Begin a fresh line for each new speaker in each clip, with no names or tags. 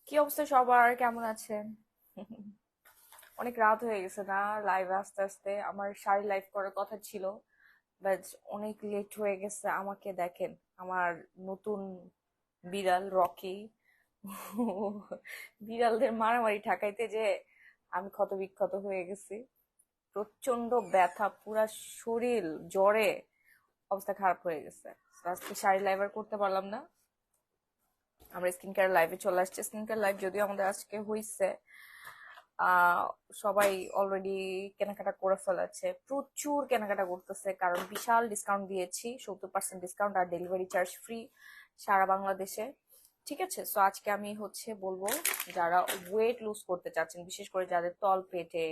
কি অবস্থা সবার? কেমন আছেন? অনেক রাত হয়ে গেছে না লাইভ আস্তে আস্তে? আমার সারি লাইভ করার কথা ছিল, বাট অনেক লেট হয়ে গেছে। আমাকে দেখেন, আমার নতুন বিড়াল রকি বিড়ালদের মারামারি ঠেকাইতে যে আমি ক্ষত বিক্ষত হয়ে গেছি। প্রচন্ড ব্যথা, পুরা শরীর জ্বরে অবস্থা খারাপ হয়ে গেছে। তো আজকে শাড়ি লাইভ আর করতে পারলাম না। আমরা স্কিন কেয়ার লাইভে চলে আসছি। স্কিন কেয়ার লাইভ যদিও আমাদের আজকে হইছে, আহ সবাই অলরেডি কেনাকাটা করে ফেলেছে, প্রচুর কেনাকাটা করতেছে, কারণ বিশাল ডিসকাউন্ট দিয়েছি, 70% ডিসকাউন্ট আর ডেলিভারি চার্জ ফ্রি সারা বাংলাদেশে। ঠিক আছে, সো আজকে আমি বলবো, যারা ওয়েট লুজ করতে চাচ্ছেন, বিশেষ করে যাদের তল পেটে,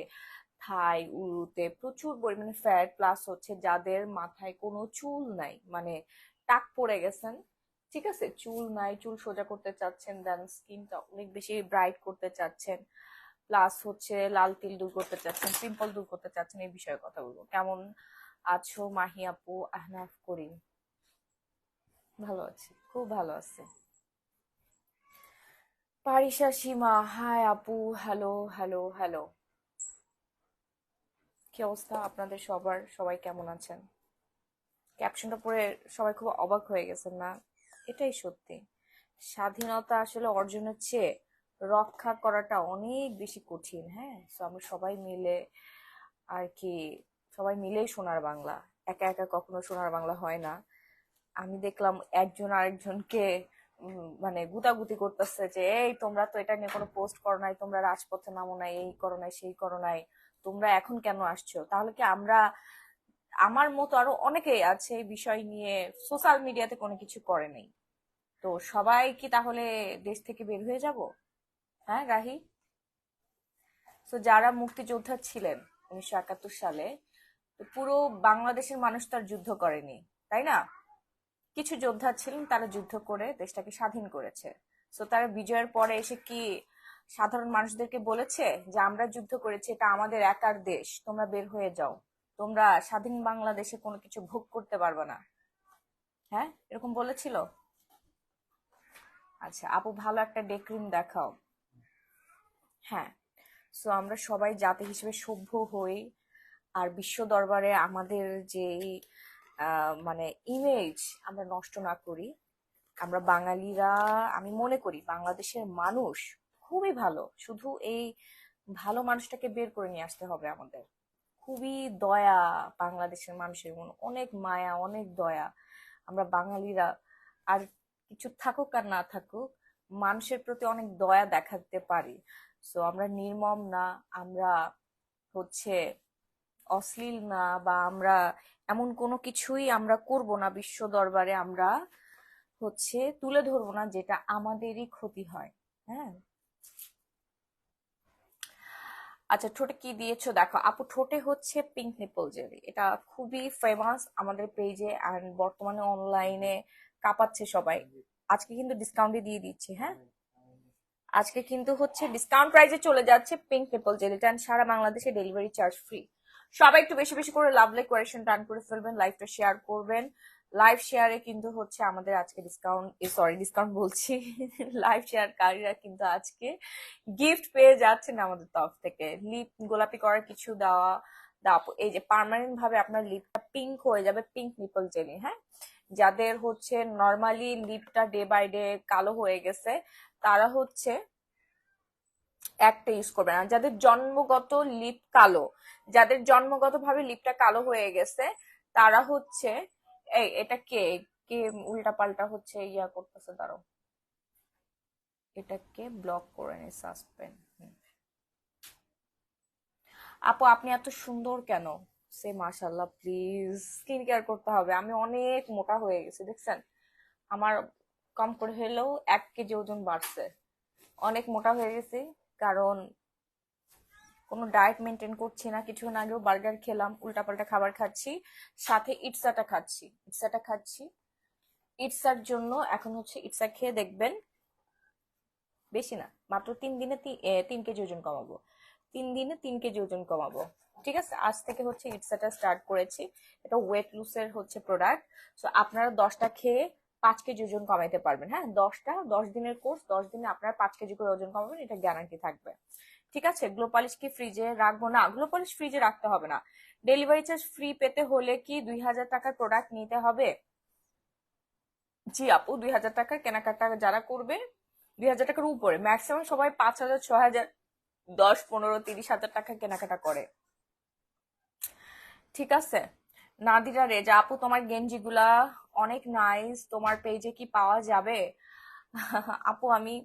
থাই, উরুতে প্রচুর পরিমাণে ফ্যাট, প্লাস যাদের মাথায় কোনো চুল নাই, মানে টাক পড়ে গেছেন, ঠিক আছে, চুল নাই, চুল সোজা করতে চাচ্ছেন, দেন স্কিনটা অনেক বেশি ব্রাইট করতে চাচ্ছেন, প্লাস লাল তিল দূর করতে চাচ্ছেন, পিম্পল দূর করতে চাচ্ছেন, এই বিষয়ে কথা বলবো। কেমন আছো মাহি আপু, আহনাফ করিম? ভালো আছি, খুব ভালো আছে। পারিসা সীমা, হাই আপু, হ্যালো হ্যালো হ্যালো। কি অবস্থা আপনাদের সবার? সবাই কেমন আছেন? ক্যাপশনটা পড়ে সবাই খুব অবাক হয়ে গেছেন না? এটাই সত্যি, স্বাধীনতা আসলে অর্জনের চেয়ে রক্ষা করাটা অনেক বেশি কঠিন। হ্যাঁ, তো আমরা সবাই মিলে আর কি, সবাই মিলেই সোনার বাংলা। একা একা কখনো সোনার বাংলা হয় না। আমি দেখলাম একজন আরেকজনকে মানে গুতাগুতি করতেছে যে, এই তোমরা তো এটা নিয়ে কোনো পোস্ট করো নাই, তোমরা রাজপথে নামো নাই, এই করো নাই, সেই করো নাই, তোমরা এখন কেন আসছো? তাহলে কি আমরা, আমার মতো আরো অনেকেই আছে এই বিষয় নিয়ে সোশ্যাল মিডিয়াতে কোনো কিছু করে নেই, তো সবাই কি তাহলে দেশ থেকে বের হয়ে যাব? হ্যাঁ রাহি? তো যারা মুক্তিযোদ্ধা ছিলেন 1971 সালে, তো পুরো বাংলাদেশের মানুষ তার যুদ্ধ করেনি, তাই না? কিছু যোদ্ধা ছিলেন, তারা যুদ্ধ করে দেশটাকে স্বাধীন করেছে। তো তারা বিজয়ের পরে এসে কি সাধারণ মানুষদেরকে বলেছে যে আমরা যুদ্ধ করেছি, এটা আমাদের একার দেশ, তোমরা বের হয়ে যাও, তোমরা স্বাধীন বাংলাদেশে কোনো কিছু ভোগ করতে পারবে না? হ্যাঁ, এরকম বলেছিল? আচ্ছা আপু, ভালো একটা ডে ক্রিম দেখাও। হ্যাঁ, সো আমরা সবাই জাতি হিসেবে সভ্য হই, আর বিশ্ব দরবারে আমাদের যে মানে ইমেজ আমরা নষ্ট না করি। আমরা বাঙালিরা, আমি মনে করি বাংলাদেশের মানুষ খুবই ভালো, শুধু এই ভালো মানুষটাকে বের করে নিয়ে আসতে হবে আমাদের। খুবই দয়া, বাংলাদেশের মানুষের মন অনেক মায়া, অনেক দয়া। আমরা বাঙালিরা, আর কিছু থাকুক আর না থাকুক, মানুষের প্রতি অনেক দয়া দেখাতে পারি। সো আমরা নির্মম না, আমরা হচ্ছে অশ্লীল না, বা আমরা এমন কোনো কিছুই আমরা করব না বিশ্ব দরবারে, আমরা তুলে ধরবো না যেটা আমাদেরই ক্ষতি হয়। হ্যাঁ, আচ্ছা ঠোঁটে কি দিয়েছো দেখো আপু। ঠোঁটে পিঙ্ক নিপল জেলি, এটা খুবই ফেমাস আমাদের পেজে, অ্যান্ড বর্তমানে অনলাইনে কাঁপাচ্ছে সবাই। আজকে কিন্তু ডিসকাউন্টে দিয়ে দিচ্ছি, হ্যাঁ, আজকে কিন্তু ডিসকাউন্ট প্রাইসে চলে যাচ্ছে পিঙ্ক নিপল জেলিটা, and সারা বাংলাদেশে ডেলিভারি চার্জ ফ্রি। সবাই একটু বেশি বেশি করে লাভ লাইক কোয়েশন টান করে ফেলবেন, লাইভটা শেয়ার করবেন। লাইভ শেয়ারে কিন্তু আমাদের আজকে ডিসকাউন্ট, সরি ডিসকাউন্ট বলছি লাইভ শেয়ারকারীরা কিন্তু আজকে গিফট পেয়ে যাচ্ছেন আমাদের তরফ থেকে। লিপ গোলাপি করার কিছু দেওয়া দাও, এই যে পার্মানেন্ট ভাবে আপনার লিপটা পিঙ্ক হয়ে যাবে, পিঙ্ক নিপল জেলি। হ্যাঁ, যাদের নর্মালি লিপটা ডে বাই ডে কালো হয়ে গেছে, তারা একটা ইউজ করবেন। আর যাদের জন্মগত লিপ কালো, যাদের জন্মগত ভাবে লিপটা কালো হয়ে গেছে, তারা এই এটা কে কে উল্টা পাল্টা ইয়া করতেছে, দাঁড়াও, এটাকে ব্লক করে নি, সাসপেন্ড। আপু আপনি এত সুন্দর কেন? সে মাশাল্লাহ, প্লিজ স্কিন কেয়ার করতে হবে। আমি অনেক মোটা হয়ে গেছি, দেখছেন? আমার কম করে হলেও 1 কেজি ওজন বাড়ছে। অনেক মোটা হয়ে গেছি, কারণ কোনো ডায়েট মেনটেন করছি না। কিছুক্ষণ আগেও বার্গার খেলাম, উল্টাপাল্টা খাবার খাচ্ছি, সাথে ইটসাটা খাচ্ছি। ইটসার জন্য এখন ইটসা খেয়ে দেখবেন, বেশি না, মাত্র 3 দিনে 3 কেজি ওজন কমাবো। 3 দিনে 3 কেজি ওজন কমাবো। ঠিক আছে, আজ থেকে ইটসাটা স্টার্ট করেছি। এটা ওয়েট লুসের প্রোডাক্ট। সো আপনারা 10টা খেয়ে 5 কেজি ওজন কমাইতে পারবেন। হ্যাঁ, 10 দিনের কোর্স, 10 দিনে আপনার 5 কেজি করে ওজন কমাবেন, এটা গ্যারান্টি থাকবে। ঠিক আছে। গ্লো পলিশ কি ফ্রিজে রাখবো? না, গ্লো পলিশ ফ্রিজে রাখতে হবে না। ডেলিভারি চার্জ ফ্রি পেতে হলে কি 2000 টাকার প্রোডাক্ট নিতে হবে? জি আপু, 2000 টাকার কেনাকাটা যারা করবে, 2000 টাকার উপরে ম্যাক্সিমাম সবাই 5000, 6000, 10, 15, 30 হাজার টাকা কেনাকাটা করে। ঠিক আছে। নাদিরা রেজা আপু, তোমার গেঞ্জিগুলা অনেক নাইস, তোমার পেজে কি পাওয়া যাবে? আপু আমি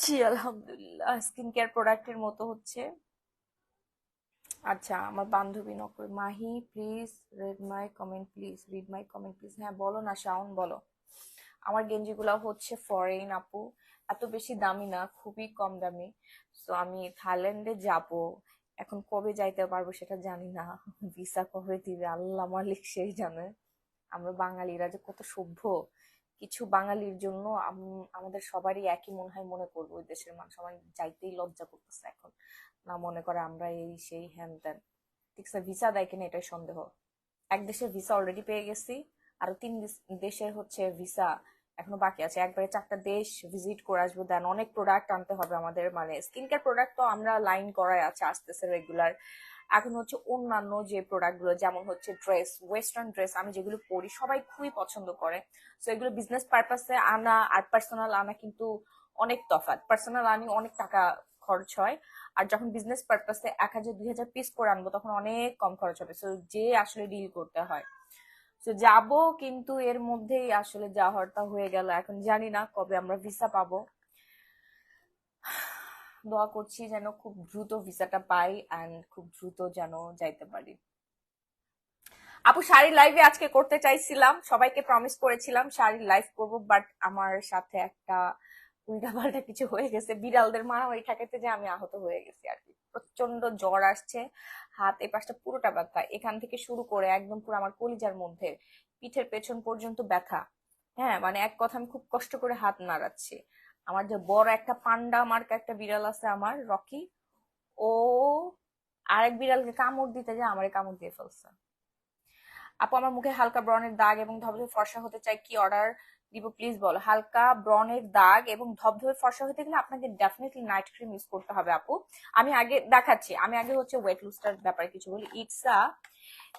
জি আলহামদুলিল্লাহ, স্কিন কেয়ার প্রোডাক্টের মতো হচ্ছে। আচ্ছা, আমার বান্ধবী নকল Mahi, please read my comment, please read my comment please. হ্যাঁ বলো না শাওন, বলো। আমার গেঞ্জিগুলা হচ্ছে ফরেন আপু, এত বেশি দামি না, খুবই কম দামি। তো আমি থাইল্যান্ডে যাব, এখন কবে যাইতে পারবো সেটা জানি না। ভিসা কবে দিবে আল্লাহ মালিক সেই জানে। আমরা বাঙালিরা যে কত সভ্য, কিছু বাঙালির জন্য আমাদের সবারই একই মনে হয়, মনে করবো ওই দেশের মানুষ আমার যাইতেই লজ্জা করতেছে এখন, না মনে করে আমরা এই সেই হ্যান ত্যান। ঠিক আছে, ভিসা দেয় কিনা এটাই সন্দেহ। এক দেশের ভিসা অলরেডি পেয়ে গেছি, আরো 3 দেশের হচ্ছে ভিসা এখনো বাকি আছে। একবারে 4টা দেশ ভিজিট করে আসবো, দেন অনেক প্রোডাক্ট আনতে হবে আমাদের, মানে স্কিন কেয়ার প্রোডাক্ট তো আমরা লাইন করাই আছে, আসতেছে রেগুলার। এখন হচ্ছে অন্যান্য যে প্রোডাক্ট গুলো, যেমন হচ্ছে ড্রেস, ওয়েস্টার্ন ড্রেস আমি যেগুলো পরি সবাই খুবই পছন্দ করে। তো এগুলো বিজনেস পারপাসে আনা আর পার্সোনাল আনা কিন্তু অনেক তফাৎ। পার্সোনাল আনি অনেক টাকা খরচ হয়, আর যখন বিজনেস পারপাসে 1000, 2000 পিস করে আনবো তখন অনেক কম খরচ হবে। তো যে আসলে ডিল করতে হয়, তো যাবো, কিন্তু এর মধ্যেই আসলে যাওয়াটা হয়ে গেল, এখন জানি না কবে আমরা ভিসা পাবো। দোয়া করছি যেন খুব দ্রুত ভিসাটা পাই এন্ড খুব দ্রুত যেন যাইতে পারি। আপু শাড়ির লাইভে আজকে করতে চাইছিলাম, সবাইকে প্রমিস করেছিলাম শাড়ির লাইভ করবো, বাট আমার সাথে একটা উল্টাপাল্টা কিছু হয়ে গেছে, বিড়ালদের মারামারি ঠেকাতে যে আমি আহত হয়ে গেছি আর কি। প্রচন্ড জ্বর আসছে, হাত এই পাশটা পুরোটা ব্যথা, এখান থেকে শুরু করে একদম পুরো আমার কলিজার মধ্যে, পিঠের পেছন পর্যন্ত ব্যথা। হ্যাঁ মানে এক কথা, আমি খুব কষ্ট করে হাত নাড়াচ্ছি। আমার যে বড় একটা পান্ডা মার্কা একটা বিড়াল আছে আমার, রকি, ও আরেক বিড়ালকে কামড় দিতে যায় আমারে কামড় দিয়ে ফেলছে। আপু আমার মুখে হালকা ব্রণের দাগ এবং ধবধবে ফর্সা হতে চাই, কি অর্ডার দিব প্লিজ বলো? হালকা ব্রণের দাগ এবং ধবধবে ফর্সা হতে গেলে আপনাকে ডেফিনেটলি নাইট ক্রিম ইউজ করতে হবে আপু। আমি আগে দেখাচ্ছি, আমি আগে হচ্ছে ওয়েট লুজটার ব্যাপারে কিছু বলি। ইটসা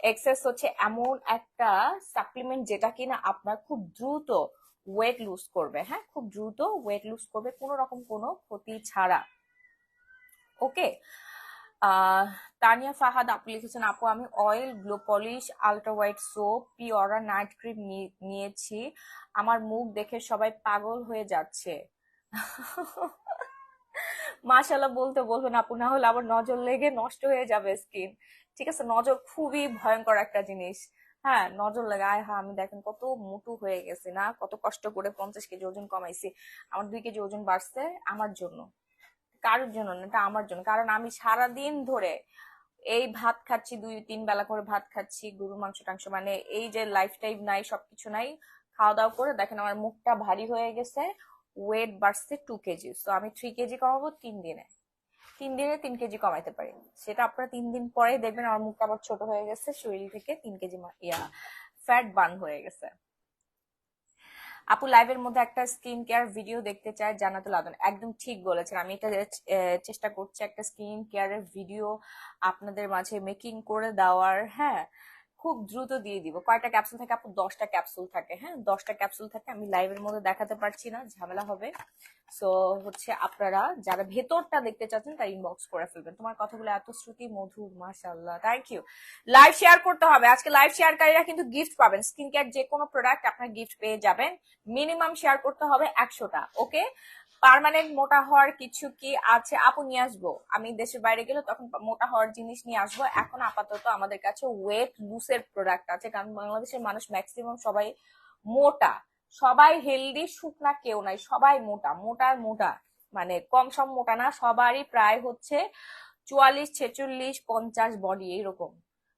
এক্সেস হচ্ছে এমন একটা সাপ্লিমেন্ট যেটা কিনা আপনার খুব দ্রুত ওয়েট লুজ করবে। হ্যাঁ, খুব দ্রুত ওয়েট লুজ করবে কোনো রকম কোনো ক্ষতি ছাড়া। ওকে। আহ তানিয়া ফাহাদ আপু লিখেছেন, আপু আমি oil, glow polish, ultra white soap, পিওরা নাইট ক্রিম নিয়েছি, আমার মুখ দেখে সবাই পাগল হয়ে যাচ্ছে। মাশাল্লাহ বলতে বলবেন আপু, না হলে আবার নজর লেগে নষ্ট হয়ে যাবে স্কিন। ঠিক আছে, নজর খুবই ভয়ঙ্কর একটা জিনিস। হ্যাঁ, নজর লাগে, আয় হ্যাঁ, আমি দেখেন কত মোটু হয়ে গেছি না, কত কষ্ট করে 50 কেজি ওজন কমাইছি। আমার 2 কেজি ওজন বাড়ছে আমার জন্য, কারোর জন্য না, এটা আমার জন্য। কারণ আমি সারা দিন ধরে এই ভাত খাচ্ছি, 2-3 বেলা করে ভাত খাচ্ছি, গরুর মাংস টাংস, মানে এই যে লাইফ টাইম নাই, সবকিছু নাই, খাওয়া দাওয়া করে দেখেন আমার মুখটা ভারী হয়ে গেছে, ওয়েট বাড়ছে 2 কেজি। তো আমি 3 কেজি কমাবো 3 দিনে, 3 দিনে 3 কেজি কমাইতে পারি। সেটা আপনারা 3 দিন পরে দেখবেন আমার মুখটা আবার ছোট হয়ে গেছে, শরীর থেকে 3 কেজি ফ্যাট বার্ন হয়ে গেছে। আপু লাইভের মধ্যে একটা স্কিন কেয়ার ভিডিও দেখতে চাই, জানাতুল আদন একদম ঠিক বলেছেন। আমি এটা চেষ্টা করছি একটা স্কিন কেয়ারের ভিডিও আপনাদের মাঝে মেকিং করে দেওয়ার। হ্যাঁ, খুব দ্রুত দিয়ে দিব। কয়টা ক্যাপসুল থাকে আপু? 10টা ক্যাপসুল থাকে। হ্যাঁ, 10টা ক্যাপসুল থাকে, আমি লাইভের মধ্যে দেখাতে পারছি না, ঝামেলা হবে। সো হচ্ছে আপনারা যারা ভেতরটা দেখতে চাচ্ছেন তারা ইনবক্স করে ফেলবেন। তোমার কথাগুলো এত শ্রুতি মধুর, মাশাআল্লাহ, থ্যাংক ইউ। লাইভ শেয়ার করতে হবে আজকে, লাইভ শেয়ারকারীরা কিন্তু গিফট পাবেন, স্কিন কেয়ার যে কোনো প্রোডাক্ট আপনার গিফট পেয়ে যাবেন। মিনিমাম শেয়ার করতে হবে 100টা। ওকে, পার্মানেন্ট মোটা হওয়ার কিছু কি আছে আপু? নিয়ে আসবো, আমি দেশের বাইরে গেলে তখন মোটা হওয়ার জিনিস নিয়ে আসবো। এখন আপাতত আমাদের কাছে ওয়েট লুসের প্রোডাক্ট আছে, কারণ বাংলাদেশের মানুষ ম্যাক্সিমাম সবাই মোটা, সবাই হেলদি, শুকনা কেউ নাই, সবাই মোটা, মোটার মোটা, মানে কম সম মোটা না, সবারই প্রায় হচ্ছে 44, 46, 50 বডি এরকম।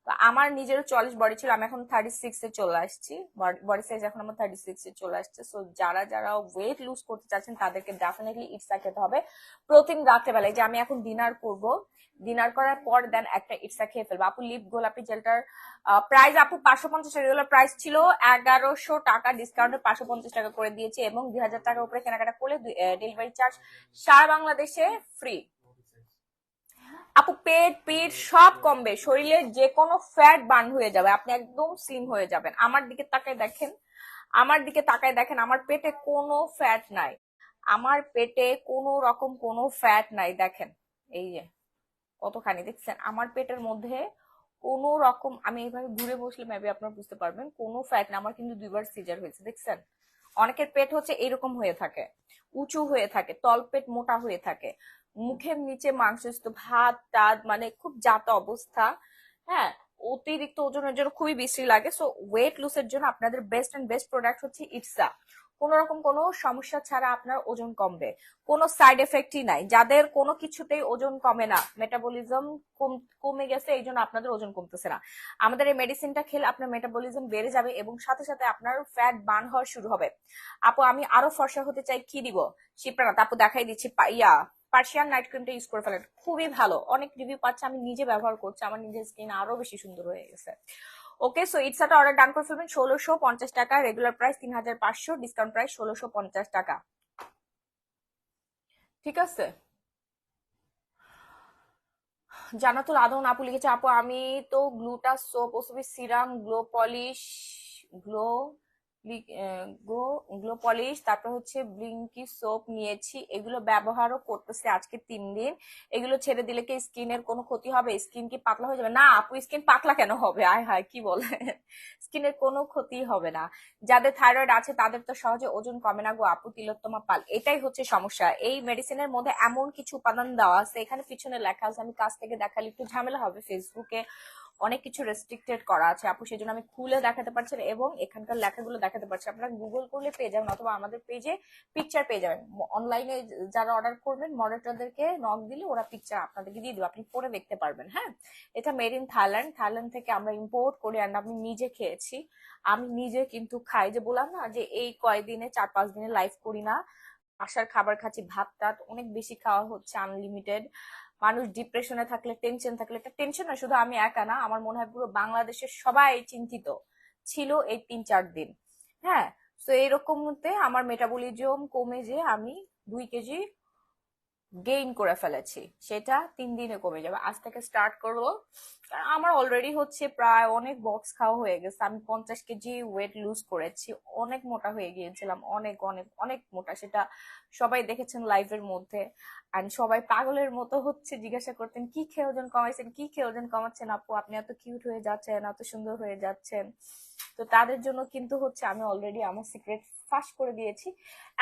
তো আমার নিজেরও 44 বডি ছিল, আমি এখন 36-এ চলে আসছি, বডি সাইজ এখন আমার 36-এ চলে আসছে। সো যারা যারা ওয়েট লুজ করতে চাচ্ছেন তাদেরকে ডেফিনেটলি ইটসা খেতে হবে প্রতিদিন রাত্রেবেলায়। যে আমি এখন ডিনার করব, ডিনার করার পর দেন একটা ইটসা খেয়ে ফেলবো। আপু লিপ গোলাপি জেলটার প্রাইস আপু 550 টাকা, রেগুলার প্রাইস ছিল 1100 টাকা, ডিসকাউন্টে 550 টাকা করে দিয়েছি, এবং 2000 টাকার উপরে কেনাকাটা করলে ডেলিভারি চার্জ সারা বাংলাদেশে ফ্রি। আপু পেট পিঠ সব কমবে, শরীরের যে কোনো ফ্যাট বার্ন হয়ে যাবে, আপনি একদম স্লিম হয়ে যাবেন। আমার দিকে তাকায় দেখেন, আমার দিকে তাকায় দেখেন, আমার পেটে কোনো ফ্যাট নাই, আমার পেটে কোনো রকম কোনো ফ্যাট নাই, দেখেন এই যে কতখানি দেখছেন আমার পেটের মধ্যে কোনো রকম, আমি এইভাবে ঘুরে বসলে মেবি আপনারা বুঝতে পারবেন, কোনো ফ্যাট না। আমার কিন্তু 2বার সিজার হয়েছে, দেখছেন। অনেকের পেট হচ্ছে এরকম হয়ে থাকে, উঁচু হয়ে থাকে, তলপেট মোটা হয়ে থাকে, মুখের নিচে মাংসস্থ, ভাত টাত মানে খুব জাতা অবস্থা। হ্যাঁ, অতিরিক্ত ওজনের জন্য খুবই বিশ্রী লাগে। সো ওয়েট লুসের জন্য আপনাদের বেস্ট এন্ড বেস্ট প্রোডাক্ট হচ্ছে ইটসা। কোন রকম কোনো সমস্যা ছাড়া আপনার ওজন কমবে, কোনো সাইড এফেক্টই নাই। যাদের কোনো কিছুতেই ওজন কমে না, মেটাবলিজম কমে গেছে এই জন্য আপনাদের ওজন কমতেছে না, আমাদের এই মেডিসিনটা খেলে আপনার মেটাবলিজম বেড়ে যাবে এবং সাথে সাথে আপনার ফ্যাট বার্ন হওয়া শুরু হবে। আপু আমি আরো ফর্সা হতে চাই, কি দিব? শিপ্রানাথ আপু দেখাই দিচ্ছি, পার্সিয়ান নাইট ক্রিমটা ইউজ করে ফেলেন, খুবই ভালো, অনেক রিভিউ পাচ্ছে, আমি নিজে ব্যবহার করছি, আমার নিজের স্কিন আরো বেশি সুন্দর হয়ে গেছে। ওকে, সো ইটসাটা অর্ডার ডান করে ফেলবেন 1650 টাকা, রেগুলার প্রাইস 3500, ডিসকাউন্ট প্রাইস 1650 টাকা। ঠিক আছে। জান্নাতুল আদম আপু লিখেছে, আপু আমি তো গ্লুটা সোপ, ওসবি serum, glow polish, glow glow glow polish, তারপর হচ্ছে ব্লিঙ্কি সোপ নিয়েছি, এগুলো ব্যবহারও করতেছে আজকে 3 দিন। এগুলো ছেড়ে দিলে কি স্কিনের কোনো ক্ষতি হবে? স্কিন কি পাতলা হয়ে যাবে? না আপু, স্কিন পাতলা কেন হবে? আয় হায় কি বলে, স্কিনের কোনো ক্ষতি হবে না। যাদের থাইরয়েড আছে তাদের তো সহজে ওজন কমে না গো আপু, তিলোত্তমা পাল। এটাই হচ্ছে সমস্যা, এই মেডিসিনের মধ্যে এমন কিছু উপাদান দেওয়া আছে, এখানে পিছনে লেখা আছে, আমি কাছ থেকে দেখালে একটু ঝামেলা হবে, ফেসবুকে অনেক কিছু রেস্ট্রিক্টেড করা আছে আপু, সেজন্য আমি খুলে দেখাতে পারছি না, এবং এখানকার লেখাগুলো দেখাতে পারছি। আপনারা গুগল করলে পেয়ে যাবেন, অথবা আমাদের পেজে পিকচার পেয়ে যাবেন। অনলাইনে যারা অর্ডার করবেন মডারেটরদেরকে নক দিলে ওরা পিকচার আপনাদেরকে দিয়ে দেবে, আপনি পরে দেখতে পারবেন। হ্যাঁ, এটা মেড ইন থাইল্যান্ড, থাইল্যান্ড থেকে আমরা ইম্পোর্ট করি, অ্যান্ড আমি নিজে খেয়েছি, আমি নিজে কিন্তু খাই। যে বললাম না যে এই কয়দিনে 4-5 দিনে লাইভ করি না, আশার খাবার খাচ্ছি, ভাত টাত অনেক বেশি খাওয়া হচ্ছে, আনলিমিটেড। মানুষ ডিপ্রেশনে থাকলে, টেনশন থাকলে, এটা টেনশন না শুধু আমি একা না, আমার মনে হয় পুরো বাংলাদেশের সবাই চিন্তিত ছিল এই 3-4 দিন। হ্যাঁ, তো এইরকম হতে আমার মেটাবলিজম কমে যে আমি 2 কেজি গেইন করে ফেলেছি, সেটা 3 দিনে কমে যাবে। আজ থেকে স্টার্ট করবো, কারণ আমার অলরেডি হচ্ছে প্রায় অনেক বক্স খাওয়া হয়ে গেছে, আমি 50 কেজি ওয়েট লুজ করেছি, অনেক মোটা হয়ে গিয়েছিলাম, অনেক অনেক অনেক মোটা, সেটা সবাই দেখেছেন লাইভের মধ্যে। এন্ড সবাই পাগলের মতো হচ্ছে জিজ্ঞাসা করতেন কি খেয়ে ওজন কমাইছেন, কি খেয়ে ওজন কমাচ্ছেন আপু, আপনি এত কিউট হয়ে যাচ্ছেন, এত সুন্দর হয়ে যাচ্ছেন। তো তাদের জন্য কিন্তু হচ্ছে আমি অলরেডি আমার সিক্রেট ফাঁস করে দিয়েছি।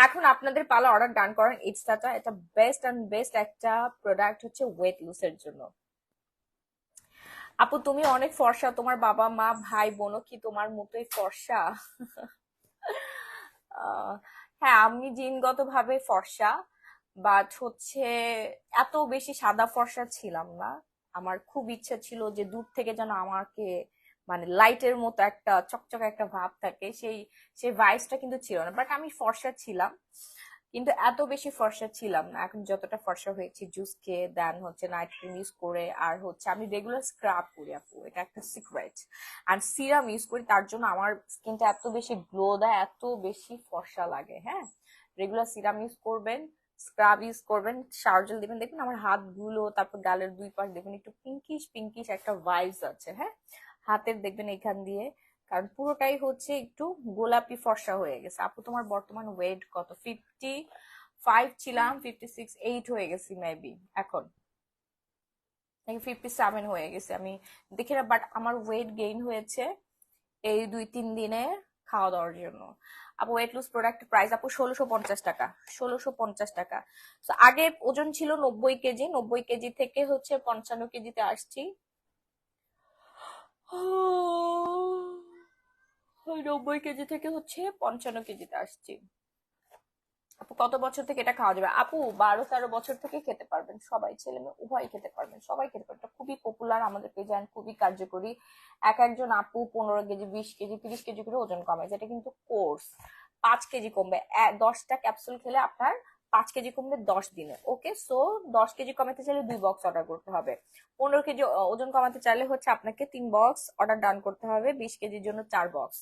এখন আপনাদের পালা অর্ডার ডান করেন ইটসাটা, এটা বেস্ট এন্ড বেস্ট একটা প্রোডাক্ট হচ্ছে ওয়েট লুজের জন্য। আপু তুমি অনেক ফর্সা, তোমার বাবা মা ভাই বোনও কি তোমার মতোই ফর্সা? আহ, হ্যাঁ, আমি জিনগত ভাবে ফর্সা, বাট হচ্ছে এত বেশি সাদা ফর্সা ছিলাম না। আমার খুব ইচ্ছা ছিল যে দূর থেকে যেন আমাকে মানে লাইটের মতো একটা চকচকে একটা ভাব থাকে, সেই সেই ভাইবসটা কিন্তু ছিল না, বাট আমি ফর্সা ছিলাম, কিন্তু এত বেশি ফর্সা ছিলাম না। এখন যতটা ফর্সা হয়েছি জুস খেয়ে, দেন হচ্ছে নাইট ক্রিম ইউজ করে, আর হচ্ছে আমি রেগুলার স্ক্রাব করি আপু, এটা একটা সিক্রেট, আর সিরাম ইউজ করি, তার জন্য আমার স্কিনটা এত বেশি গ্লো দেয়, এত বেশি ফর্সা লাগে। হ্যাঁ, রেগুলার সিরাম ইউজ করবেন, স্ক্রাব ইউজ করবেন, শাওয়ার জেল দিবেন, দেখবেন আমার হাতগুলো, তারপর গালের 2 পাশ দেখবেন একটু পিঙ্কিশ পিঙ্কিশ একটা ভাইবস আছে। হ্যাঁ, হাতের দেখবেন এখান দিয়ে, কারণ পুরোটাই হচ্ছে একটু গোলাপি ফর্সা হয়ে গেছে। আপু তোমার বর্তমান ওয়েট কত? 55 ছিলাম, 56-8 হয়ে গেছি মেবি এখন, নাকি 57 হয়ে গেছে আমি দেখি না, বাট আমার ওয়েট গেইন হয়েছে এই 2-3 দিনে খাওয়া দাওয়ার জন্য। আপু ওয়েট লুজ প্রোডাক্ট প্রাইস আপু 1650 টাকা, 1650 টাকা। তো আগে ওজন ছিল 90 কেজি, 90 কেজি থেকে হচ্ছে 55 কেজিতে আসছি। 90 কেজি থেকে হচ্ছে 55 কেজিতে আসছি। আপু কত বছর থেকে এটা খাওয়া যাবে? আপু 12-13 বছর থেকে খেতে পারবেন, সবাই, ছেলে মেয়ে উভয় খেতে পারবেন, সবাই খেতে পারবেন। এটা খুবই পপুলার আমাদের পেজে, খুবই কার্যকরী। এক একজন আপু 15 কেজি, 20 কেজি, 30 কেজি করে ওজন কমে, যেটা কিন্তু কোর্স। 5 কেজি কমবে 10টা ক্যাপসুল খেলে আপনার। 5 কেজি কমবে 10 দিনে। ওকে, সো 10 কেজি কমাতে চাইলে 2 বক্স অর্ডার করতে হবে। 15 কেজি ওজন কমাতে চাইলে হচ্ছে আপনাকে 3 বক্স অর্ডার ডান করতে হবে, 20 কেজির জন্য 4 বক্স।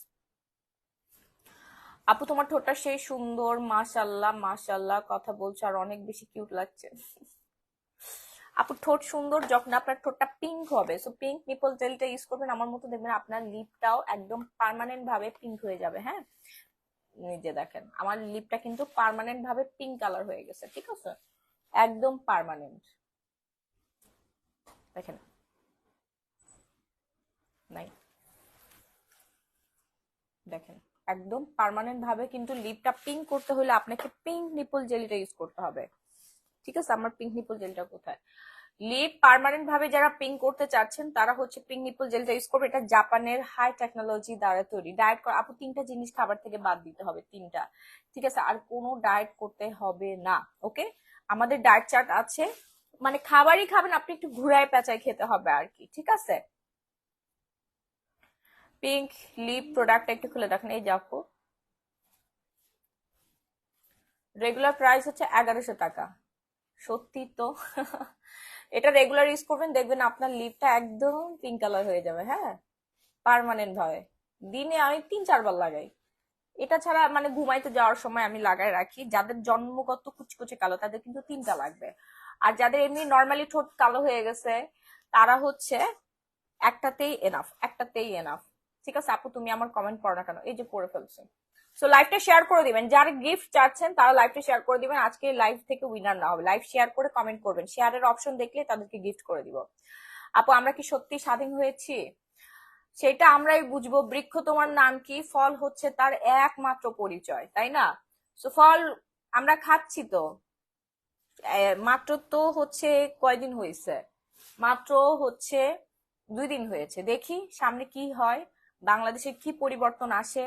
আপু তোমার ঠোঁটটা সেই সুন্দর, মাশাল্লাহ মাশাল্লাহ, কথা বলছো আর অনেক বেশি কিউট লাগছে। আপু ঠোঁট সুন্দর যখন আপনার ঠোঁটটা পিঙ্ক হবে, সো পিঙ্ক নিপল জেলটা ইউজ করবেন। আমার মতো দেখবেন আপনার লিপটাও একদম পার্মানেন্ট ভাবে পিঙ্ক হয়ে যাবে। হ্যাঁ, নিজে দেখেন আমার লিপটা কিন্তু পার্মানেন্ট ভাবে পিঙ্ক কালার হয়ে গেছে, ঠিক আছে, একদম পার্মানেন্ট। দেখেন, নাই, দেখেন, একদম পার্মানেন্ট ভাবে কিন্তু লিপটা পিঙ্ক করতে হলে আপনাকে পিঙ্ক নিপল জেলিটা ইউজ করতে হবে। ঠিক আছে, আমার পিঙ্ক নিপল জেলটা কোথায়? লিপ পার্মানেন্ট ভাবে যারা পিঙ্ক করতে চাচ্ছেন তারা হচ্ছে পিঙ্ক নিপল জেলটা ইউজ করবে। এটা জাপানের হাই টেকনোলজি দ্বারা তৈরি। ডায়েট করা আপু 3টা জিনিস খাবার থেকে বাদ দিতে হবে, 3টা। ঠিক আছে, আর কোনো ডায়েট করতে হবে না। ওকে, আমাদের ডায়েট চার্ট আছে, মানে খাবারই খাবেন, আপনি একটু ঘুরায় পেঁচায় খেতে হবে আর কি, ঠিক আছে। পিঙ্ক লিপ প্রোডাক্ট একটু খুলে দেখেন, এই যাবো। রেগুলার প্রাইস হচ্ছে 1100 টাকা। সত্যি তো। এটা রেগুলার ইউজ করবেন, দেখবেন আপনার লিপটা একদম পিঙ্ক কালার হয়ে যাবে। হ্যাঁ, পার্মানেন্ট ভাবে। দিনে আমি 3-4 বার লাগাই। এটা ছাড়া মানে ঘুমাইতে যাওয়ার সময় আমি লাগাই রাখি। যাদের জন্মগত কুচকুচে কালো তাদের কিন্তু 3টা লাগবে। আর যাদের এমনি নর্মালি ঠোঁট কালো হয়ে গেছে তারা হচ্ছে একটাতেই এনাফ, একটাতেই এনাফ। ঠিক আছে আপু, তুমি আমার কমেন্ট পড়ো না কেন? এই যে পড়ে ফেলছো। সো লাইভটা শেয়ার করে দিবেন, যারা গিফট চাচ্ছেন তারা লাইভটা শেয়ার করে দিবেন। আজকে লাইভ থেকে উইনার না হবে, লাইভ শেয়ার করে কমেন্ট করবেন, শেয়ারের অপশন দেখলে তাদেরকে গিফট করে দিব। আপু আমরা কি সত্যি স্বাধীন হয়েছি? সেটা আমরাই বুঝবো। বৃক্ষ তোমার নাম কি, ফল হচ্ছে তার একমাত্র পরিচয়, তাই না? সো ফল আমরা খাচ্ছি তো। মাত্র তো হচ্ছে কয়দিন হয়েছে, মাত্র হচ্ছে 2 দিন হয়েছে। দেখি সামনে কি হয়, বাংলাদেশে কি পরিবর্তন আসে।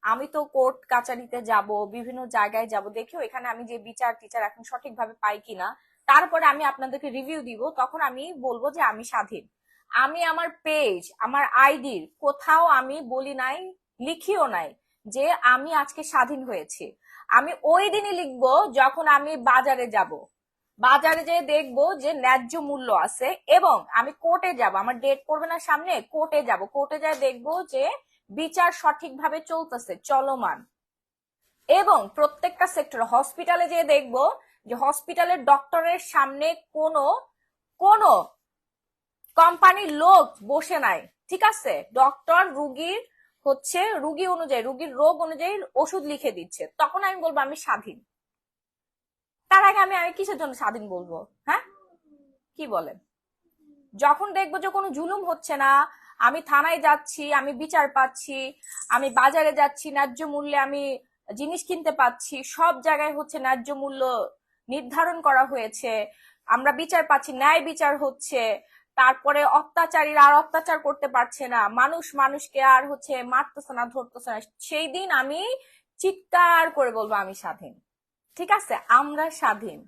আমি তো কোর্ট কাচারিতে যাব, বিভিন্ন জায়গায় যাব, দেখি এখানে আমি যে বিচার টিচার এখন সঠিকভাবে পাই কিনা। তারপরে আমি আপনাদেরকে রিভিউ দিব, তখন আমি বলবো যে আমি স্বাধীন। আমি আমার পেজ, আমার আইডির কোথাও আমি বলি নাই, লিখিও নাই যে আমি আজকে স্বাধীন হয়েছি। আমি ওই দিনই লিখবো যখন আমি বাজারে যাব, বাজারে যেয়ে দেখবো যে ন্যায্য মূল্য আছে, এবং আমি কোর্টে যাব, আমার ডেট পড়বে না সামনে, কোর্টে যাব, কোর্টে যায় দেখবো যে বিচার সঠিকভাবে চলতেছে, চলমান। এবং প্রত্যেকটা সেক্টর, হসপিটালে যেয়ে দেখবো যে হসপিটালের ডক্টরের সামনে কোনো কোনো কোম্পানির লোক বসে নাই। ঠিক আছে, ডক্টর রুগীর হচ্ছে রুগী অনুযায়ী, রুগীর রোগ অনুযায়ী ওষুধ লিখে দিচ্ছে, তখন আমি বলবো আমি স্বাধীন। তার আগে আমি আমি কিসের জন্য স্বাধীন বলবো? হ্যাঁ, কি বলেন? যখন দেখবো যে কোনো জুলুম হচ্ছে না, আমি থানায় যাচ্ছি, আমি বিচার পাচ্ছি, আমি বাজারে যাচ্ছি, ন্যায্য মূল্যে আমি জিনিস কিনতে পাচ্ছি, সব জায়গায় হচ্ছে ন্যায্য মূল্য নির্ধারণ করা হয়েছে, আমরা বিচার পাচ্ছি, ন্যায় বিচার হচ্ছে, তারপরে অত্যাচারীরা আর অত্যাচার করতে পারছে না, মানুষ মানুষকে আর হচ্ছে মারতেছে না, ধরতেছে না, সেই দিন আমি চিৎকার করে বলবো আমি স্বাধীন। ঠিক আছে, আমরা স্বাধীন,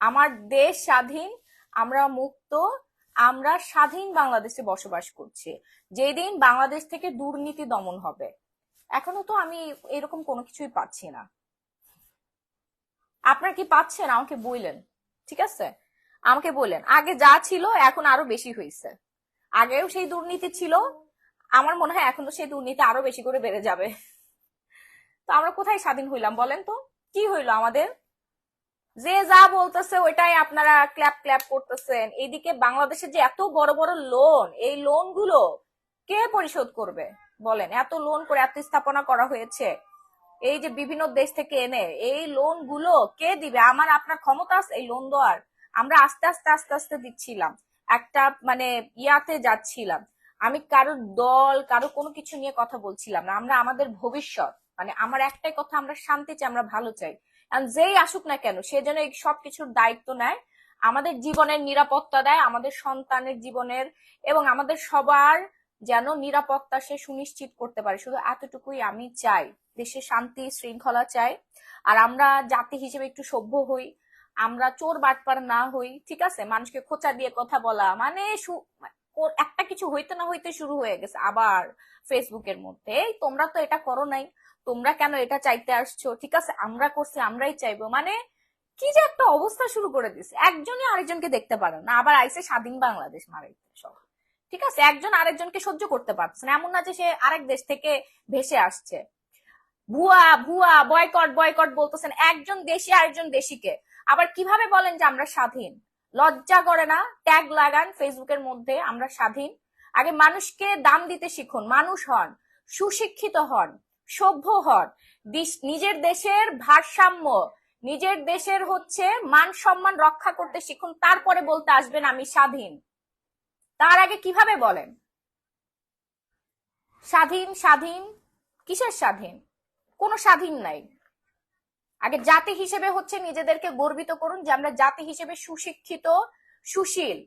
আমার দেশ স্বাধীন, আমরা মুক্ত, আমরা স্বাধীন বাংলাদেশে বসবাস করছি। যেদিন বাংলাদেশ থেকে দুর্নীতি দমন হবে। এখনো তো আমি এরকম কোনো কিছুই পাচ্ছি না। আপনার কি পাচ্ছেন? আমাকে বললেন, ঠিক আছে, আমাকে বললেন। আগে যা ছিল এখন আরো বেশি হয়েছে, আগেও সেই দুর্নীতি ছিল, আমার মনে হয় এখন তো সেই দুর্নীতি আরো বেশি করে বেড়ে যাবে। তো আমরা কোথায় স্বাধীন হইলাম বলেন তো? কি হইলো আমাদের? যে যা বলতেছে ওইটাই আপনারা ক্ল্যাপ ক্ল্যাপ করতেছেন। এইদিকে বাংলাদেশে যে এত বড় বড় লোন, এই লোন গুলো কে পরিশোধ করবে বলেন? এত লোন করে এত স্থাপনা করা হয়েছে, এই যে বিভিন্ন দেশ থেকে এনে এই লোন গুলো কে দিবে? আমার আপনার ক্ষমতা আছে এই লোন দেওয়ার? আমরা আস্তে আস্তে আস্তে আস্তে দিচ্ছিলাম, একটা মানে ইয়াতে যাচ্ছিলাম। আমি কারো দল কারো কোনো কিছু নিয়ে কথা বলছিলাম না, আমরা আমাদের ভবিষ্যৎ, মানে আমার একটাই কথা, আমরা শান্তি চাই, আমরা ভালো চাই। যেই আসুক না কেন সে যেন এই সবকিছুর দায়িত্ব নেয়, আমাদের জীবনের নিরাপত্তা দেয়, আমাদের সন্তানের জীবনের এবং আমাদের সবার যেন নিরাপত্তা সে সুনিশ্চিত করতে পারে। শুধু এতটুকুই আমি চাই। দেশে শান্তি শৃঙ্খলা চাই। আর আমরা জাতি হিসেবে একটু সভ্য হই, আমরা চোর বাটপার না হই, ঠিক আছে? মানুষকে খোঁচা দিয়ে কথা বলা মানে একটা কিছু হইতে না হইতে শুরু হয়ে গেছে আবার ফেসবুকের মধ্যে, এই তোমরা তো এটা করো নাই, তোমরা কেন এটা চাইতে আসছো, ঠিক আছে আমরা করছি আমরাই চাইবো, মানে কি যে একটা অবস্থা শুরু করে দিছে, একজনই আরেকজনকে দেখতে পারে না, আবার আইসে স্বাধীন বাংলাদেশ মারাইতে সব, ঠিক আছে? একজন আরেকজনকে সহ্য করতে পারছে না, এমন না যে সে আরেক দেশ থেকে ভেসে আসছে। ভুয়া ভুয়া বয়কট বয়কট বলতেছেন একজন দেশি আরেকজন দেশিকে, আবার কিভাবে বলেন যে আমরা স্বাধীন? লজ্জা করে না? ট্যাগ লাগান ফেসবুকের মধ্যে আমরা স্বাধীন। আগে মানুষকে দাম দিতে শিখুন, মানুষ হন, সুশিক্ষিত হন, সভ্য হন, নিজের দেশের ভারসাম্য, নিজের দেশের হচ্ছে মান সম্মান রক্ষা করতে শিখুন, তারপরে বলতে আসবেন আমি স্বাধীন। তার আগে কিভাবে বলেন স্বাধীন স্বাধীন? কিসের স্বাধীন? কোনো স্বাধীন নাই। আগে জাতি হিসেবে হচ্ছে নিজেদেরকে গর্বিত করুন যে আমরা জাতি হিসেবে সুশিক্ষিত, সুশীল।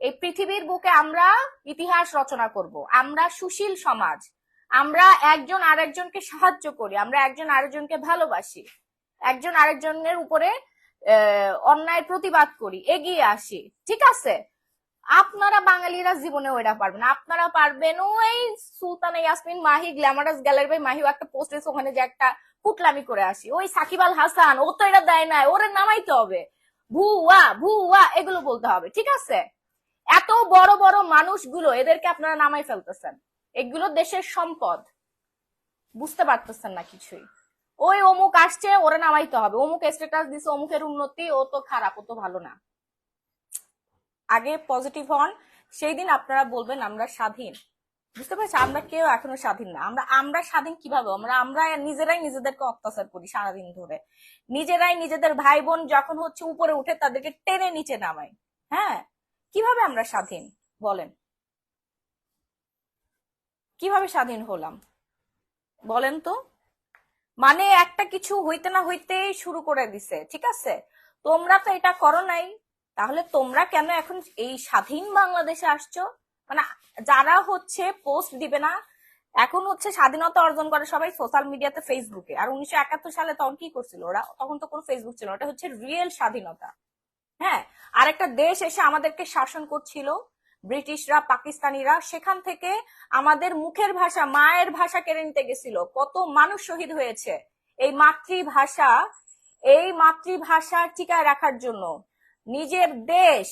এই পৃথিবীর বুকে আমরা ইতিহাস রচনা করব, আমরা সুশীল সমাজ, আমরা একজন আরেকজনকে সাহায্য করি, আমরা একজন আরেকজনকে ভালোবাসি, একজন আরেকজনের উপরে অন্যায় প্রতিবাদ করি, এগিয়ে আসি, ঠিক আছে? আপনারা বাঙালিরা জীবনে ওইটা পারবেন, আপনারা পারবেন ওই Sultana Yasmin Mahi glamorous gallery by Mahi একটা পোস্ট দিয়েছে, ওখানে যে একটা কুটলামি করে আসি, ওই সাকিব আল হাসান ও তো এটা দেয় নাই, ওরে নামাইতে হবে, ভুয়া ভুয়া এগুলো বলতে হবে, ঠিক আছে? এত বড় বড় মানুষগুলো এদেরকে আপনারা নামাই ফেলতেছেন, এগুলো দেশের সম্পদ, বুঝতে পারতেছেন না কিছুই। ওই অমুক আসছে ওরে নামাইতে হবে, অমুক স্ট্যাটাস দিছে, অমুকের উন্নতি, ও তো খারাপ, ও তো ভালো না। আগে পজিটিভ হন, সেই দিন আপনারা বলবেন আমরা স্বাধীন। বুঝতে পারছি? আমরা কেউ এখনো স্বাধীন না। আমরা স্বাধীন কিভাবে? আমরা নিজেরাই নিজেদেরকে অত্যাচার করি সারাদিন ধরে, নিজেরাই নিজেদের ভাই বোন যখন হচ্ছে উপরে উঠে তাদেরকে টেনে নিচে নামাই। হ্যাঁ, কিভাবে আমরা স্বাধীন বলেন? কিভাবে স্বাধীন হলাম বলেন তো? মানে একটা কিছু হইতে না হইতেই শুরু করে দিছে, ঠিক আছে? তোমরা তো এটা করো নাই, তাহলে তোমরা কেন এখন এই স্বাধীন বাংলাদেশে আসছো? মানে যারা হচ্ছে পোস্ট দিবে না, এখন হচ্ছে স্বাধীনতা অর্জন করে সবাই সোশ্যাল মিডিয়াতে, ফেসবুকে। আর 1971 সালে তখন কি করছিল ওরা? তখন তো কোনো ফেসবুক ছিল না, ওটা হচ্ছে রিয়েল স্বাধীনতা। হ্যাঁ, আর একটা দেশ এসে আমাদেরকে শাসন করছিল, ব্রিটিশরা, পাকিস্তানিরা, সেখান থেকে আমাদের মুখের ভাষা, মায়ের ভাষা কেড়ে নিতে গেছিল, কত মানুষ শহীদ হয়েছে এই মাতৃভাষা, এই মাতৃভাষা টিকায় রাখার জন্য। নিজের দেশ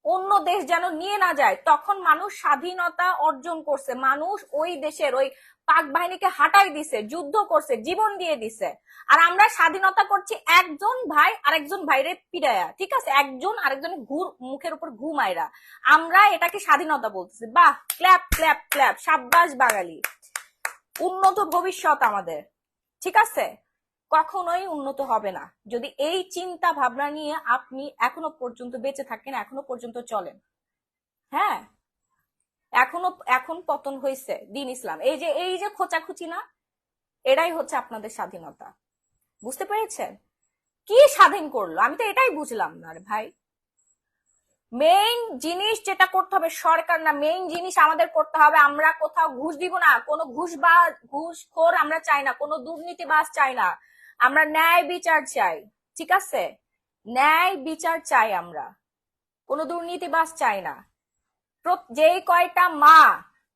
অন্য দেশ যেন নিয়ে না যায়, তখন মানুষ স্বাধীনতা অর্জন করছে, মানুষ ওই দেশের ওই পাক বাহিনীকে হাঁটাই দিছে, যুদ্ধ করছে, জীবন দিয়ে দিছে। আর আমরা স্বাধীনতা করছি একজন ভাই আরেকজন ভাইরে পিড়ায়া, ঠিক আছে? একজন আরেকজনের মুখের উপর ঘুমাইরা আমরা এটাকে স্বাধীনতা বলতেছি। বাহ, ক্ল্যাপ ক্ল্যাপ ক্ল্যাপ, সাব্বাস বাঙালি, উন্নত ভবিষ্যৎ আমাদের, ঠিক আছে? কখনোই উন্নত হবে না যদি এই চিন্তা ভাবনা নিয়ে আপনি এখনো পর্যন্ত বেঁচে থাকেন, এখনো পর্যন্ত চলেন। হ্যাঁ, এখন পতন হয়েছে দিন ইসলাম, এই যে খোঁচাখুচি না, এটাই হচ্ছে আপনাদের স্বাধীনতা। বুঝতে পেরেছেন? কি স্বাধীন করলো? আমি তো এটাই বুঝলাম না রে ভাই। মেইন জিনিস যেটা করতে হবে সরকার না, মেইন জিনিস আমাদের করতে হবে, আমরা কোথাও ঘুষ দিব না, কোনো ঘুষখোর আমরা চাই না, কোনো দুর্নীতিবাজ চাই না, আমরা ন্যায় বিচার চাই, ঠিক আছে? ন্যায় বিচার চাই আমরা, কোনো দুর্নীতিবাজ চাই না। যে কয়টা মা,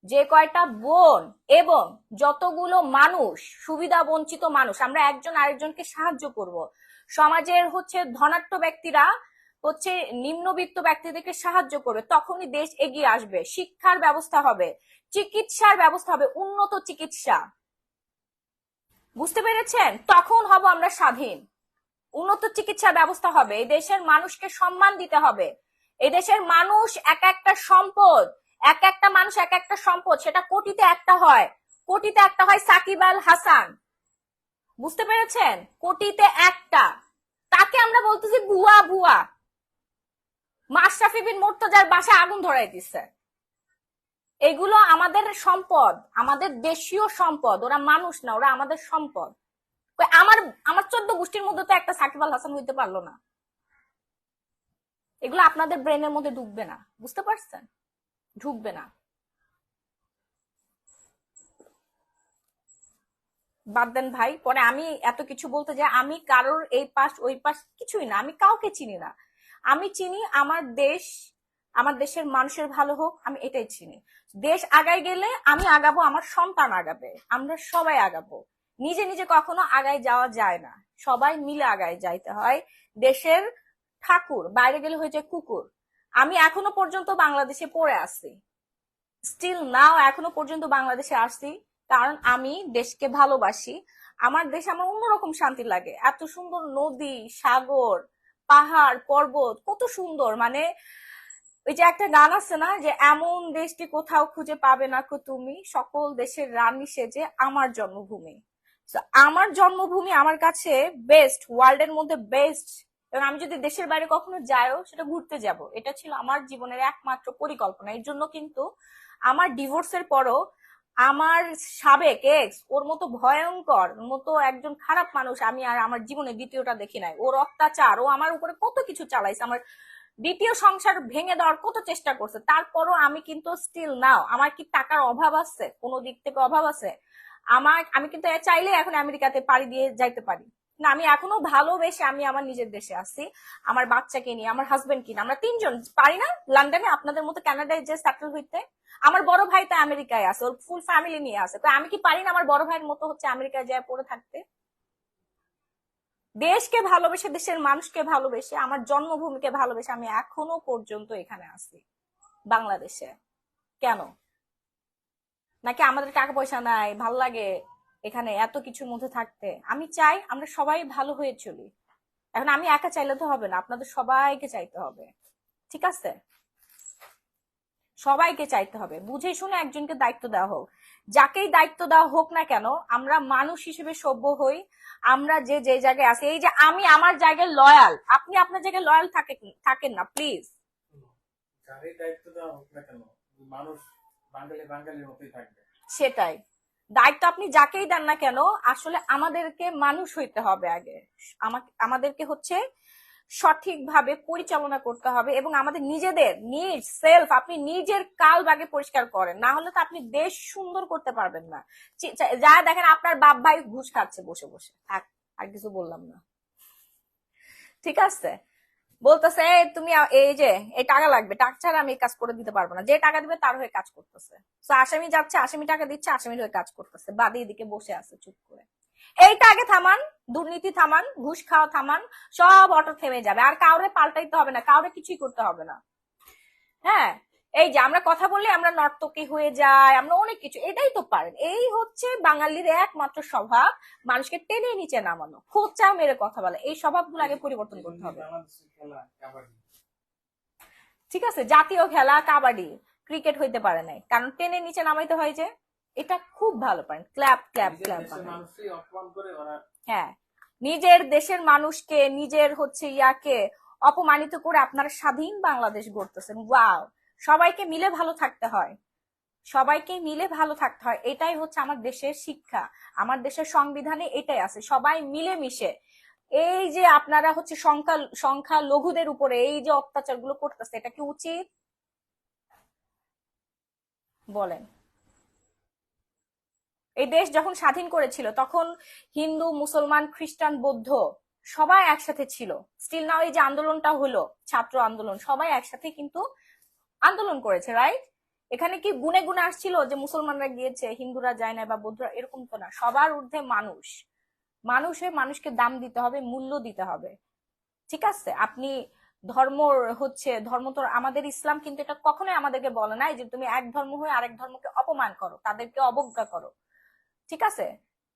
যে কয়টা বোন এবং যতগুলো মানুষ, সুবিধা বঞ্চিত মানুষ, আমরা একজন আরেকজনকে সাহায্য করব। সমাজের হচ্ছে ধনাঢ্য ব্যক্তিরা হচ্ছে নিম্নবিত্ত ব্যক্তিদেরকে সাহায্য করবে, তখনই দেশ এগিয়ে আসবে। শিক্ষার ব্যবস্থা হবে, চিকিৎসার ব্যবস্থা হবে, উন্নত চিকিৎসা, বুঝতে পেরেছেন? তখন হব আমরা স্বাধীন। উন্নত চিকিৎসার ব্যবস্থা হবে, এই দেশের মানুষকে সম্মান দিতে হবে। এই দেশের মানুষ এক একটা সম্পদ, এক একটা মানুষ এক একটা সম্পদ, সেটা কোটিতে একটা হয়, কোটিতে একটা হয় সাকিব আল হাসান, বুঝতে পেরেছেন? কোটিতে একটা, তাকে আমরা বলতেছি ভুয়া ভুয়া। মাশরাফি বিন মুর্তজার বাসায় আগুন ধরাই দিচ্ছে, এগুলো আমাদের সম্পদ, আমাদের দেশীয় সম্পদ, ওরা মানুষ না, ওরা আমাদের সম্পদ। আমার আমার 14 গোষ্ঠীর মধ্যে তো একটা সাকিব আল হাসান হইতে পারলো না, এগুলো আপনাদের ব্রেনের মধ্যে ঢুকবে না, বুঝতে পারছেন? ঢুকবে না। বাদ দেন ভাই, পরে আমি এত কিছু বলতে যাই, আমি কারোর এই পাশ ওই পাশ কিছুই না, আমি কাউকে চিনি না। আমি চিনি আমার দেশ, আমার দেশের মানুষের ভালো হোক, আমি এটাই চিনি। দেশ আগায় গেলে আমি আগাবো, আমার সন্তান আগাবে, আমরা সবাই আগাবো। নিজে নিজে কখনো আগায় যাওয়া যায় না, সবাই মিলে আগায় যাইতে হয়। দেশের ঠাকুর বাইরে গেলে হয়ে যায় কুকুর। আমি এখনো পর্যন্ত বাংলাদেশে পড়ে আছি, স্টিল নাও এখনো পর্যন্ত বাংলাদেশে আসছি, কারণ আমি দেশকে ভালোবাসি। আমার দেশ আমার অন্যরকম শান্তি লাগে, এত সুন্দর নদী, সাগর, পাহাড়, পর্বত, কত সুন্দর। মানে ওই যে একটা গান আছে না, যে এমন দেশটি কোথাও খুঁজে পাবে না কো তুমি, সকল দেশের রানী সেজে আমার জন্মভূমি। So, আমার জন্মভূমি আমার কাছে বেস্ট, ওয়ার্ল্ডের মধ্যে বেস্ট। এবং আমি যদি দেশের বাইরে কখনো যাইও, সেটা ঘুরতে যাব, এটা ছিল আমার জীবনের একমাত্র পরিকল্পনা। এর জন্য কিন্তু আমার ডিভোর্সের পরও আমার সাবেক এক্স, ওর মতো ভয়ঙ্কর, ওর মতো একজন খারাপ মানুষ আমি আর আমার জীবনে দ্বিতীয়টা দেখি নাই। ওর অত্যাচার, ও আমার উপরে কত কিছু চালাইছে, আমার দ্বিতীয় সংসার ভেঙে দেওয়ার কত চেষ্টা করছে, তারপরও আমি কিন্তু স্টিল নাও, আমার কি টাকার অভাব আছে, কোনো দিক থেকে অভাব আছে? আমি কিন্তু চাইলে এখন আমেরিকাতে পাড়ি দিয়ে যাইতে পারি না, আমি এখনো ভালোবেসে আমি আমার নিজের দেশে আছি, আমার বাচ্চাকে নিয়ে, আমার হাজবেন্ড কিনে, আমরা তিনজন পারি না লন্ডনে আপনাদের মতো কানাডায় যে সেটেল হইতে? আমার বড় ভাই তো আমেরিকায় আছে, ওর ফুল ফ্যামিলি নিয়ে আছে, তো আমি কি পারি না আমার বড় ভাইয়ের মতো হচ্ছে আমেরিকায় যায় পড়ে থাকতে? দেশকে ভালোবেসে, দেশের মানুষকে ভালোবেসে, আমার জন্মভূমিকে ভালোবেসে আমি এখনো পর্যন্ত এখানে আছি, বাংলাদেশে। কেন? নাকি আমাদের টাকা পয়সা নাই, ভাল লাগে এখানে এত কিছুর মধ্যে থাকতে? আমি চাই আমরা সবাই ভালো হয়ে চলি। এখন আমি একা চাইলে তো হবে না, আপনাদের সবাইকে চাইতে হবে, ঠিক আছে? সবাইকে চাইতে হবে, বুঝে শুনে একজনকে দায়িত্ব দেওয়া হোক। যাকেই দায়িত্ব দেওয়া হোক না কেন, আমরা মানুষ হিসেবে সভ্য হই। আমরা যে যে জায়গায় আছি, এই যে আমি আমার জায়গায় লয়াল, আপনি আপনার জায়গায় লয়াল থাকেন না প্লিজ।
যারই দায়িত্ব দেওয়া হোক না কেন, মানুষ বাঙালি বাঙালির মতোই থাকবে।
সেটাই, দায়িত্ব আপনি যাকেই দেন না কেন, আসলে আমাদেরকে মানুষ হইতে হবে আগে। আমাদেরকে হচ্ছে সঠিকভাবে পরিচালনা করতে হবে, এবং আমাদের নিজেদের নিজ সেলফ, আপনি নিজের কাল বাগে পরিষ্কার করেন, না হলে তো আপনি দেশ সুন্দর করতে পারবেন না। যা দেখেন আপনার বাপ ভাই ঘুষ খাচ্ছে বসে বসে, থাক, আর কিছু বললাম না, ঠিক আছে? বলতেছে তুমি এই যে এই টাকা লাগবে, টাকা ছাড়া আমি এই কাজ করে দিতে পারবো না, যে টাকা দিবে তার হয়ে কাজ করতেছে। তো আসামি যাচ্ছে, আসামি টাকা দিচ্ছে, আসামির হয়ে কাজ করতেছে, বাদে এদিকে বসে আছে চুপ করে। এইটা আগে থামান, দুর্নীতি থামান, ঘুষ খাওয়া থামান, সব অটো থেমে যাবে, আর কাউরে পাল্টাইতে হবে না, কাউরে কিছুই করতে হবে না। হ্যাঁ, এই যে আমরা কথা বললে আমরা নর্তকী হয়ে যাই, আমরা অনেক কিছু, এটাই তো পারেন, এই হচ্ছে বাঙালির একমাত্র স্বভাব, মানুষকে টেনে নিচে নামানো, খোঁচা মেরে কথা বলে, এই স্বভাবগুলো আগে পরিবর্তন করতে হবে। ঠিক আছে, জাতীয় খেলা কাবাডি, ক্রিকেট হইতে পারে নাই, কারণ টেনে নিচে নামাইতে হয় যে, এটা খুব ভালো পারেন, ক্ল্যাপ ক্ল্যাপ ক্ল্যাপ। হ্যাঁ, নিজের দেশের মানুষকে, নিজের হচ্ছে ইয়াকে অপমানিত করে আপনারা স্বাধীন বাংলাদেশ গড়তেছেন, ওয়াও। সবাইকে মিলে ভালো থাকতে হয়, সবাইকে মিলে ভালো থাকতে হয়, এটাই হচ্ছে আমার দেশের শিক্ষা, আমার দেশের সংবিধানে এটাই আছে, সবাই মিলে মিশে। এই যে আপনারা হচ্ছে সংখ্যা লঘুদের উপরে এই যে অত্যাচারগুলো করতেছে, এটা কি উচিত? বলেন। এই দেশ যখন স্বাধীন করেছিল তখন হিন্দু, মুসলমান, খ্রিস্টান, বৌদ্ধ সবাই একসাথে ছিল। স্টিল নাও এই যে আন্দোলনটা হলো, ছাত্র আন্দোলন, সবাই একসাথে কিন্তু আন্দোলন করেছে, রাইট? এখানে কি গুনে গুনে আসছিল যে মুসলমানরা গিয়েছে হিন্দুরা যায় না বা বৌদ্ধরা, এরকম তো না, সবার ঊর্ধ্বে মানুষ। মানুষের মানুষকে দাম দিতে হবে, মূল্য দিতে হবে, ঠিক আছে? আপনি ধর্ম হচ্ছে ধর্ম তো, আমাদের ইসলাম কিন্তু এটা কখনোই আমাদেরকে বলে নাই যে তুমি এক ধর্ম হয়ে আরেক ধর্মকে অপমান করো, তাদেরকে অবজ্ঞা করো, ঠিক আছে?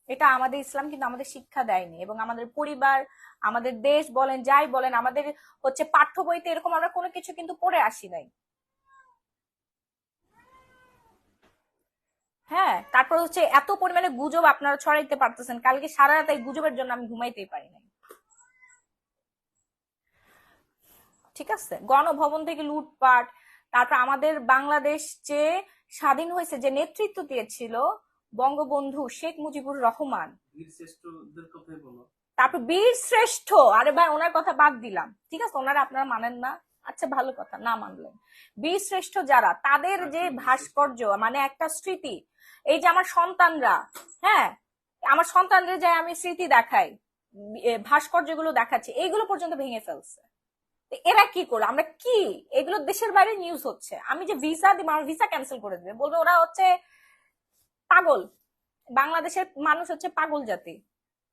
এটা আমাদের ইসলাম কিন্তু আমাদের শিক্ষা দেয়নি, এবং আমাদের পরিবার, আমাদের দেশ বলেন, যাই বলেন, আমাদের হচ্ছে পাঠ্য বইতে এরকম আমরা কোনো কিছু কিন্তু পড়ে আসি নাই। হ্যাঁ, তারপর হচ্ছে এত পরিমাণে গুজব আপনারা ছড়াইতে পারতেছেন, কালকে সারা রাত এই গুজবের জন্য আমি ঘুমাইতেই পারি নাই, ঠিক আছে? গণভবন থেকে লুটপাট, তারপর আমাদের বাংলাদেশ যে স্বাধীন হয়েছে, যে নেতৃত্ব দিয়েছিল বঙ্গবন্ধু শেখ মুজিবুর রহমান, তারপর বীর শ্রেষ্ঠ, আরে ভাই ওনার কথা বাদ দিলাম, ঠিক আছে, ওনারা আপনারা মানেন না, আচ্ছা ভালো কথা, না মানলেন। বীর শ্রেষ্ঠ যারা, তাদের যে ভাস্কর্য, মানে একটা স্মৃতি, এই যে আমার সন্তানরা, হ্যাঁ, আমার সন্তানদের যায় আমি স্মৃতি দেখাই, ভাস্কর্যগুলো দেখাচ্ছি, এইগুলো পর্যন্ত ভেঙে ফেলছে। তো এরা কি করলো, আমরা কি, এগুলো দেশের বাইরে নিউজ হচ্ছে, আমি যে ভিসা দিব আমার ভিসা ক্যান্সেল করে দিবে, বলবে ওরা হচ্ছে পাগল, বাংলাদেশের মানুষ হচ্ছে পাগল জাতি,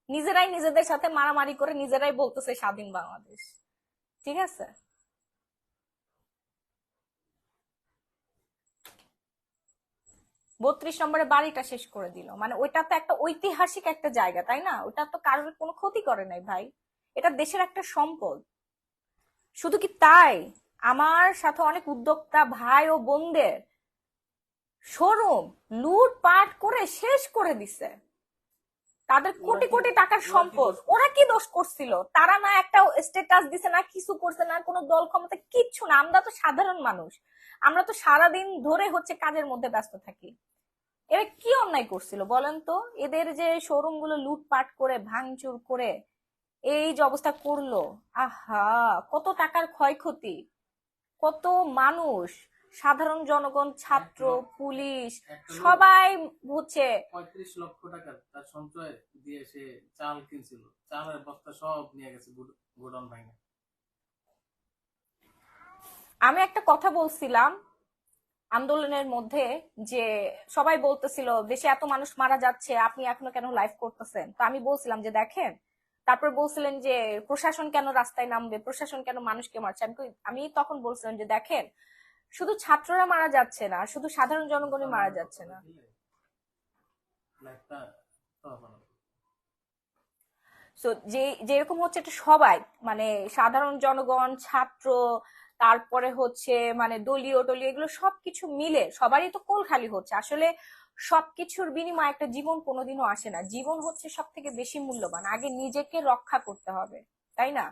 নিজেরাই নিজেদের সাথে মারামারি করে নিজেরাই বলতেছে স্বাধীন বাংলাদেশ। ঠিক আছে, 32 নম্বরে বাড়িটা শেষ করে দিল, মানে ওইটা তো একটা ঐতিহাসিক একটা জায়গা, তাই না? ওটা তো কারোর কোনো ক্ষতি করে নাই ভাই, এটা দেশের একটা সম্পদ। শুধু কি তাই, আমার সাথে অনেক উদ্যোক্তা ভাই ও বোনদের শোরুম লুটপাট করে শেষ করে দিছে, তাদের কোটি কোটি টাকার সম্পদ, ওরা কি দোষ করছিল? তারা না একটা স্ট্যাটাস দিছে, না কিছু করছে, না কোনো দল ক্ষমতা, কিচ্ছু না। আমরা তো সাধারণ মানুষ, আমরা তো সারাদিন ধরে হচ্ছে কাজের মধ্যে ব্যস্ত থাকি। এরা কি অন্যায় করছিল বলেন তো? এদের যে শোরুম গুলো লুটপাট করে ভাঙচুর করে এই যে অবস্থা করলো, আহা, কত টাকার ক্ষয়ক্ষতি, কত মানুষ, সাধারণ জনগণ, ছাত্র, পুলিশ,
একটা লোক
সবাই হচ্ছে
35 লক্ষ টাকা তার সঞ্চয় দিয়ে সে চাল কিনছিল, চালের বস্তা সব নিয়ে গেছে গোডাউন ভাঙে।
আমি একটা কথা বলছিলাম আন্দোলনের মধ্যে, যে সবাই বলতেছিল দেশে এত মানুষ মারা যাচ্ছে, আপনি এখনো কেন লাইভ করতেছেন? তো আমি বলছিলাম যে দেখেন, তারপর বলছিলেন যে প্রশাসন কেন রাস্তায় নামবে, প্রশাসন কেন মানুষকে মারছে, আমি তখন বলছিলাম যে দেখেন, শুধু ছাত্ররা মারা যাচ্ছে না, শুধু সাধারণ জনগণই মারা যাচ্ছে না।
লাইফটা তো বানাবো।
সো যে যেরকম হচ্ছে এটা সবাই, মানে সাধারণ জনগণ, ছাত্র, তারপরে হচ্ছে মানে দলীয় টলীয়, এগুলো সবকিছু মিলে সবারই তো কোল খালি হচ্ছে আসলে। সবকিছুর বিনিময়ে একটা জীবন কোনোদিনও আসে না, জীবন হচ্ছে সব থেকে বেশি মূল্যবান। আগে নিজেকে রক্ষা করতে হবে, তাই না?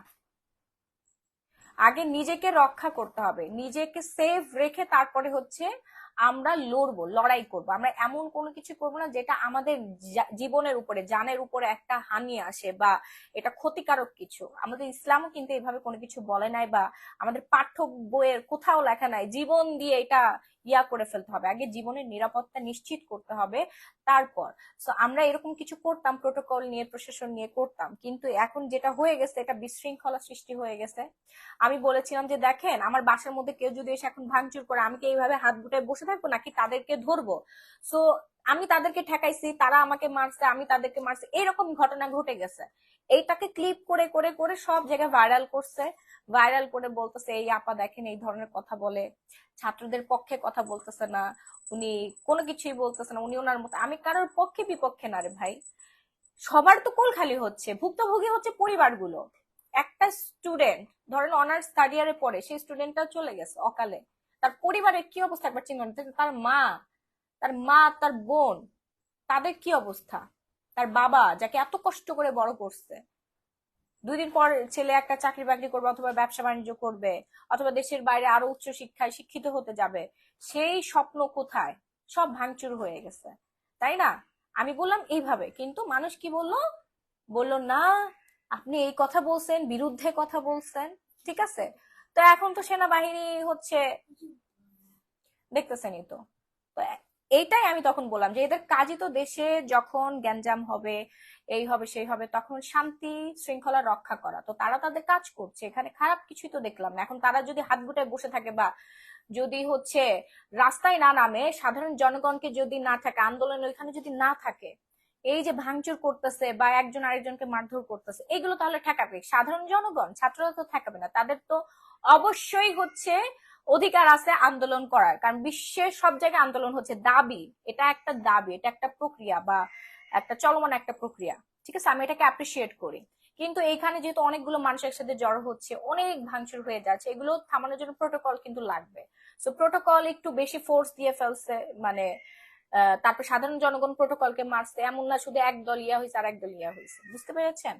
আগে নিজেকে রক্ষা করতে হবে, নিজেকে সেফ রেখে তারপরে হচ্ছে আমরা লড়বো, লড়াই করব। আমরা এমন কোনো কিছু করব না যেটা আমাদের জীবনের উপরে, জানের উপরে একটা হানি আসে বা এটা ক্ষতিকারক কিছু। আমাদের ইসলামও কিন্তু এভাবে কোনো কিছু বলে নাই, বা আমাদের পাঠ্য বইয়ের কোথাও লেখা নাই জীবন দিয়ে এটা ইয়া করে ফেলতে হবে। আগে জীবনের নিরাপত্তা নিশ্চিত করতে হবে, তারপর। সো আমরা এরকম কিছু করতাম, প্রোটোকল নিয়ে, প্রশাসন নিয়ে করতাম, কিন্তু এখন যেটা হয়ে গেছে এটা বিশৃঙ্খলা সৃষ্টি হয়ে গেছে। আমি বলেছিলাম যে দেখেন, আমার বাসার মধ্যে কেউ যদি এসে এখন ভাঙচুর করে, আমি কি এইভাবে হাত গুটায় বসে থাকবো নাকি তাদেরকে ধরবো? সো আমি তাদেরকে ঠেকাইছি, তারা আমাকে মারছে, আমি তাদেরকে মারছি, এরকম ঘটনা ঘটে গেছে। এইটাকে ক্লিপ করে করে করে সব জায়গায় ভাইরাল করছে, ভাইরাল করে বলতেছে এই আপা দেখেন এই ধরনের কথা বলে, ছাত্রদের পক্ষে কথা বলতেছে না, উনি কোনো কিছুই বলতেছে না, উনি ওনার মতো। আমি কারোর পক্ষে বিপক্ষে না রে ভাই, সবার তো কোল খালি হচ্ছে, ভুক্তভোগী হচ্ছে পরিবারগুলো। একটা স্টুডেন্ট ধরেন অনার্স থার্ড ইয়ারে পড়ে, সেই স্টুডেন্টটা চলে গেছে অকালে, তার পরিবারের কি অবস্থা একবার চিন্তা করেন। তার মা, তার মা, তার বোন, তাদের কি অবস্থা, তার বাবা যাকে এত কষ্ট করে বড় করছে, 2 দিন পর ছেলে একটা চাকরি বাকরি করবে অথবা ব্যবসা বাণিজ্য করবে অথবা দেশের বাইরে আরো উচ্চ শিক্ষায় শিক্ষিত হতে যাবে, সেই স্বপ্ন কোথায়? সব ভাঙচুর হয়ে গেছে, তাই না? আমি বললাম এইভাবে, কিন্তু মানুষ কি বললো, বললো না আপনি এই কথা বলছেন, বিরুদ্ধে কথা বলছেন, ঠিক আছে। তো এখন তো সেনাবাহিনী হচ্ছে, দেখতেছেনই তো। তো এইটাই আমি তখন বললাম যে এদের কাজই তো দেশে যখন গ্যাঞ্জাম হবে, এই হবে সেই হবে, তখন শান্তি শৃঙ্খলা রক্ষা করা, তো তারা তাদের কাজ করছে, এখানে খারাপ কিছুই তো দেখলাম না। এখন তারা যদি হাত গুটায় বসে থাকে বা যদি হচ্ছে রাস্তায় না নামে, সাধারণ জনগণকে যদি না থাকে, আন্দোলন ওইখানে যদি না থাকে, এই যে ভাঙচুর করতেছে বা একজন আরেকজনকে মারধর করতেছে, এগুলো তাহলে ঠেকাবে সাধারণ জনগণ? ছাত্ররা তো ঠেকাবে না, তাদের তো অবশ্যই হচ্ছে অধিকার আছে আন্দোলন করার, কারণ বিশ্বের সব জায়গায় আন্দোলন হচ্ছে দাবি, এটা একটা দাবি, এটা একটা প্রক্রিয়া বা একটা চলমান একটা প্রক্রিয়া। ঠিক আছে, আমি এটাকে অ্যাপ্রিসিয়েট করি। কিন্তু এইখানে যেহেতু অনেকগুলো মানুষ একসাথে জড়ো হচ্ছে, অনেক ভাঙচুর হয়ে যাচ্ছে, এগুলো থামানোর জন্য প্রোটোকল কিন্তু লাগবে। সো প্রোটোকল একটু বেশি ফোর্স দিয়ে ফেলছে, মানে তারপর সাধারণ জনগণ প্রোটোকলকে মারছে, এমন না শুধু একদল ইয়া হয়েছে আর একদল ইয়া হয়েছে, বুঝতে পেরেছেন?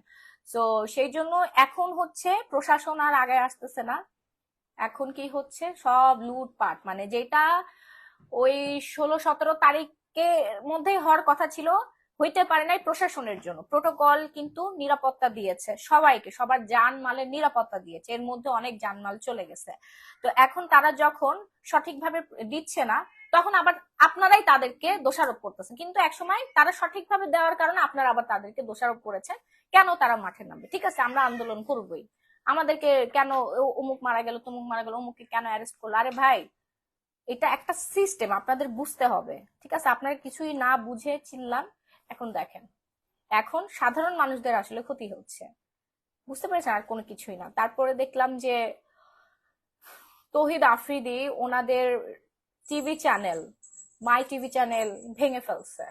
তো সেই জন্য এখন হচ্ছে প্রশাসন আর আগে আসতেছে না, এখন কি হচ্ছে সব লুটপাট, মানে যেটা ওই 16-17 তারিখের মধ্যেই হওয়ার কথা ছিল, হইতে পারে নাই প্রশাসনের জন্য। প্রোটোকল কিন্তু নিরাপত্তা দিয়েছে সবাইকে, সবার জানমালের নিরাপত্তা দিয়েছে, এর মধ্যে অনেক জানমাল চলে গেছে। তো এখন তারা যখন সঠিকভাবে দিচ্ছে না, তখন আবার আপনারাই তাদেরকে দোষারোপ করতেছেন। কিন্তু একসময় তারা সঠিকভাবে দেওয়ার কারণে আপনারা আবার তাদেরকে দোষারোপ করেছেন কেন তারা মাঠে নামবে। ঠিক আছে, আমরা আন্দোলন করবই, আমাদেরকে কেন অমুক মারা গেল তমুক মারা গেল, অমুককে কেন অ্যারেস্ট করলো। আরে ভাই, এটা একটা সিস্টেম, আপনাদের বুঝতে হবে। ঠিক আছে, আপনারা কিছুই না বুঝে চিনলাম। এখন দেখেন, এখন সাধারণ মানুষদের আসলে ক্ষতি হচ্ছে, বুঝতে পেরেছেন, আর কোনো কিছুই না। তারপরে দেখলাম যে তৌহিদ আফ্রিদি ওনাদের টিভি চ্যানেল, মাই টিভি চ্যানেল ভেঙে ফেলছে,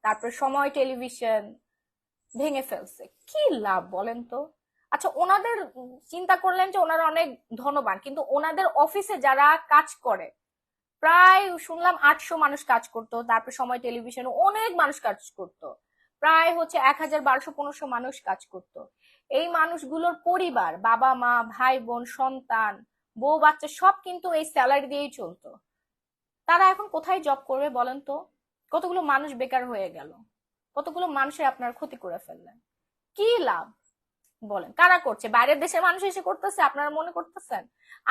তারপর সময় টেলিভিশন ভেঙে ফেলছে। কি লাভ বলেন তো? আচ্ছা, ওনাদের চিন্তা করলেন যে ওনারা অনেক ধনবান, কিন্তু ওনাদের অফিসে যারা কাজ করে প্রায় শুনলাম 800 মানুষ কাজ করতো, তারপর সময় টেলিভিশনে অনেক মানুষ কাজ করতো, প্রায় হচ্ছে 1000, 1200, 1500 মানুষ কাজ করতো। এই মানুষগুলোর পরিবার, বাবা মা ভাই বোন সন্তান বউ বাচ্চা সব কিন্তু এই স্যালারি দিয়েই চলতো। তারা এখন কোথায় জব করবে বলেন তো? কতগুলো মানুষ বেকার হয়ে গেল, কতগুলো মানুষের আপনার ক্ষতি করে ফেললেন। কি লাভ বলেন? কারা করছে? বাইরের দেশের মানুষ এসে করতেছে, আপনারা মনে করতেছেন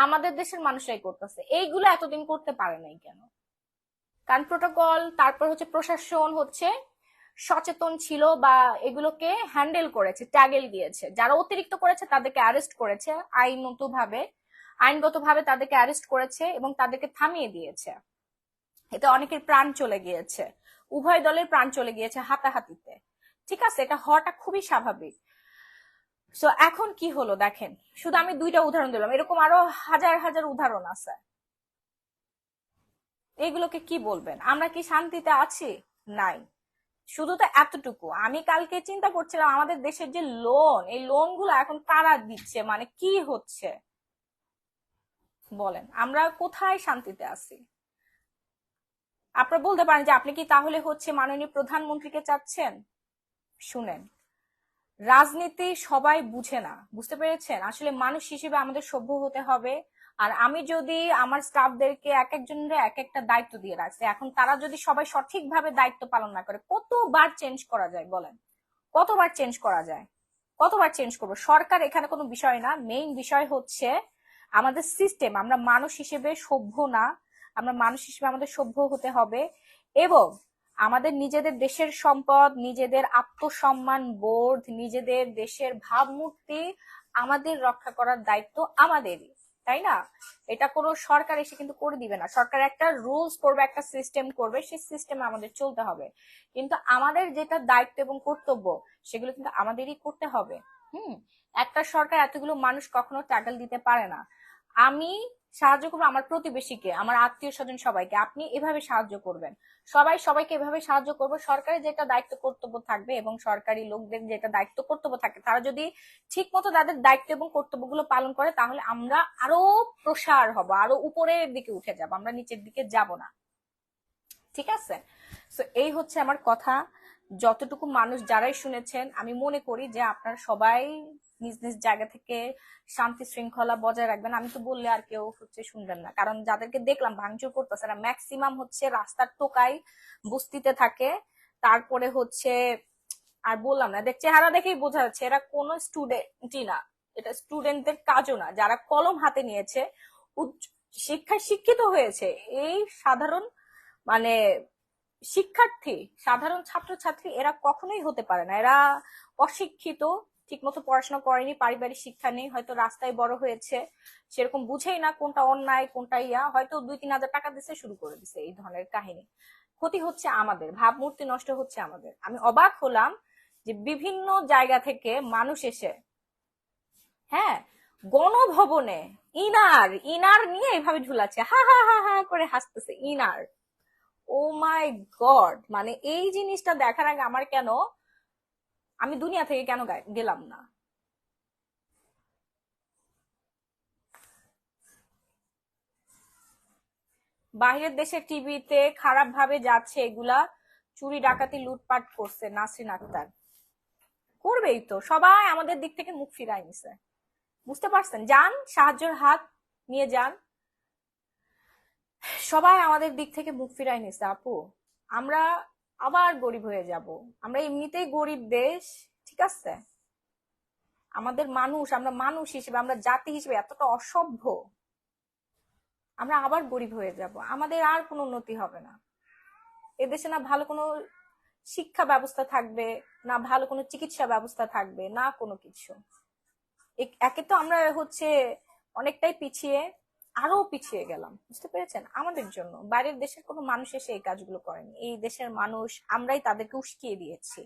আমাদের দেশের মানুষরাই করতেছে। এইগুলো এতদিন করতে পারে নাই কেন? কারণ প্রোটোকল, তারপর হচ্ছে প্রশাসন হচ্ছে সচেতন ছিল, বা এগুলোকে হ্যান্ডেল করেছে, ট্যাগেল দিয়েছে। যারা অতিরিক্ত করেছে তাদেরকে অ্যারেস্ট করেছে আইনগতভাবে তাদেরকে অ্যারেস্ট করেছে এবং তাদেরকে থামিয়ে দিয়েছে। এতে অনেকের প্রাণ চলে গিয়েছে, উভয় দলের প্রাণ চলে গিয়েছে হাতাহাতিতে। ঠিক আছে, এটা হওয়াটা খুবই স্বাভাবিক। সো এখন কি হলো দেখেন, শুধু আমি 2টা উদাহরণ দিলাম, এরকম আরো হাজার হাজার উদাহরণ আছে। এগুলোকে কি বলবেন? আমরা কি শান্তিতে আছি? নাই। শুধু তো এতটুকু, আমি কালকে চিন্তা করছিলাম আমাদের দেশের যে লোন, এই লোন গুলো এখন কারা দিচ্ছে, মানে কি হচ্ছে বলেন, আমরা কোথায় শান্তিতে আছি? আপনারা বলতে পারেন যে আপনি কি তাহলে হচ্ছে মাননীয় প্রধানমন্ত্রীকে চাচ্ছেন। শুনেন, রাজনীতি সবাই বুঝে না, বুঝতে পেরেছেন? আসলে মানুষ হিসেবে আমাদের সভ্য হতে হবে। আর আমি যদি আমার স্টাফদেরকে এক একজনের এক একটা দায়িত্ব দিয়ে রাখছি, এখন তারা যদি সবাই সঠিকভাবে দায়িত্ব পালন না করে, কতবার চেঞ্জ করা যায় বলেন? কতবার চেঞ্জ করা যায়? কতবার চেঞ্জ করবো? সরকার এখানে কোনো বিষয় না, মেইন বিষয় হচ্ছে আমাদের সিস্টেম। আমরা মানুষ হিসেবে সভ্য না, আমরা মানুষ হিসেবে আমাদের সভ্য হতে হবে। এবং আমাদের নিজেদের দেশের সম্পদ, নিজেদের আত্মসম্মান বোধ, নিজেদের দেশের ভাবমূর্তি আমাদের রক্ষা করার দায়িত্ব আমাদেরই, তাই না? এটা কোনো সরকার এসে কিন্তু করে দিবে না। সরকার একটা রুলস করবে, একটা সিস্টেম করবে, সেই সিস্টেমে আমাদের চলতে হবে। কিন্তু আমাদের যেটা দায়িত্ব এবং কর্তব্য, সেগুলো কিন্তু আমাদেরই করতে হবে। হুম। একটা সরকার এতগুলো মানুষ কখনো ট্যাকল দিতে পারে না। আমি সাহায্য করবো আমার প্রতিবেশীকে, আমার আত্মীয় স্বজন সবাইকে, আপনি এভাবে সাহায্য করবেন। সবাই সবাইকে এভাবে সাহায্য করবো। সরকারের যেটা দায়িত্ব কর্তব্য থাকবে এবং সরকারি লোকদের যেটা দায়িত্ব কর্তব্য থাকে, তারা যদি ঠিক মতো তাদের দায়িত্ব এবং কর্তব্যগুলো পালন করে, তাহলে আমরা আরো প্রসার হব, আরো উপরের দিকে উঠে যাব, আমরা নিচের দিকে যাব না। ঠিক আছে, তো এই হচ্ছে আমার কথা। যতটুকু মানুষ যারাই শুনেছেন, আমি মনে করি যে আপনারা সবাই নিজ নিজ জায়গা থেকে শান্তি শৃঙ্খলা বজায় রাখবেন। আমি তো বললে আর কেউ হচ্ছে শুনবেন না, কারণ যাদেরকে দেখলাম ভাঙচুর করতেছে না, ম্যাক্সিমাম হচ্ছে রাস্তার টোকাই বস্তিতে থাকে। তারপরে হচ্ছে, আর বললাম না, দেখ চেহারা দেখেই বোঝা যাচ্ছে এরা কোনো স্টুডেন্টই না, এটা স্টুডেন্টদের কাজও না। যারা কলম হাতে নিয়েছে, শিক্ষায় শিক্ষিত হয়েছে, এই সাধারণ মানে শিক্ষার্থী, সাধারণ ছাত্রছাত্রী এরা কখনোই হতে পারে না। এরা অশিক্ষিত, ঠিক মতো পড়াশোনা করেনি, পারিবারিক শিক্ষা নেই, হয়তো রাস্তায় বড় হয়েছে, সেরকম বুঝেই না কোনটা অন্যায় কোনটা ইয়া, হয়তো 2-3 হাজার টাকা দিচ্ছে শুরু করে দিছে এই ধরনের কাহিনী। ক্ষতি হচ্ছে আমাদের, ভাবমূর্তি নষ্ট হচ্ছে আমাদের। আমি অবাক হলাম যে বিভিন্ন জায়গা থেকে মানুষ এসে, হ্যাঁ, গণভবনে ইনার ইনার নিয়ে এইভাবে ঝুলাচ্ছে, হা হা হা হা করে হাসতেছে ইনার। ও মাই গড, মানে এই জিনিসটা দেখার আগে আমার কেন, আমি দুনিয়া থেকে কেন গেলাম না? বাইরের দেশের টিভিতে খারাপ ভাবে যাচ্ছে এগুলা, চুরি ডাকাতি লুটপাট করছে নাসরিন আক্তার, করবেই তো, সবাই আমাদের দিক থেকে মুখ ফিরাই নিছে। বুঝতে পারছেন? যান, সাহায্যের হাত নিয়ে যান, সবাই আমাদের দিক থেকে মুখ ফিরাই নিছে আপু। আমরা আবার গরিব হয়ে যাব। আমরা এমনিতেই গরিব দেশ, ঠিক আছে? আমাদের মানুষ, আমরা মানুষ হিসেবে, আমরা জাতি হিসেবে এতটা অসভ্য, আমরা আবার গরিব হয়ে যাব, আমাদের আর কোনো উন্নতি হবে না। এদেশে না ভালো কোনো শিক্ষা ব্যবস্থা থাকবে, না ভালো কোনো চিকিৎসা ব্যবস্থা থাকবে, না কোনো কিছু। একে তো আমরা অনেকটাই পিছিয়ে, আরো পিছিয়ে গেলাম, বুঝতে পেরেছেন? আমাদের জন্য বাইরের দেশের কোনো মানুষ এসে এই কাজগুলো করেনি, এই দেশের মানুষ আমরাই তাদেরকে উস্কিয়ে দিয়েছি।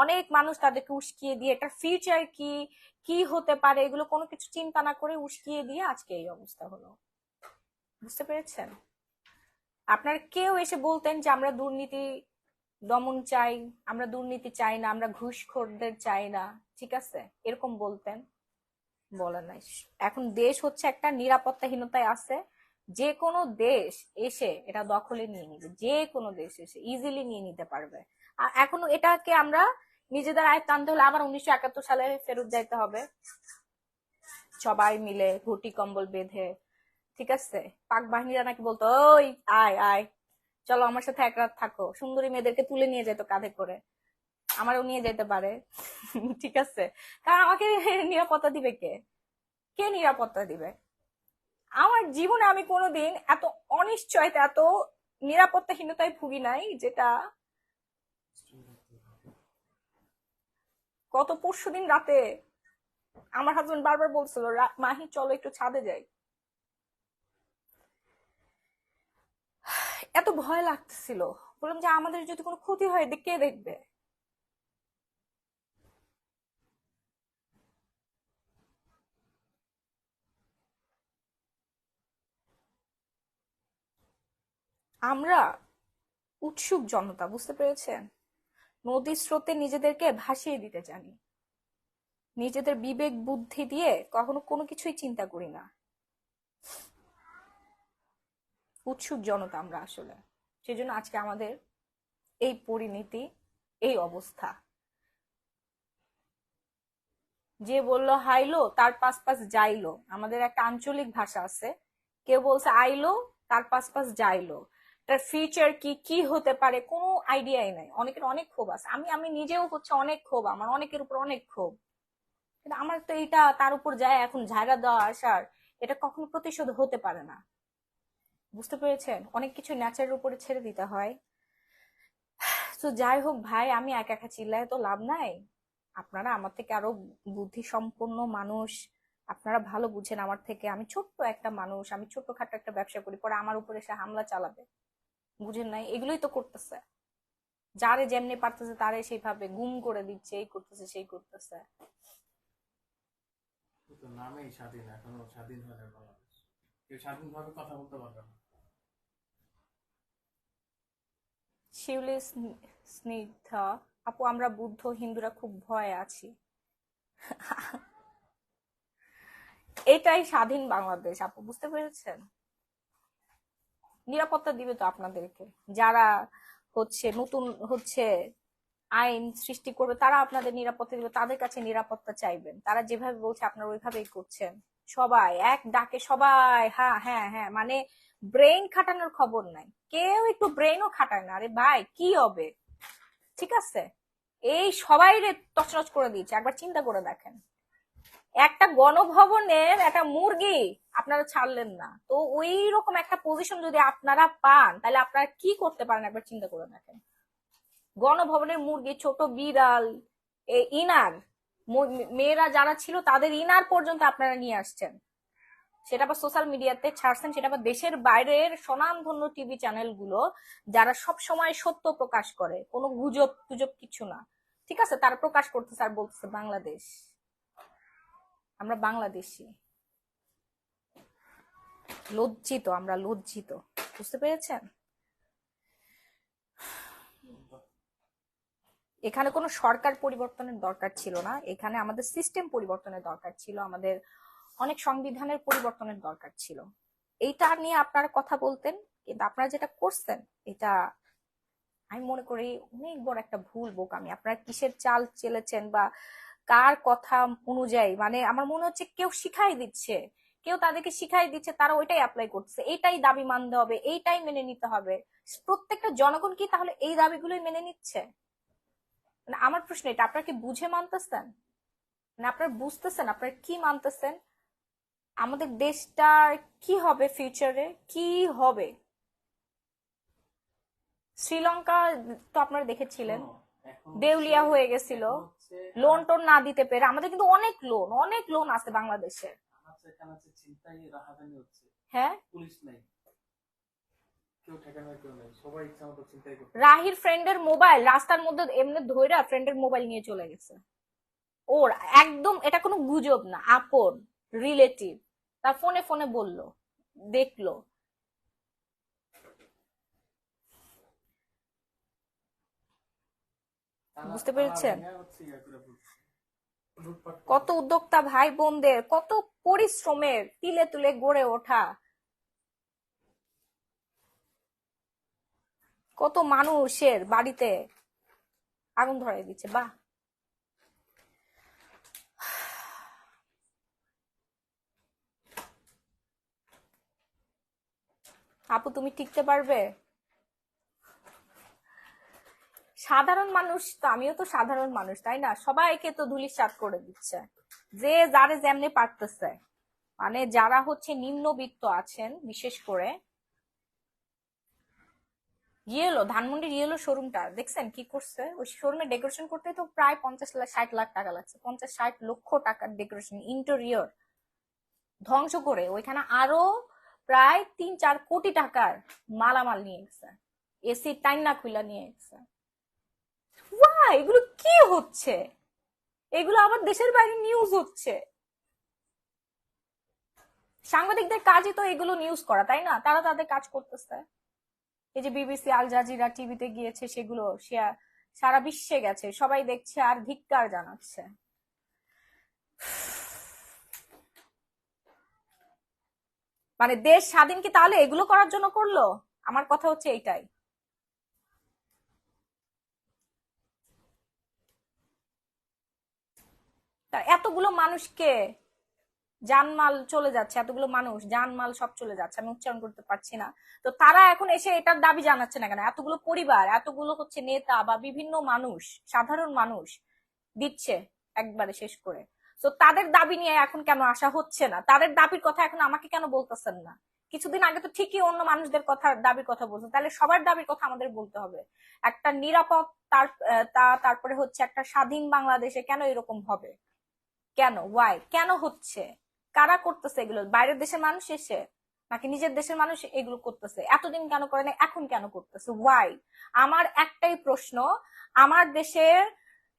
অনেক মানুষ তাদেরকে উস্কিয়ে দিয়ে এটার ফিউচার কি, কি হতে পারে, এগুলো কোনো কিছু চিন্তা না করে উস্কিয়ে দিয়ে আজকে এই অবস্থা হলো, বুঝতে পেরেছেন? আপনার কেউ এসে বলতেন যে আমরা দুর্নীতি দমন চাই, আমরা দুর্নীতি চাই না, আমরা ঘুষখোরদের চাই না, ঠিক আছে, এরকম বলতেন? বলে নাই। এখন দেশ একটা নিরাপত্তাহীনতায় আছে। যে কোনো দেশ এসে এটা দখলে নিয়ে নিবে, যে কোনো দেশ এসে ইজিলি নিয়ে নিতে পারবে। আর এখন এটাকে আমরা নিজেদের আয়ত্তে আনতে হলে আবার 1971 সালে ফেরত যাইতে হবে, সবাই মিলে ঘটি কম্বল বেঁধে, ঠিক আছে? পাক বাহিনীরা নাকি বলতো, ওই আয় আয়, চলো আমার সাথে এক রাত থাকো, সুন্দরী মেয়েদেরকে তুলে নিয়ে যেত কাঁধে করে, আমারও নিয়ে যেতে পারে। ঠিক আছে, কারণ আমাকে নিরাপত্তা দিবে কে? কে নিরাপত্তা দিবে? আমার জীবনে আমি কোনোদিন এত অনিশ্চয়তা, এত নিরাপত্তাহীনতায় ভুগি নাই, যেটা গত পরশুদিন রাতে আমার হাজবেন্ড বারবার বলছিল, মাহি চলো একটু ছাদে যাই। এত ভয় লাগতেছিল, বললাম যে আমাদের যদি কোনো ক্ষতি হয় কে দেখবে? আমরা উৎসুক জনতা, বুঝতে পেরেছেন? নদীর স্রোতে নিজেদেরকে ভাসিয়ে দিতে জানি, নিজেদের বিবেক বুদ্ধি দিয়ে কখনো কোনো কিছুই চিন্তা করি না। উৎসুক জনতা আমরা আসলে, সেজন্য আজকে আমাদের এই পরিণতি, এই অবস্থা। যে বলল হাইলো তার পাশ পাশ যাইলো, আমাদের একটা আঞ্চলিক ভাষা আছে। কেউ বলছে আইলো, তার পাশ পাশ যাইলো। তার ফিউচার কি, কি হতে পারে কোনো আইডিয়াই নাই। অনেকের অনেক ক্ষোভ আছে, আমি আমি নিজেও অনেক ক্ষোভ, আমার অনেকের উপর অনেক ক্ষোভ। কিন্তু আমার তো এটা তার উপর যায় এখন ঝাড়া দেওয়া আসার, এটা কখনো প্রতিশোধ হতে পারে না, বুঝতে পেরেছেন? অনেক কিছু ন্যাচারের উপরে ছেড়ে দিতে হয়। তো যাই হোক ভাই, আমি একা একা চিল্লায় তো লাভ নাই। আপনারা আমার থেকে আরো বুদ্ধি সম্পন্ন মানুষ, আপনারা ভালো বুঝেন আমার থেকে। আমি ছোট্ট একটা মানুষ, আমি ছোটখাটো একটা ব্যবসা করি, পরে আমার উপরে এসে হামলা চালাবে? বুঝেন নাই? এগুলোই তো করতেছে, যারে যেমনি পারতেছে তারে সেইভাবে গুম করে দিচ্ছে, এই করতেছে সেই করতেছে।
তো নামেই স্বাধীন, এখনো স্বাধীন হয় না বাংলাদেশ, কেউ স্বাধীনভাবে কথা বলতে পারবে না।
শিউলি স্নিগ্ধা আপু, আমরা বুদ্ধ হিন্দুরা খুব ভয়ে আছি। এটাই স্বাধীন বাংলাদেশ আপু, বুঝতে পেরেছেন? নিরাপত্তা দিবে তো আপনাদেরকে, যারা নতুন আইন সৃষ্টি করবে, তারা আপনাদের নিরাপত্তা দিবে, তাদের কাছে নিরাপত্তা চাইবেন। তারা যেভাবে বলছে আপনারা ওইভাবেই করছেন। সবাই এক ডাকে, সবাই হ্যাঁ হ্যাঁ হ্যাঁ, মানে ব্রেইন খাটানোর খবর নাই, কেউ একটু ব্রেইনও খাটায় না। আরে ভাই কি হবে? ঠিক আছে, এই সবাই তছনছ করে দিয়েছে, একবার চিন্তা করে দেখেন। একটা গণভবনের একটা মুরগি আপনারা ছাড়লেন না, তো ওই রকম একটা পজিশন যদি আপনারা পান, তাহলে আপনারা কি করতে পারেন একবার চিন্তা করে দেখেন। গণভবনের মুরগি, ছোট বিড়াল, ইনার, মেয়েরা যারা ছিল তাদের ইনার পর্যন্ত আপনারা নিয়ে আসছেন, সেটা আবার সোশ্যাল মিডিয়াতে ছাড়ছেন, সেটা আবার দেশের বাইরের স্বনামধন্য টিভি চ্যানেলগুলো, যারা সব সময় সত্য প্রকাশ করে, কোনো গুজব টুজব কিছু না, ঠিক আছে, তারা প্রকাশ করতেছে আর বলতেছে বাংলাদেশ, আমরা বাংলাদেশি। লজ্জিত, আমরা লজ্জিত, বুঝতে পেরেছেন? এখানে কোনো সরকার পরিবর্তনের দরকার ছিল না, এখানে আমাদের সিস্টেম পরিবর্তনের দরকার ছিল, আমাদের অনেক সংবিধানের পরিবর্তনের দরকার ছিল। এইটা নিয়ে আপনারা কথা বলতেন, কিন্তু আপনারা যেটা করছেন, এটা আমি মনে করি অনেক বড় একটা ভুল, বোকামি। আপনারা কিসের চাল চেলেছেন বা কার কথা অনুযায়ী, মানে আমার মনে হচ্ছে কেউ শিখাই দিচ্ছে, কেউ তাদেরকে শিখাই দিচ্ছে, তারা ওইটাই অ্যাপ্লাই করছে, এইটাই দাবি মানতে হবে, এইটাই মেনে নিতে হবে। প্রত্যেকটা জনগণ কি তাহলে এই দাবিগুলোই মেনে নিচ্ছে? মানে আমার প্রশ্ন এটা, আপনারা কি বুঝে মানতেছেন? মানে আপনারা বুঝতেছেন আপনারা কি মানতেছেন? আমাদের দেশটার কি হবে ফিউচারে, কি হবে? শ্রীলঙ্কা তো আপনারা দেখেছিলেন,
শোনো, এখন হচ্ছে
দেউলিয়া হয়ে গেছিল
এখন হচ্ছে
লোন টোন না দিতে পেরে। আমাদের কিন্তু অনেক লোন আছে বাংলাদেশে।
কানাচে ছিনতাই রাহাজানি হচ্ছে,
হ্যাঁ,
পুলিশ নাই, কেউ ঠেকানোর কেউ নাই, সবাই ইচ্ছা মতো ছিনতাই করতে।
রাহির ফ্রেন্ডের মোবাইল রাস্তার মধ্যে এমনি ধইরা ফ্রেন্ডের মোবাইল নিয়ে চলে গেছে। ওর একদম এটা কোনো গুজব না, আপন রিলেটিভ তার ফোনে ফোনে বলল, দেখলো।
তালা
বুঝতে
তালা
পেরেছেন?
ভেঙে হচ্ছে ইয়া করে বলছে, লুটপাট
কত
করতেছে।
উদ্যোক্তা ভাই বোনদের কত পরিশ্রমের তিলে তুলে গড়ে ওঠা, কত মানুষের বাড়িতে আগুন ধরাই দিচ্ছে। বাহ, আপু তুমি টিকতে পারবে? সাধারণ মানুষ তো, আমিও তো সাধারণ মানুষ তাই না, সবাইকে তো ধুলিস্যাৎ করে দিচ্ছে যে যারে যেমনি পারতেছে। মানে যারা হচ্ছে নিম্নবিত্ত আছেন, বিশেষ করে ইয়েলো, ধানমন্ডির ইয়েলো শোরুমটা দেখছেন কি করছে? ওই শোরুমে ডেকোরেশন করতে তো প্রায় 50-60 লাখ টাকা লাগছে, 50-60 লক্ষ টাকার ডেকোরেশন ইন্টেরিয়র ধ্বংস করে ওইখানে আরো প্রায় 3-4 কোটি টাকার মালামাল নিয়ে গেছে, এসি টাইনা খুইলা নিয়ে গেছে। এগুলো কি হচ্ছে? এগুলো আবার দেশের বাইরে নিউজ হচ্ছে। সাংবাদিকদের কাজই তো এগুলো নিউজ করা তাই না, তারা তাদের কাজ করতেছে। এই যে বিবিসি, আল জাজিরা টিভিতে গিয়েছে, সেগুলো সারা বিশ্বে গেছে, সবাই দেখছে আর ধিক্কার জানাচ্ছে। মানে দেশ স্বাধীন কি তাহলে এগুলো করার জন্য করলো? আমার কথা হচ্ছে এইটাই। তা এতগুলো মানুষকে জানমাল চলে যাচ্ছে, এতগুলো মানুষ জানমাল সব চলে যাচ্ছে, আমি উচ্চারণ করতে পারছি না। তো তারা এখন এসে এটার দাবি জানাচ্ছে না কেন? এতগুলো পরিবার, এতগুলো হচ্ছে নেতা বা বিভিন্ন মানুষ, সাধারণ মানুষ দিচ্ছে একবারে শেষ করে। তো তাদের দাবি নিয়ে এখন কেন আসা হচ্ছে না? তাদের দাবির কথা এখন আমাকে কেন বলতেছেন না? কিছুদিন আগে তো ঠিকই অন্য মানুষদের কথা, দাবির কথা বলছেন, তাহলে সবার দাবির কথা আমাদের বলতে হবে। একটা নিরাপদ, তারপরে হচ্ছে একটা স্বাধীন বাংলাদেশে কেন এরকম হবে? কেন, ওয়াই, কেন হচ্ছে? কারা করতেছে এগুলো? বাইরের দেশের মানুষ এসে, নাকি নিজের দেশের মানুষ এগুলো করতেছে? এতদিন কেন করে না, এখন কেন করতেছে, ওয়াই? আমার একটাই প্রশ্ন, আমার দেশের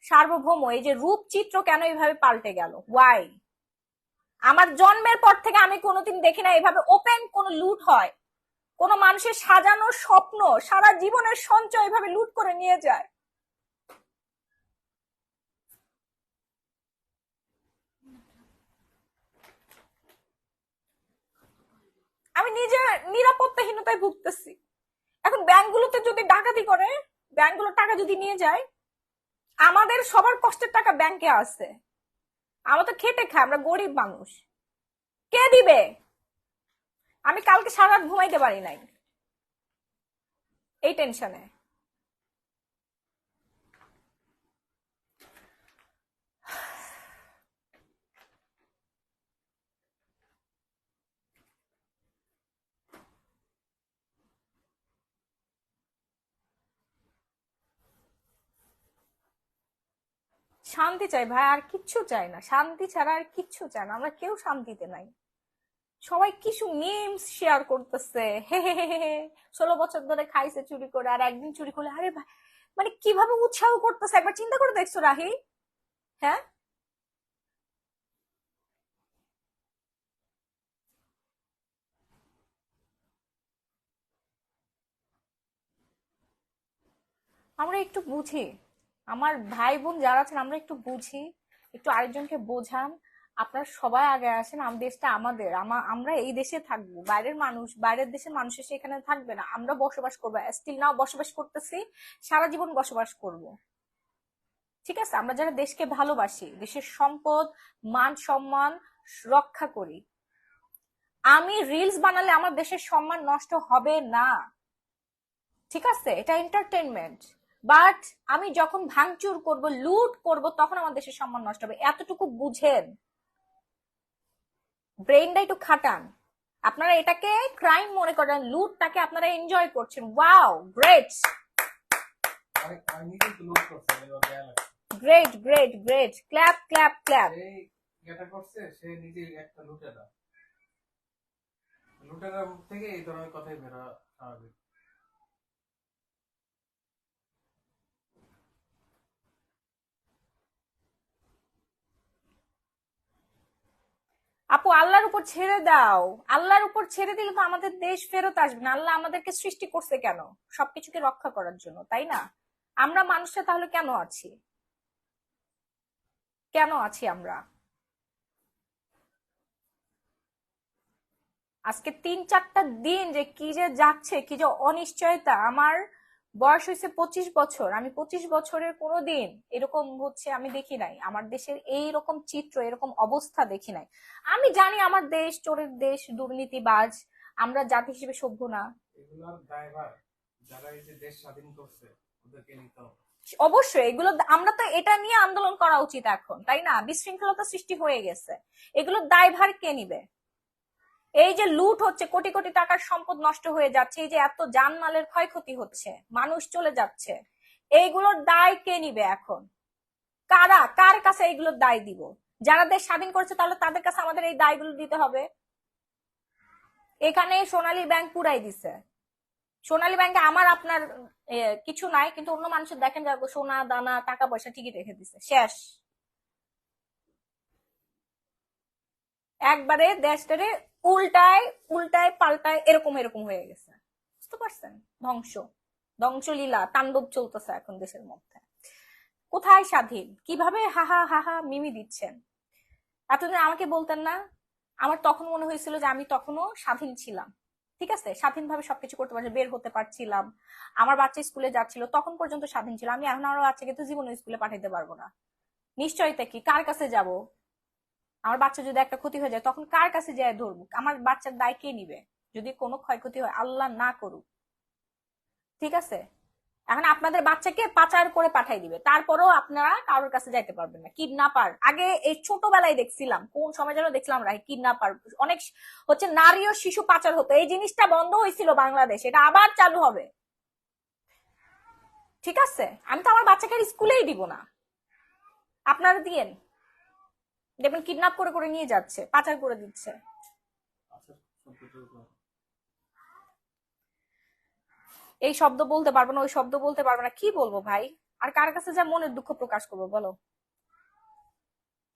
সার্বভৌম এই যে রূপচিত্র কেন এইভাবে পাল্টে গেল, ওয়াই? আমার জন্মের পর থেকে আমি কোনোদিন দেখি না এভাবে ওপেন কোন লুট হয়, কোন মানুষের সাজানো স্বপ্ন, সারা জীবনের সঞ্চয় এভাবে লুট করে নিয়ে যায়। আমি নিজে নিরাপত্তাহীনতায় ভুগতেছি। এখন ব্যাংকগুলোতে যদি ডাকাতি করে, ব্যাংকগুলো টাকা যদি নিয়ে যায়, আমাদের সবার কষ্টের টাকা ব্যাংকে আছে, আমরা তো খেটে খাই, আমরা গরিব মানুষ, কে দিবে? আমি কালকে সারা রাত ঘুমাইতে পারি নাই এই টেনশনে। শান্তি চাই ভাই, আর কিচ্ছু চাই না, শান্তি ছাড়া আর কিচ্ছু চাই না, আমরা কেউ শান্তিতে নাই। সবাই কিছু মিমস শেয়ার করতেছে, হে হে হে হে হে, 16 বছর ধরে খাইছে চুরি করে, আর একদিন চুরি করলে আরে ভাই, মানে কিভাবে উৎসাহ করতেছে একবার চিন্তা করে দেখছো রাহি? হ্যাঁ, আমরা একটু বুঝি, আমার ভাই বোন যারা আছেন আমরা একটু বুঝি, একটু আরেকজনকে বোঝান। আপনারা সবাই আগে আসেন, দেশটা আমাদের, আমরা এই দেশে থাকবো, বাইরের মানুষ, বাইরের দেশের মানুষ এসে এখানে থাকবে না, আমরা বসবাস করবো, স্টিল নাও বসবাস করতেছি, সারা জীবন বসবাস করব। ঠিক আছে, আমরা যারা দেশকে ভালোবাসি, দেশের সম্পদ, মান সম্মান রক্ষা করি, আমি রিলস বানালে আমার দেশের সম্মান নষ্ট হবে না, ঠিক আছে? এটা এন্টারটেনমেন্ট। বাট আমি যখন ভাঙচুর করব, লুট করব, তখন আমার দেশের সম্মান নষ্ট হবে, এতটুকু বুঝেন। ব্রেইনটা একটু খাটান। আপনারা এটাকে ক্রাইম মনে করেন, লুটটাকে আপনারা এনজয় করছেন। ওয়াও, গ্রেট
আমি কিন্তু লুট করছে, এবার দেয়া লাগছে।
Great great great, clap clap clap.
এই যেটা করছে সে নিজেই একটা লুটেরা, লুটেরার মুখ থেকে এই ধরনের কথাই বের হওয়া স্বাভাবিক।
আপু আল্লাহর উপর ছেড়ে দাও। আল্লাহর উপর ছেড়ে দিলে তো আমাদের দেশ ফেরত আসবে না। আল্লাহ আমাদেরকে সৃষ্টি করছে কেন? সবকিছুকে রক্ষা করার জন্য, তাই না? আমরা মানুষরা তাহলে কেন আছি? কেন আছি আমরা? আজকে 3-4টা দিন যে কি যে যাচ্ছে, কি যে অনিশ্চয়তা। আমার বয়স হয়েছে 25 বছর, আমি 25 বছরের কোনোদিন এরকম হচ্ছে আমি দেখি নাই। আমার দেশের এইরকম চিত্র, এরকম অবস্থা দেখি নাই। আমি জানি আমার দেশ চোরের দেশ, দুর্নীতিবাজ, আমরা জাতি হিসেবে সভ্য না।
এগুলোর দায়ভার যারা এই যে দেশ স্বাধীন করছে ওদেরকে নিতে হবে।
অবশ্যই এগুলো আমরা তো এটা নিয়ে আন্দোলন করা উচিত এখন, তাই না? বিশৃঙ্খলতা সৃষ্টি হয়ে গেছে, এগুলোর দায়ভার কে নিবে? এই যে লুট হচ্ছে, কোটি কোটি টাকার সম্পদ নষ্ট হয়ে যাচ্ছে, এই যে এত জানমালের ক্ষয়ক্ষতি হচ্ছে, মানুষ চলে যাচ্ছে, এইগুলোর দায় কে নিবে এখন? কারা, কার কাছে এইগুলোর দায় দিব? যারা দেশ স্বাধীন করছে, তাহলে তাদের কাছে আমাদের এই দায়গুলো দিতে হবে। এখানে সোনালী ব্যাংক পুরাই দিছে। সোনালী ব্যাংকে আমার আপনার কিছু নাই, কিন্তু অন্য মানুষের দেখেন যাবো সোনা দানা টাকা পয়সা ঠিকই রেখে দিছে, শেষ। একবারে দেশটারে উল্টায় উল্টায় পাল্টায় এরকম এরকম হয়ে গেছে, বুঝতে পারছেন? ধ্বংস, ধ্বংসলীলা তাণ্ডব চলতেছে এখন দেশের মধ্যে। কোথায় স্বাধীন? কিভাবে হাহা হাহা মিমি দিচ্ছেন? এতদিন আমাকে বলতেন না? আমার তখন মনে হয়েছিল যে আমি তখনও স্বাধীন ছিলাম, ঠিক আছে, স্বাধীনভাবে সবকিছু করতে পারছি, বের হতে পারছিলাম, আমার বাচ্চা স্কুলে যাচ্ছিল, তখন পর্যন্ত স্বাধীন ছিল। আমি এখন আমার বাচ্চাকে তো জীবনে স্কুলে পাঠাইতে পারবো না। নিশ্চয়তা কি? কার কাছে যাব? আমার বাচ্চা যদি একটা ক্ষতি হয়ে যায়, তখন কার কাছে যায় ধরবো? আমার বাচ্চার দায় কে নিবে যদি কোনো ক্ষয়ক্ষতি হয়? আল্লাহ না করুক, ঠিক আছে? এখন আপনাদের বাচ্চাকে পাচার করে পাঠাই দিবে, তারপরেও আপনারা কারোর কাছে যাইতে পারবেন না। কিডন্যাপার আগে এই ছোটবেলায় দেখছিলাম, কোন সময় যেন দেখছিলাম রাই কিডন্যাপার অনেক হচ্ছে, নারী ও শিশু পাচার হতো। এই জিনিসটা বন্ধ হয়েছিল বাংলাদেশ, এটা আবার চালু হবে, ঠিক আছে? আমি তো আমার বাচ্চাকে স্কুলেই দিব না, আপনারা দিয়েন। দেখবেন কিডন্যাপ করে করে নিয়ে যাচ্ছে, পাচার করে দিচ্ছে।
আচ্ছা, সম্পর্কের উপর
এই শব্দ বলতে পারবো না, ওই শব্দ বলতে পারবো না, কি বলবো ভাই? আর কার কাছে যা মনের দুঃখ প্রকাশ করবো বলো?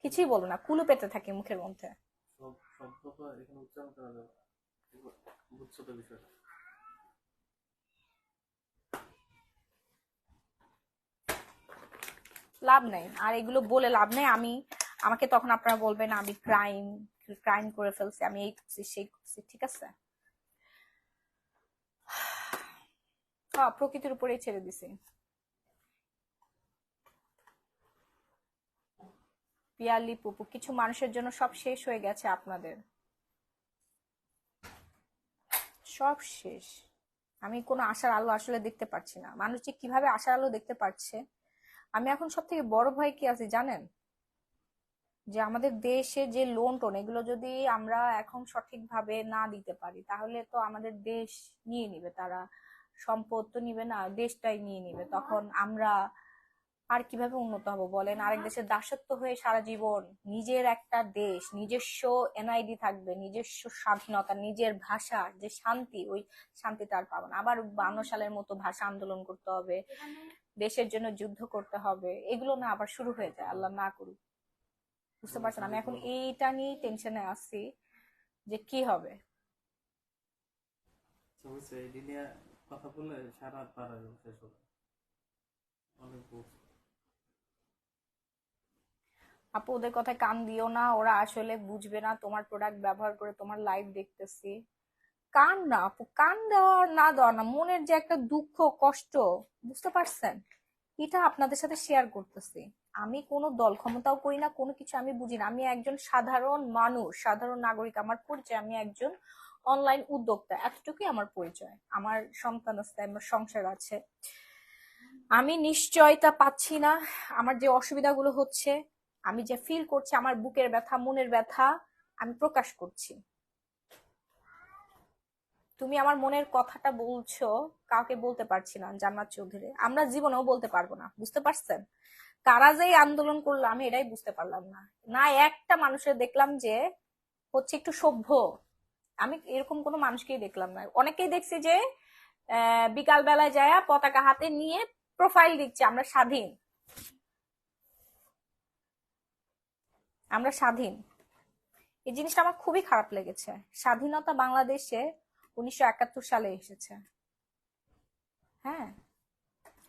কিছুই বলবো না, কুলু পেতে থাকি মুখের মধ্যে।
সব শব্দ তো এখানে উচ্চারণ করা যাবে না। বুঝছো তো বিষয়টা?
লাভ নেই আর এগুলো বলে লাভ নেই। আমাকে তখন আপনারা বলবেন আমি ক্রাইম ক্রাইম করে ফেলছি, আমি এই করছি সেই করছি, ঠিক আছে? প্রকৃতির উপরেই ছেড়ে দিছি। পিয়ালি পুপু, কিছু মানুষের জন্য সব শেষ হয়ে গেছে আপনাদের, সব শেষ। আমি কোনো আশার আলো আসলে দেখতে পাচ্ছি না। মানুষ যে কিভাবে আশার আলো দেখতে পাচ্ছে, আমি এখন সব থেকে বড় ভয় কি আছে জানেন? যে আমাদের দেশে যে লোন টোন, এগুলো যদি আমরা এখন সঠিকভাবে না দিতে পারি, তাহলে তো আমাদের দেশ নিয়ে নিবে তারা। সম্পদ তো নিবে না, দেশটাই নিয়ে নিবে। তখন আমরা আর কিভাবে উন্নত হব বলেন? আরেক দেশের দাসত্ব হয়ে সারা জীবন। নিজের একটা দেশ, নিজস্ব এনআইডি থাকবে, নিজস্ব স্বাধীনতা, নিজের ভাষা, যে শান্তি, ওই শান্তিটা আর পাবো না। আবার 52 সালের মতো ভাষা আন্দোলন করতে হবে, দেশের জন্য যুদ্ধ করতে হবে, এগুলো না আবার শুরু হয়ে যায়, আল্লাহ না করুক। বুঝতে পারছেন? আমি এখন এইটা নিয়ে টেনশনে আছি যে কি হবে।
বুঝছো, এই নিয়ে কথা বললে সারা রাত পার হয়ে যাবে, শেষ হবে। অনেক বলছো।
আপু ওদের কথায় কান দিও না, ওরা আসলে বুঝবে না। তোমার প্রোডাক্ট ব্যবহার করে তোমার লাইভ দেখতেছি। কান না আপু, কান দেওয়া না দেওয়া না, মনের যে একটা দুঃখ কষ্ট, বুঝতে পারছেন, এটা আপনাদের সাথে শেয়ার করতেছি। আমি কোনো দল ক্ষমতাও করি না, কোনো কিছু আমি বুঝি না। আমি একজন সাধারণ মানুষ, সাধারণ নাগরিক। আমার পরিচয় আমি একজন অনলাইন উদ্যোক্তা, এতটুকুই আমার পরিচয়। আমার সন্তান আছে, আমার সংসার আছে। আমি নিশ্চয়তা পাচ্ছি না। আমার যে অসুবিধাগুলো হচ্ছে, আমি যে ফিল করছি, আমার বুকের ব্যথা, মনের ব্যথা আমি প্রকাশ করছি। তুমি আমার মনের কথাটা বলছো, কাউকে বলতে পারছি না। জান্নাত চৌধুরী, আমরা জীবনেও বলতে পারবো না, বুঝতে পারছেন? কারা যে এই আন্দোলন করলো আমি এটাই বুঝতে পারলাম না। না একটা মানুষের দেখলাম যে হচ্ছে একটু সভ্য। আমি এরকম কোনো মানুষকেই দেখলাম না। অনেকেই দেখছি যে বিকাল বেলায় যায় পতাকা হাতে নিয়ে প্রোফাইল দিচ্ছে, আমরা স্বাধীন, আমরা স্বাধীন। এই জিনিসটা আমার খুবই খারাপ লেগেছে। স্বাধীনতা বাংলাদেশে 1971 সালে এসেছে। হ্যাঁ,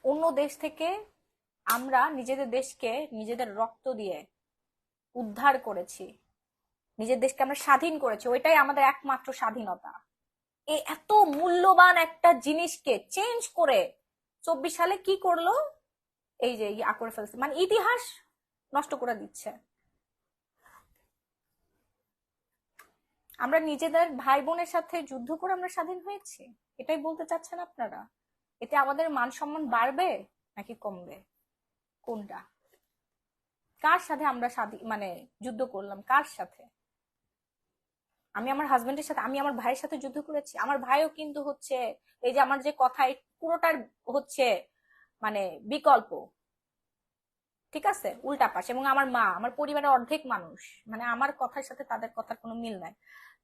অন্য দেশ থেকে আমরা নিজেদের দেশকে নিজেদের রক্ত দিয়ে উদ্ধার করেছি, নিজের দেশকে আমরা স্বাধীন করেছি, ওইটাই আমাদের একমাত্র স্বাধীনতা। এই এত মূল্যবান একটা জিনিসকে চেঞ্জ করে 24 সালে কি করলো, এই যে ইয়া করে ফেলছে, মানে ইতিহাস নষ্ট করে দিচ্ছে। আমরা নিজেদের ভাই বোনের সাথে যুদ্ধ করে আমরা স্বাধীন হয়েছি, এটাই বলতে চাচ্ছেন আপনারা? এতে আমাদের মান সম্মান বাড়বে নাকি কমবে? কোনটা? কার সাথে আমরা স্বাধীন মানে যুদ্ধ করলাম, কার সাথে? আমি আমার হাজবেন্ডের সাথে, আমি আমার ভাইয়ের সাথে যুদ্ধ করেছি। আমার ভাইও কিন্তু হচ্ছে, এই যে আমার যে কথাই পুরোটার হচ্ছে মানে বিকল্প, ঠিক আছে, উল্টা পাশ। এবং আমার মা, আমার পরিবারের অর্ধেক মানুষ, মানে আমার কথার সাথে তাদের কথার কোনো মিল নাই।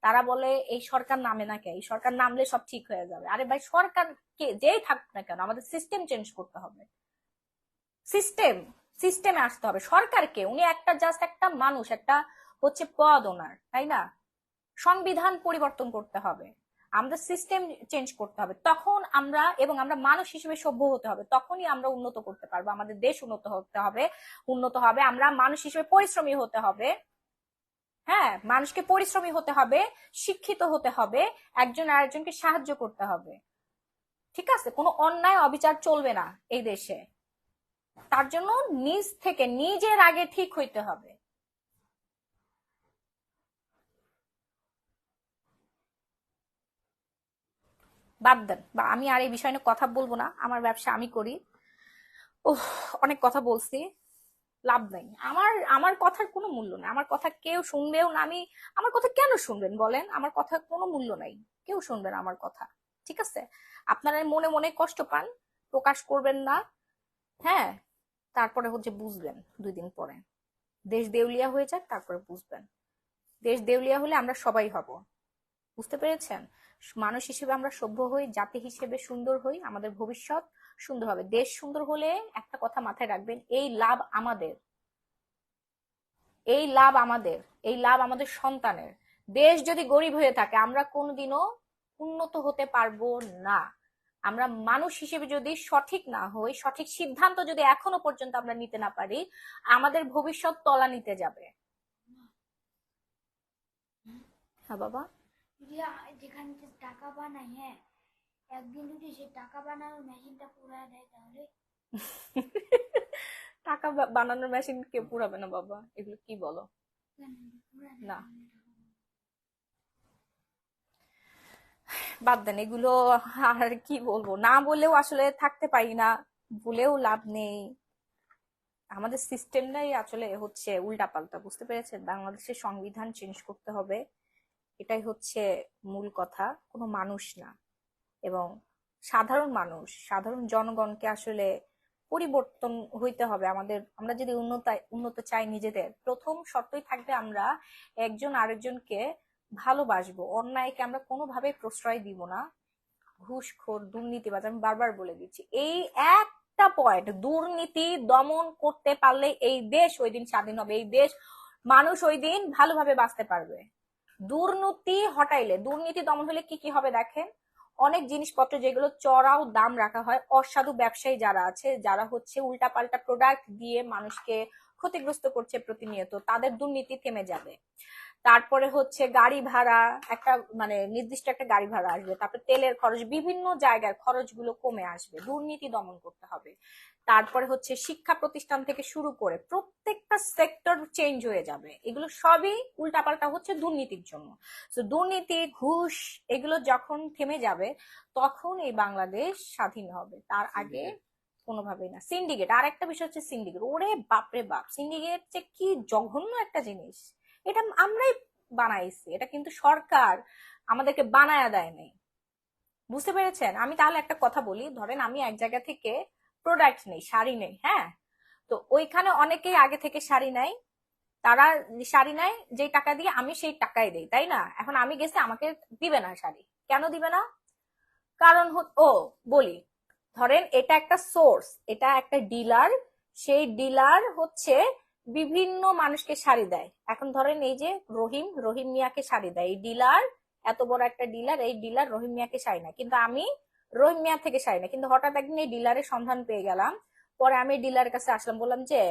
তারা বলে এই সরকার নামে না কে, এই সরকার নামলে সব ঠিক হয়ে যাবে। আরে ভাই, সরকার কে যেই থাকুক না কেন, আমাদের সিস্টেম চেঞ্জ করতে হবে। সিস্টেম, সিস্টেমে আসতে হবে। সরকারকে, উনি একটা জাস্ট একটা মানুষ, একটা হচ্ছে পদ ওনার, তাই না? সংবিধান পরিবর্তন করতে হবে, আমাদের সিস্টেম চেঞ্জ করতে হবে। তখন আমরা, এবং আমরা মানুষ হিসেবে সভ্য হতে হবে, তখনই আমরা উন্নত করতে পারবো। আমাদের দেশ উন্নত হতে হবে, উন্নত হবে। আমরা মানুষ হিসেবে পরিশ্রমী হতে হবে। হ্যাঁ, মানুষকে পরিশ্রমী হতে হবে, শিক্ষিত হতে হবে, একজন আরেকজনকে সাহায্য করতে হবে। ঠিক আছে, কোনো অন্যায় অবিচার চলবে না এই দেশে। তার জন্য নিজ থেকে নিজের আগে ঠিক হইতে হবে। বাদ দেন, বা আমি আর এই বিষয় নিয়ে কথা বলবো না। আমার ব্যবসা আমি করি। ওহ, অনেক কথা বলছি, লাভ নাই। আমার আমার কথার কোনো মূল্য নেই, আমার কথা কেউ শুনবেও না। আমি, আমার কথা কেন শুনবেন বলেন? আমার কথার কোনো মূল্য নাই, কেউ শুনবে না আমার কথা। ঠিক আছে, আপনারা মনে মনে কষ্ট পান, প্রকাশ করবেন না। হ্যাঁ, তারপরে হচ্ছে বুঝবেন 2 দিন পরে। দেশ দেউলিয়া হয়ে যাক, তারপরে বুঝবেন। দেশ দেউলিয়া হলে আমরা সবাই হব, বুঝতে পেরেছেন? মানুষ হিসেবে আমরা সভ্য হই, জাতি হিসেবে সুন্দর হই, আমাদের ভবিষ্যৎ সুন্দর হবে। দেশ সুন্দর হলে একটা কথা মাথায় রাখবেন, এই লাভ আমাদের, এই লাভ আমাদের, এই লাভ আমাদের সন্তানের। দেশ যদি গরিব হয়ে থাকে, আমরা কোনোদিনও উন্নত হতে পারবো না। আমরা মানুষ হিসেবে যদি সঠিক না হই, সঠিক সিদ্ধান্ত যদি এখনো পর্যন্ত আমরা নিতে না পারি, আমাদের ভবিষ্যৎ তলানিতে যাবে। হ্যাঁ বাবা।
রিয়া, যেখানে যে টাকা বানায়, হ্যাঁ, একদিন যদি সে টাকা বানানোর মেশিনটা পুরায় দেয় তাহলে?
টাকা বানানোর মেশিন কে পুরাবে না বাবা, এগুলো কি বলো?
কেন পুরায় দেয়
না,
তাহলে?
বাদ দেন এগুলো। আর কি বলবো, না বলেও আসলে থাকতে পারি না, বলেও লাভ নেই। আমাদের সিস্টেমটাই আসলে হচ্ছে উল্টাপাল্টা, বুঝতে পেরেছেন? বাংলাদেশের সংবিধান চেঞ্জ করতে হবে, এটাই হচ্ছে মূল কথা, কোনো মানুষ না। এবং সাধারণ মানুষ, সাধারণ জনগণকে আসলে পরিবর্তন হইতে হবে আমাদের। আমরা যদি উন্নত চাই নিজেদের, প্রথম শর্তই থাকবে আমরা একজন আরেকজনকে ভালোবাসবো, অন্যায়কে আমরা কোনোভাবে প্রশ্রয় দিব না। ঘুষখোর, দুর্নীতিবাজ, আমি বারবার বলে দিচ্ছি, এই একটা পয়েন্ট, দুর্নীতি দমন করতে পারলে এই দেশ ওই দিন স্বাধীন হবে, এই দেশ মানুষ ওই দিন ভালোভাবে বাঁচতে পারবে। দুর্নীতি হটাইলে, দুর্নীতি দমন হলে কি কি হবে দেখেন। অনেক জিনিসপত্র যেগুলো চড়াও দাম রাখা হয়, অসাধু ব্যবসায়ী যারা আছে, যারা হচ্ছে উল্টাপাল্টা প্রোডাক্ট দিয়ে মানুষকে ক্ষতিগ্রস্ত করছে প্রতিনিয়ত, তাদের দুর্নীতি থেমে যাবে। তারপরে হচ্ছে গাড়ি ভাড়া, একটা মানে নির্দিষ্ট একটা গাড়ি ভাড়া আসবে, তারপরে তেলের খরচ, বিভিন্ন জায়গার খরচগুলো কমে আসবে, দুর্নীতি দমন করতে হবে। তারপরে হচ্ছে শিক্ষা প্রতিষ্ঠান থেকে শুরু করে প্রত্যেকটা সেক্টর চেঞ্জ হয়ে যাবে। এগুলো সবই উল্টাপাল্টা হচ্ছে দুর্নীতির জন্য। তো দুর্নীতি, ঘুষ, এগুলো যখন থেমে যাবে তখন এই বাংলাদেশ স্বাধীন হবে, তার আগে কোনোভাবেই না। সিন্ডিকেট, আর একটা বিষয় হচ্ছে সিন্ডিকেট। ওরে বাপরে বাপ, সিন্ডিকেট যে কি জঘন্য একটা জিনিস, এটা আমরাই বানাইছি, এটা কিন্তু সরকার আমাদেরকে বানায়া দেয় নাই। বুঝতে পেরেছেন? আমি তাহলে একটা কথা বলি, ধরেন আমি এক জায়গা থেকে প্রোডাক্ট নেই, শাড়ি নেই, হ্যাঁ, তো ওইখানে অনেকেই আগে থেকে শাড়ি নেয়, তারা শাড়ি নেয় যে টাকা দিয়ে, আমি সেই টাকাই দেই, তাই না? এখন আমি গেছি, আমাকে দিবে না শাড়ি, কেন দিবে না? কারণ ও বলি, ধরেন এটা একটা সোর্স, এটা একটা ডিলার, সেই ডিলার হচ্ছে বিভিন্ন মানুষকে শাড়ি দেয়। এখন ধরেন এই যে রহিম, রহিম মিয়াকে শাড়ি দেয় এই ডিলার, এত বড় একটা ডিলার, এই ডিলার রহিম মিয়াকে শাড়ি না, কিন্তু আমি রহিম মিয়া থেকে শাড়ি না, কিন্তু হঠাৎ একদিন এই ডিলারের সন্ধান পেয়ে গেলাম, পরে আমি ডিলারের কাছে আসলাম, বললাম যে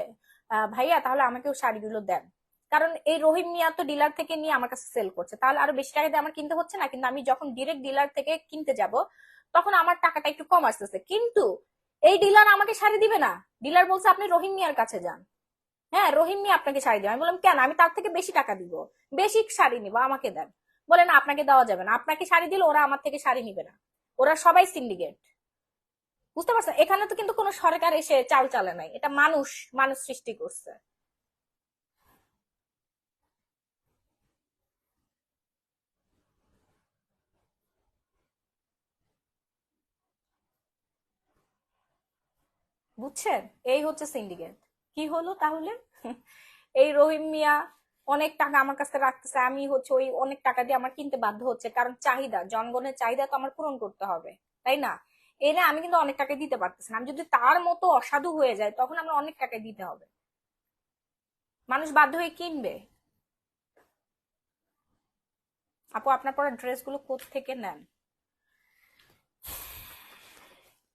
ভাইয়া তাহলে আমাকেও শাড়িগুলো দেন, কারণ এই রহিম মিয়া তো ডিলার থেকে নিয়ে আমার কাছে সেল করছে, তাহলে আরো বেশি টাকা দিয়ে আমার কিনতে হচ্ছে না? কিন্তু আমি যখন ডিরেক্ট ডিলার থেকে কিনতে যাব তখন আমার টাকাটা একটু কম আসতেছে, কিন্তু এই ডিলার আমাকে শাড়ি দিবে না। ডিলার বলছে আপনি রহিম মিয়ার কাছে যান, হ্যাঁ রহিম মিয়া আপনাকে শাড়ি দেবে। আমি বললাম কেন, আমি তার থেকে বেশি টাকা দিব, বেশি শাড়ি নিবো, আমাকে দেন। বলে না, আপনাকে দেওয়া যাবে না, আপনাকে শাড়ি দিলে ওরা আমার থেকে শাড়ি নিবে না, ওরা সবাই সিন্ডিকেট। বুঝতে পারছেন? এখানে তো কিন্তু কোনো সরকার এসে চাল চালে নাই, এটা মানুষ, মানুষ সৃষ্টি করছে। বুঝছেন? এই হচ্ছে সিন্ডিকেট। কি হলো তাহলে? এই রহিম মিয়া অনেক টাকা আমার কাছে রাখতেছে, আমি হচ্ছে ওই অনেক টাকা দিয়ে আমার কিনতে বাধ্য হচ্ছে, কারণ চাহিদা, জনগণের চাহিদা তো আমার পূরণ করতে হবে, তাই না? এনে আমি কিন্তু অনেক টাকা দিতে পারতেছি না, আমি যদি তার মতো অসাধু হয়ে যায় তখন আমার অনেক টাকা দিতে হবে, মানুষ বাধ্য হয়ে কিনবে। আপু আপনার পরা ড্রেসগুলো কোথা থেকে নেন?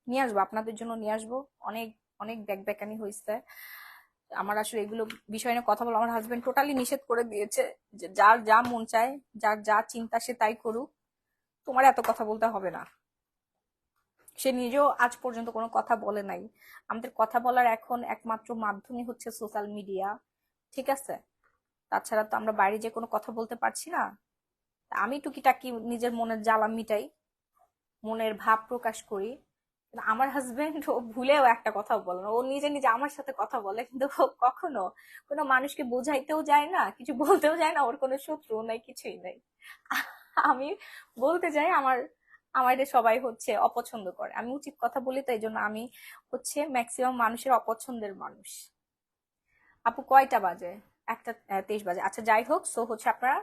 নিয়ে আসবো, আপনাদের জন্য নিয়ে আসবো। অনেক অনেক ব্যাগ ব্যাকানি হয়েছে আমার, আসলে এগুলো বিষয় নিয়ে কথা বলা আমার হাজবেন্ড টোটালি নিষেধ করে দিয়েছে, যে যার যা মন চায়, যার যা চিন্তা সে তাই করুক, তোমার এত কথা বলতে হবে না। সে নিজেও আজ পর্যন্ত কোনো কথা বলে নাই। আমাদের কথা বলার এখন একমাত্র মাধ্যমই হচ্ছে সোশ্যাল মিডিয়া, ঠিক আছে? তাছাড়া তো আমরা বাইরে যে কোনো কথা বলতে পারছি না। আমি টুকিটাকি নিজের মনের জ্বালা মিটাই, মনের ভাব প্রকাশ করি, কিন্তু আমার হাজবেন্ড ও ভুলেও একটা কথা বলে না, ও নিজে নিজে আমার সাথে কথা বলে, কিন্তু ও কখনো কোনো মানুষকে বোঝাইতেও যায় না, কিছু বলতেও যায় না, ওর কোনো শত্রু নাই, কিছুই নাই। আমি বলতে যাই, আমার সবাই হচ্ছে অপছন্দ করে, আমি উচিত কথা বলি, তাই জন্য আমি হচ্ছে ম্যাক্সিমাম মানুষের অপছন্দের মানুষ। আপু কয়টা বাজে? 1:23 বাজে। আচ্ছা যাই হোক, সো হচ্ছে আপনারা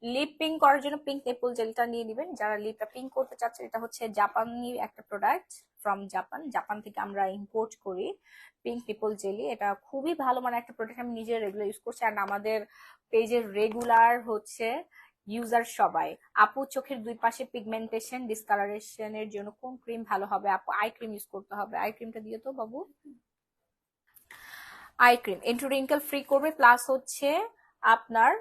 লিপ পিঙ্ক করার জন্য পিঙ্ক নেপল জেলটা নিয়ে নেবেন, যারা লিপটা পিঙ্ক করতে চাচ্ছেন। এটা হচ্ছে জাপানি একটা প্রোডাক্ট, ফ্রম জাপান, জাপান থেকে আমরা ইম্পোর্ট করি পিঙ্ক নেপল জেলি। এটা খুবই ভালো মানে একটা প্রোডাক্ট, আমি নিজে রেগুলার ইউজ করছি, আর আমাদের পেজের রেগুলার হচ্ছে ইউজার সবাই। আপু চোখের দুই পাশে পিগমেন্টেশন ডিসকালারেশনের জন্য কোন ক্রিম ভালো হবে? আপু আই ক্রিম ইউজ করতে হবে, আই ক্রিমটা দিয়ে তো বাবু। Eye cream anti wrinkle free করবে, প্লাস হচ্ছে আপনার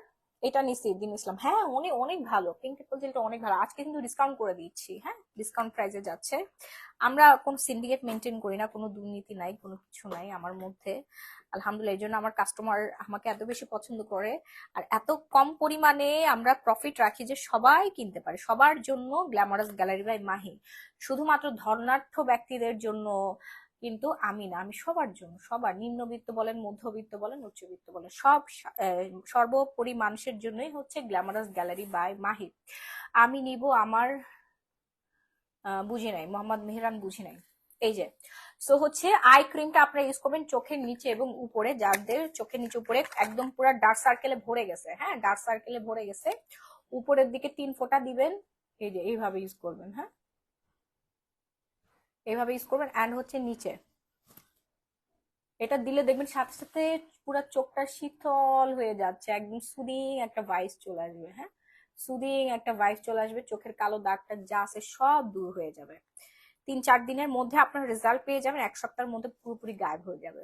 এটা নিছি দিন ইসলাম, হ্যাঁ অনেক অনেক ভালো, পিঙ্ক ট্রিপল জেলটা অনেক ভালো, আজকে কিন্তু ডিসকাউন্ট করে দিচ্ছি, হ্যাঁ ডিসকাউন্ট প্রাইসে যাচ্ছে। আমরা কোনো সিন্ডিকেট মেনটেন করি না, কোনো দুর্নীতি নাই, কোনো কিছু নাই আমার মধ্যে, আলহামদুলিল্লাহ। এই জন্য আমার কাস্টমার আমাকে এত বেশি পছন্দ করে, আর এত কম পরিমাণে আমরা প্রফিট রাখি যে সবাই কিনতে পারে। সবার জন্য গ্ল্যামারাস গ্যালারি বাই মাহি, শুধুমাত্র ধর্নাঢ্য ব্যক্তিদের জন্য কিন্তু আমি না, আমি সবার জন্য, সবার, নিম্নবিত্ত বলেন, মধ্যবিত্ত বলেন, উচ্চবিত্ত বলেন, সব সর্বোপরি মানুষের জন্যই হচ্ছে গ্ল্যামারাস গ্যালারি বাই মাহি। আমি নিব আমার বুঝি নাই, মোহাম্মদ মেহরান বুঝি নাই। এই যে, সো হচ্ছে আই ক্রিমটা আপনারা ইউজ করবেন চোখের নিচে এবং উপরে, যাদের চোখের নিচে উপরে একদম পুরো ডার্ক সার্কেলে ভরে গেছে, হ্যাঁ ডার্ক সার্কেলে ভরে গেছে, উপরের দিকে 3 ফোঁটা দিবেন, এই যে এইভাবে ইউজ করবেন, হ্যাঁ এইভাবে ইউজ করবেন। অ্যান্ড হচ্ছে নিচে এটা দিলে দেখবেন সাথে সাথে পুরো চোখটা শীতল হয়ে যাচ্ছে, একদম সুদিং একটা ভাইস চলে আসবে, হ্যাঁ সুদিং একটা ভাইস চলে আসবে, চোখের কালো দাগটা যা আছে সব দূর হয়ে যাবে। 3-4 দিনের মধ্যে আপনার রেজাল্ট পেয়ে যাবেন, 1 সপ্তাহের মধ্যে পুরোপুরি গায়েব হয়ে যাবে।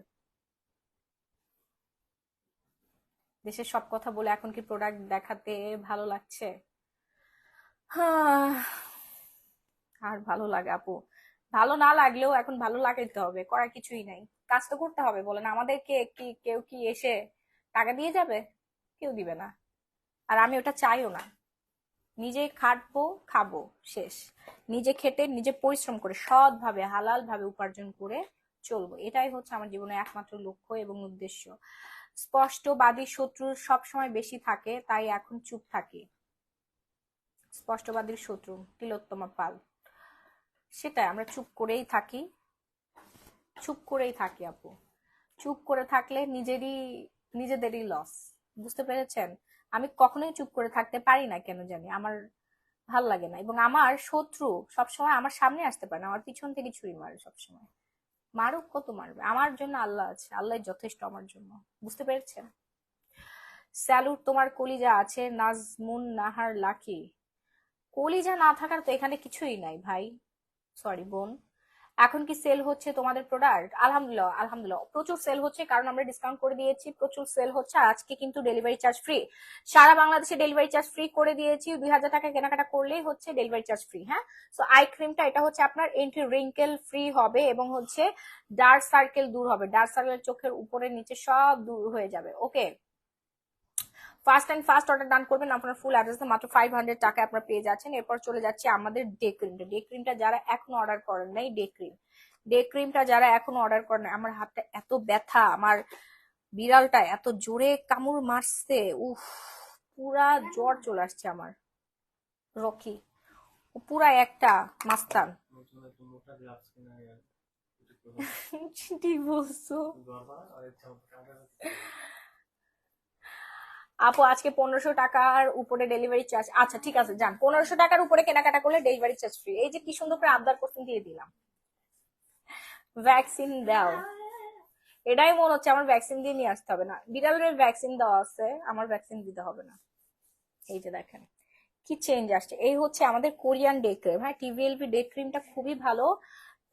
দেশের সব কথা বলে এখন কি প্রোডাক্ট দেখাতে ভালো লাগছে? হ্যাঁ, আর ভালো লাগে আপু। ভালো না লাগলেও এখন ভালো লাগাইতে হবে, করার কিছুই নাই। কাজ তো করতে হবে, বলেন। আমাদেরকে কি কেউ কি এসে টাকা দিয়ে যাবে? কেউ দিবে না। আর আমি ওটা চাইও না। নিজে খাটবো, খাবো, শেষ। নিজে খেটে নিজে পরিশ্রম করে সৎভাবে হালাল ভাবে উপার্জন করে চলবো, এটাই হচ্ছে আমার জীবনের একমাত্র লক্ষ্য এবং উদ্দেশ্য। স্পষ্টবাদী শত্রু সবসময় বেশি থাকে, তাই এখন চুপ থাকি। স্পষ্টবাদীর শত্রু তিলোত্তমা পাল। সেটাই, আমরা চুপ করেই থাকি। চুপ করেই থাকি আপু। চুপ করে থাকলে নিজেদেরই লস। বুঝতে পেরেছেন? আমি কখনোই চুপ করে থাকতে পারি না, কেন জানি আমার ভাল লাগে না। এবং আমার শত্রু সবসময় আমার সামনে আসতে পারে না, আমার পিছন থেকে ছুরি মারে সবসময়। মারুক, কত মারবে? আমার জন্য আল্লাহ আছে, আল্লাহ যথেষ্ট আমার জন্য। বুঝতে পেরেছেন? স্যালুট তোমার কলিজা আছে নাজমুন নাহার লাকি। কলিজা না থাকার তো এখানে কিছুই নাই ভাই। সরি বোন। এখন কি সেল হচ্ছে তোমাদের প্রোডাক্ট? আলহামদুলিল্লাহ, আলহামদুলিল্লাহ প্রচুর সেল হচ্ছে, কারণ আমরা ডিসকাউন্ট করে দিয়েছি। প্রচুর সেল হচ্ছে। আর আজকে কিন্তু ডেলিভারি চার্জ ফ্রি, সারা বাংলাদেশে ডেলিভারি চার্জ ফ্রি করে দিয়েছি। 2000 টাকা কেনাকাটা করলেই হচ্ছে ডেলিভারি চার্জ ফ্রি। হ্যাঁ, সো আই ক্রিমটা এটা হচ্ছে আপনার এন্টি রিঙ্কেল ফ্রি হবে এবং হচ্ছে ডার্ক সার্কেল দূর হবে। ডার্ক সার্কেল চোখের উপরে নিচে সব দূর হয়ে যাবে। Okay, first and first order done করবেন। আপনার ফুল অ্যাড্রেস মাত্র 500 টাকায় আপনারা পেয়ে যাচ্ছেন। এরপর চলে যাচ্ছে আমাদের ডে ক্রিমটা। ডে ক্রিমটা যারা এখনো অর্ডার করেন নাই, ডে ক্রিমটা যারা এখনো অর্ডার করেন নাই, আমার হাতটা এত ব্যথা, আমার বিড়ালটা এত জোরে কামড় মারছে, উফ, পুরা জ্বর চলে আসছে আমার। রকি ও পুরা একটা মাস্তান।
নতুন একটা মোটা গ্লাভস কিনা
ঠিক বলছো
গরবা আর ইচ্ছা মতো কাটা
আপু। আজকে 1500 টাকার উপরে ডেলিভারি চার্জ। আচ্ছা ঠিক আছে, যান। 1500 টাকার উপরে কেনাকাটা করলে ডেলিভারি চার্জ ফ্রি। এই যে কি সুন্দর করে আবদার করছেন, দিয়ে দিলাম। ভ্যাকসিন দাও। এটাই মনে হচ্ছে আমার ভ্যাকসিন দিয়ে নিয়ে আসতে হবে না। বিড়ালের ভ্যাকসিন দেওয়া আছে, আমার ভ্যাকসিন দিতে হবে না। এই যে দেখেন কি চেঞ্জ আসছে। এই হচ্ছে আমাদের কোরিয়ান ডে ক্রিম। হ্যাঁ, টিভিএলপি ডে ক্রিমটা খুবই ভালো।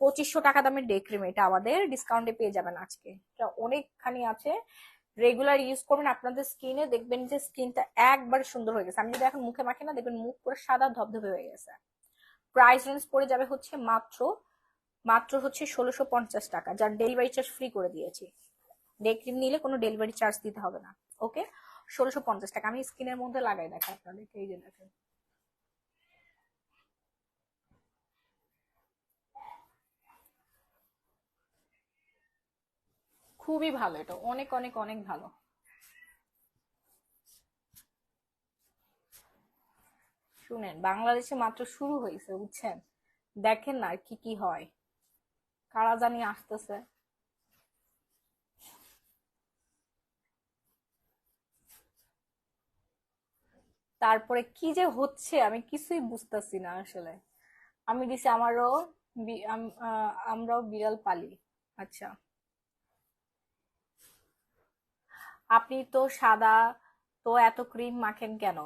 2500 টাকা দামের ডে ক্রিম, এটা আমাদের ডিসকাউন্টে পেয়ে যাবেন আজকে। এটা অনেকখানি আছে, রেগুলার ইউজ করবেন আপনাদের স্কিনে, দেখবেন যে স্কিনটা একবার সুন্দর হয়ে গেছে। আমি যদি এখন মুখে মাখি না, দেখবেন মুখ পুরো সাদা ধবধবে হয়ে গেছে। প্রাইস রেঞ্জ পড়ে যাবে হচ্ছে মাত্র মাত্র হচ্ছে 1650 টাকা, যার ডেলিভারি চার্জ ফ্রি করে দিয়েছি। ডে ক্রিম নিলে কোনো ডেলিভারি চার্জ দিতে হবে না। ওকে, 1650 টাকা। আমি স্কিনের মধ্যে লাগাই দেখা আপনাদেরকে, এই যে দেখেন। খুবই ভালো, এটা অনেক অনেক অনেক ভালো। শুনেন, বাংলাদেশে মাত্র শুরু হয়েছে, বুঝছেন? দেখেন না আর কি কি হয়, কারা জানি আসতেছে। তারপরে কি যে হচ্ছে আমি কিছুই বুঝতেছি না আসলে। আমি দিছি আমারও আমরাও বিড়াল পালি। আচ্ছা, আপনি তো সাদা, তো এত ক্রিম মাখেন কেন?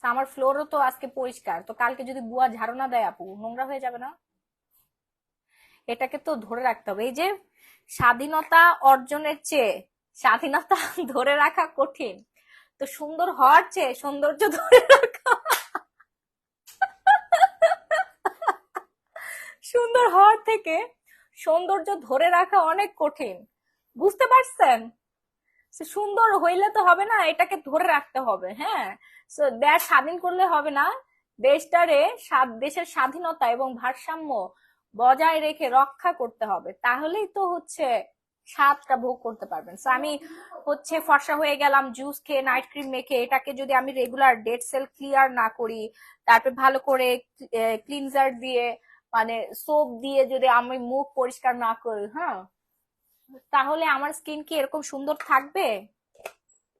আমার ফ্লোরও তো আজকে পরিষ্কার, তো কালকে যদি বুয়া ঝাড়ু না দেয় আপু, নোংরা হয়ে যাবে না? এটাকে তো ধরে রাখতে হবে। এই যে স্বাধীনতা অর্জনের চেয়ে স্বাধীনতা ধরে রাখা কঠিন, তো সুন্দর হওয়ার চেয়ে সৌন্দর্য ধরে রাখা, সুন্দর হওয়ার থেকে সৌন্দর্য ধরে রাখা অনেক কঠিন। বুঝতে পারছেন? সুন্দর হইলে তো হবে না, এটাকে ধরে রাখতে হবে। হ্যাঁ, দেশ স্বাধীন করলে হবে না, দেশটারে দেশের স্বাধীনতা এবং ভারসাম্য বজায় রেখে রক্ষা করতে হবে, তাহলেই তো হচ্ছে স্বাদটা ভোগ করতে পারবেন। আমি হচ্ছে ফর্সা হয়ে গেলাম জুস খেয়ে, নাইট ক্রিম মেখে, এটাকে যদি আমি রেগুলার ডেড সেল ক্লিয়ার না করি, তারপর ভালো করে ক্লিনজার দিয়ে, মানে সোপ দিয়ে যদি আমি মুখ পরিষ্কার না করি, হ্যাঁ, তাহলে আমার স্কিন কি এরকম সুন্দর থাকবে?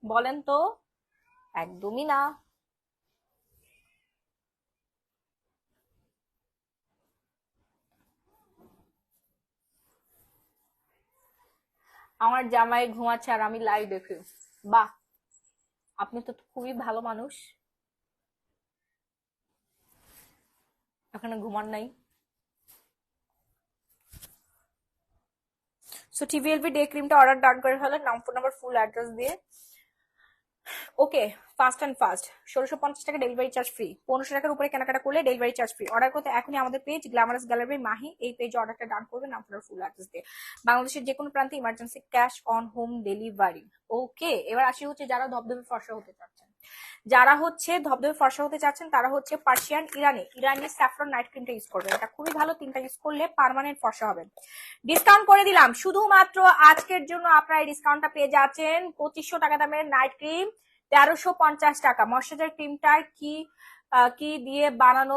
বলেন তো। একদমই না। আমার জামাই ঘুমাচ্ছে আর আমি লাইভ দেখি। বাহ, আপনি তো খুবই ভালো মানুষ, এখানে ঘুমান নাই। সো টিভিএলবি ডে ক্রিমটা অর্ডার ডান করে ফেলেন, নাম ফোন নাম্বার ফুল অ্যাড্রেস দিয়ে। ওকে, ফাস্ট অ্যান্ড ফাস্ট। 1650 টাকা ডেলিভারি চার্জ ফ্রি। 1500 টাকার উপরে কেনাকাটা করলে ডেলিভারি চার্জ ফ্রি। অর্ডার করতে এখনই আমাদের পেজ গ্ল্যামারাস গ্যালারি মাহি, এই পেজে অর্ডারটা ডান করবেন আপনার ফুল অ্যাড্রেস দিয়ে। বাংলাদেশের যে কোনো প্রান্তে emergency cash on home delivery. Okay, এবার আসি হচ্ছে যারা ধবধবে ফর্সা হতে চাচ্ছেন, তারা হচ্ছে পার্সিয়ান ইরানি স্যাফরন নাইট ক্রিমটা ইউজ করবেন। এটা খুবই ভালো, 3টা ইউজ করলে পার্মানেন্ট ফর্সা হবেন। ডিসকাউন্ট করে দিলাম শুধুমাত্র আজকের জন্য, আপনারা এই ডিসকাউন্টটা পেয়ে যাচ্ছেন 2500 টাকা দামের নাইট ক্রিম 1350 টাকা। ময়শ্চারাইজার ক্রিমটা কি দিয়ে বানানো?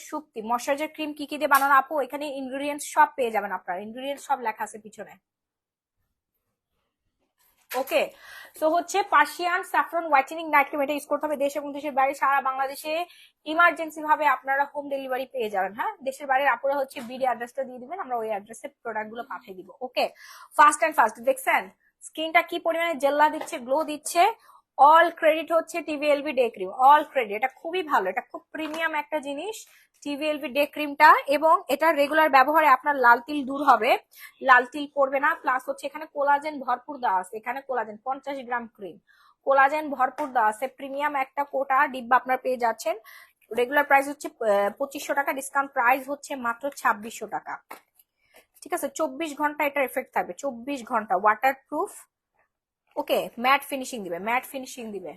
সুক্তি ময়শ্চারাইজার ক্রিম কি দিয়ে বানানো আপু? এখানে ইনগ্রেডিয়েন্টস সব পেয়ে যাবেন আপনারা, ইনগ্রেডিয়েন্টস সব লেখা আছে পিছনে। ওকে, তো হচ্ছে Persian saffron whitening night cream, এটা ইউজ করতে হবে। দেশ এবং দেশের বাইরে সারা বাংলাদেশে ইমার্জেন্সি ভাবে আপনারা হোম ডেলিভারি পেয়ে যাবেন। হ্যাঁ, দেশের বাইরের আপুরা হচ্ছে বিডি অ্যাড্রেসটা দিয়ে দিবেন, আমরা ওই অ্যাড্রেসে প্রোডাক্ট গুলো পাঠিয়ে দিব। ওকে, ফাস্ট অ্যান্ড ফাস্ট। দেখছেন স্কিনটা কি পরিমাণে জেল্লা দিচ্ছে, গ্লো দিচ্ছে। অল ক্রেডিট হচ্ছে টিভিএলবি ডে ক্রিম, অল ক্রেডিট। এটা খুবই ভালো, এটা খুব প্রিমিয়াম একটা জিনিস টিভিএলবি ডে ক্রিমটা, এবং এটা রেগুলার ব্যবহারে আপনার লাল তিল দূর হবে, লাল তিল পড়বে না। প্লাস হচ্ছে এখানে কোলাজেন ভরপুর দেওয়া আছে, এখানে কোলাজেন 50 গ্রাম ক্রিম, কোলাজেন ভরপুর দেওয়া আছে। প্রিমিয়াম একটা কোটা ডিব্বা আপনার পেয়ে যাচ্ছেন। রেগুলার প্রাইস হচ্ছে 2500 টাকা, ডিসকাউন্ট প্রাইস হচ্ছে মাত্র 2600 টাকা। ঠিক আছে, 24 ঘন্টা এটার এফেক্ট থাকবে, 24 ঘন্টা, ওয়াটার প্রুফ। ওকে, ম্যাট ফিনিশিং দিবে।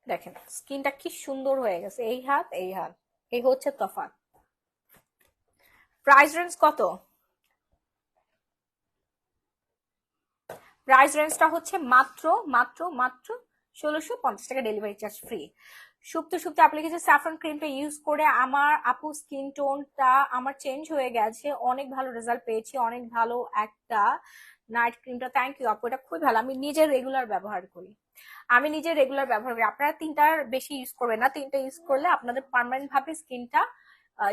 দেখেন স্কিনটা কি সুন্দর হয়ে গেছে, এই হাত এই হচ্ছে তফাৎ। প্রাইস রেঞ্জ কত? প্রাইস রেঞ্জটা হচ্ছে মাত্র 1650 টাকা, ডেলিভারি চার্জ ফ্রি। শুক্তো আপনি কিছু স্যাফরন ক্রিমটা ইউজ করে আমার আপু স্কিন টোনটা আমার চেঞ্জ হয়ে গেছে, অনেক ভালো রেজাল্ট পেয়েছি, অনেক ভালো একটা নাইট ক্রিমটা। থ্যাংক ইউ আপু, এটা খুবই ভালো, আমি নিজে রেগুলার ব্যবহার করি। আপনারা 3টার বেশি ইউজ করবেন না, 3টা ইউজ করলে আপনাদের পার্মানেন্ট ভাবে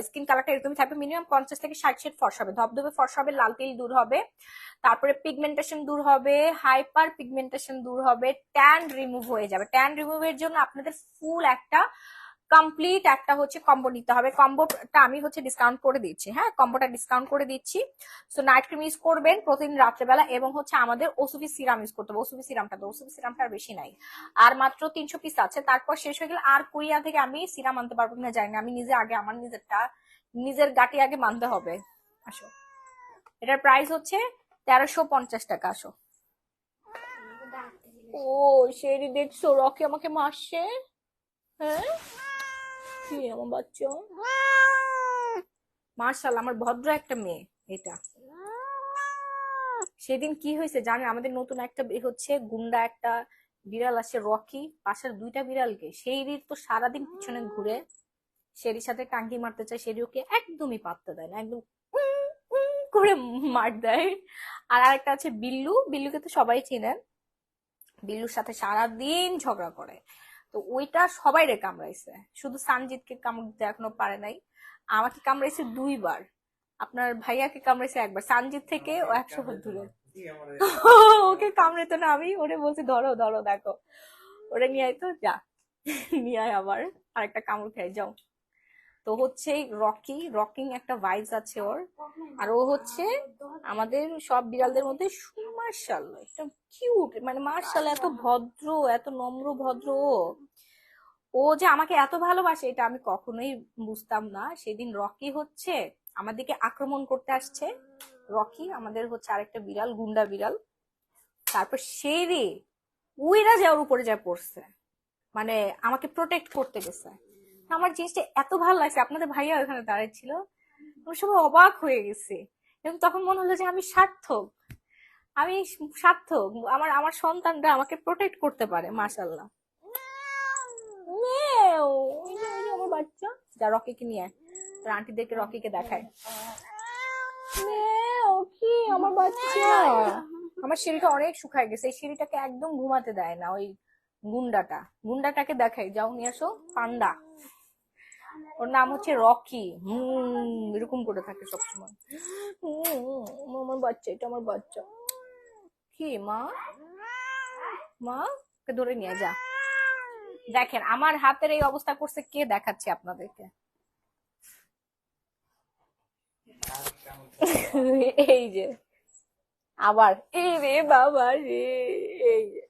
স্কিন কালারটা এরকমই থাকবে। মিনিমাম 50 থেকে 60 শেড ফর্সা হবে, ধবধবে ফর্সা হবে, লাল তিল দূর হবে, তারপরে পিগমেন্টেশন দূর হবে, হাইপার পিগমেন্টেশন দূর হবে, ট্যান রিমুভ হয়ে যাবে। ট্যান রিমুভের জন্য আপনাদের ফুল একটা কমপ্লিট একটা হচ্ছে কম্বো নিতে হবে। কম্বোটা আমি হচ্ছে ডিসকাউন্ট করে দিচ্ছি, হ্যাঁ কম্বোটা ডিসকাউন্ট করে দিচ্ছি। সো নাইট ক্রিম ইউজ করবেন প্রতিদিন রাত্রেবেলা, এবং হচ্ছে আমাদের ওসুবি সিরাম ইউজ করতে হবে। ওসুবি সিরামটা আর বেশি নাই, আর মাত্র 300 পিস আছে, তারপর শেষ হয়ে গেলে আর কোরিয়া থেকে আমি সিরাম আনতে পারবো না, জানি না। আমি নিজে আগে আমার নিজের গাটি আগে মানতে হবে। আসো, এটার প্রাইস হচ্ছে 1350 টাকা। আসো। ও সেই দেখছো রকি আমাকে মারছে, হ্যাঁ কি আমার বাচ্চা, মার্শাল্লাহ আমার ভদ্র একটা মেয়ে এটা। সেদিন কি হয়েছে জানেন, আমাদের নতুন একটা হচ্ছে গুন্ডা একটা বিড়াল আসে রকি, পাশের 2টা বিড়ালকে সেইরির তো সারাদিন পিছনে ঘুরে, শেরির সাথে টাঙ্কি মারতে চায়, শেরি ওকে একদমই পাত্তা দেয় না, একদম করে মার দেয়। আর আরেকটা আছে বিল্লুকে তো সবাই চিনেন, বিল্লুর সাথে সারাদিন ঝগড়া করে। তো ওইটা সবাই রে কামড়াইছে, শুধু সানজিৎকে কামড় দিতে এখনো পারে নাই। আমাকে কামড়াইছে 2বার, আপনার ভাইয়াকে কামড়াইছে 1বার, সানজিৎ থেকে ও 100 ফুট দূরে। ওকে কামড়েতো না, আমি ওরে বলছি ধরো দেখো, ওরে নিয়ে আয় তো, যা নিয়ে আয়, আবার আরেকটা কামড় খাই যাও। তো হচ্ছে রকিং একটা ভাইবস আছে ওর, আর ও হচ্ছে আমাদের সব বিড়ালদের মধ্যে মার্শাল্লাহ একদম কিউট, মানে মার্শাল্লাহ এত ভদ্র, এত নম্র ভদ্র। ও যে আমাকে এত ভালোবাসে এটা আমি কখনোই বুঝতাম না। সেদিন রকি হচ্ছে আমাদেরকে আক্রমণ করতে আসছে, রকি আমাদের হচ্ছে আরেকটা বিড়াল, গুন্ডা বিড়াল, তারপর সেই রে উইরা যাওয়ার উপরে যা পড়ছে, মানে আমাকে প্রোটেক্ট করতে গেছে। আমার জিনিসটা এত ভালো লাগছে, আপনাদের ভাইয়া ওখানে দাঁড়াচ্ছিল, আমরা সবাই অবাক হয়ে গেছে। এবং তখন মনে হলো যে আমি সার্থক, আমার আমার সন্তানরা আমাকে প্রোটেক্ট করতে পারে, মাশাআল্লাহ। আমার বাচ্চা, যা রকিকে নিয়ে তোর আন্টিদেরকে রকিকে দেখায়। কি আমার বাচ্চা, আমার সিঁড়িটা অনেক শুকায় গেছে, এই সিঁড়িটাকে একদম ঘুমাতে দেয় না ওই গুন্ডাটাকে দেখাই, যাও নিয়ে আসো পান্ডা, ওর নাম হচ্ছে রকি। এরকম করে থাকে সবসময়। আমার বাচ্চা, এটা আমার বাচ্চা। কি মা ওকে ধরে নিয়ে যা। দেখেন আমার হাতের এই অবস্থা করছে কে, দেখাচ্ছি আপনাদেরকে, এই যে আবার, এই রে বাবা রে, এই যে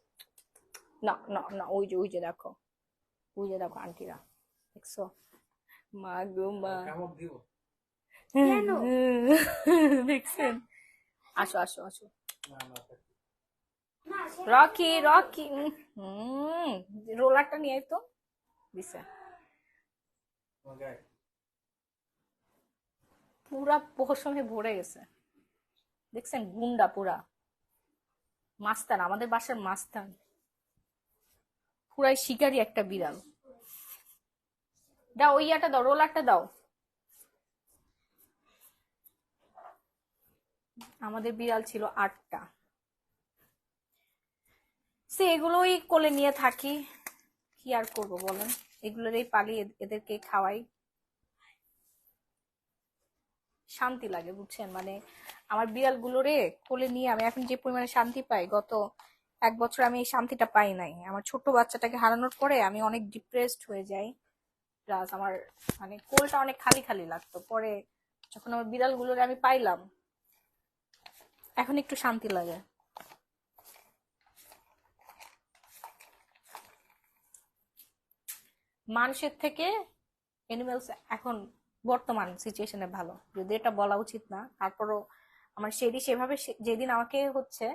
না না না, ওই যে দেখো, ওই যে দেখো আন্টিরা, দেখছো? মা গো মা।
কামড় দিব।
কেন?
দেখছেন? আসো আসো আসো।
না না থাক।
না সেটা
রকি রকি, রোলারটা নিয়ে আয় তো। দিছে
তোমার গায়ে
পুরা পশমে ভরে গেছে, দেখছেন? গুন্ডা পুরা, মাস্তান, আমাদের বাসার মাস্তান, পুরাই শিকারী একটা বিড়াল। দাও ওই ইয়াটা দাও, রোলারটা দাও। আমাদের বিড়াল ছিল 8টা, সে এগুলোই কোলে নিয়ে থাকি, কি আর করব বলেন, এগুলোরই পালি, এদেরকে খাওয়াই, শান্তি লাগে বুঝছেন? মানে আমার বিড়ালগুলোরে কোলে নিয়ে আমি এখন যে পরিমাণে শান্তি পাই, গত 1 বছর আমি এই শান্তিটা পাই নাই। আমার ছোট্ট বাচ্চাটাকে হারানোর পরে আমি অনেক ডিপ্রেসড হয়ে যাই, প্লাস আমার মানে কোলটা অনেক খালি খালি লাগতো। পরে যখন আমার বিড়ালগুলোরে আমি পাইলাম, এখন একটু শান্তি লাগে। মানুষের থেকে এনিমেলস এখন বর্তমান সিচুয়েশনে ভালো, যদি এটা বলা উচিত না, তারপরও আমার সেদিন সেভাবে যেদিন আমাকে হচ্ছে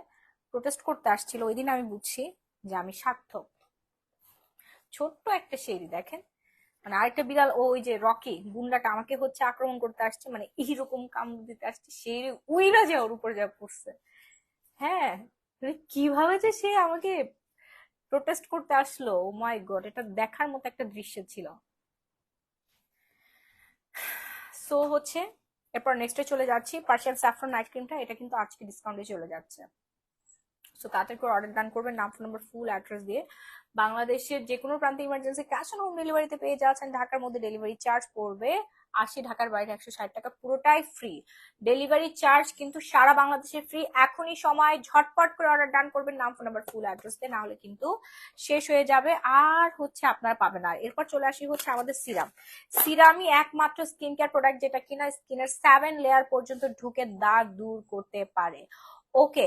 প্রোটেস্ট করতে আসছিল, ওই দিন আমি বুঝছি যে আমি সার্থক। ছোট্ট একটা শেরি দেখেন, মানে আরেকটা বিড়াল, ওই যে রকি গুন্ডাটা আমাকে হচ্ছে আক্রমণ করতে আসছে, মানে এইরকম কামড় দিতে আসছে, সে উইরা যে ওর উপর যা পড়ছে। হ্যাঁ, মানে কিভাবে যে সে আমাকে প্রোটেস্ট করতে আসলো, ও মাই গড, এটা দেখার মতো একটা দৃশ্য ছিল। সো হচ্ছে এরপর নেক্সটে চলে যাচ্ছি, পার্সিয়ান স্যাফরন নাইট ক্রিমটা, এটা কিন্তু আজকে ডিসকাউন্টে চলে যাচ্ছে। সো তাড়াতাড়ি করে অর্ডার ডান করবেন, নাম, ফোন নাম্বার, ফুল অ্যাড্রেস দিয়ে। বাংলাদেশের যে কোনো প্রান্তে ইমার্জেন্সি ক্যাশ অন হোম ডেলিভারিতে পেয়ে যাচ্ছেন। ঢাকার মধ্যে ডেলিভারি চার্জ পড়বে 80, ঢাকার বাইরে 160 টাকা, পুরোটাই ফ্রি। ডেলিভারি চার্জ কিন্তু সারা বাংলাদেশে ফ্রি। এখনই সময়, ঝটপট করে অর্ডার ডান করবেন, নাম, ফোন নাম্বার, ফুল অ্যাড্রেস দিয়ে, না হলে কিন্তু শেষ হয়ে যাবে, আর হচ্ছে আপনারা পাবেন। আর এরপর চলে আসি হচ্ছে আমাদের সিরাম। সিরামই একমাত্র স্কিন কেয়ার প্রোডাক্ট যেটা কিনা স্কিনের 7 লেয়ার পর্যন্ত ঢুকে দাগ দূর করতে পারে। ওকে,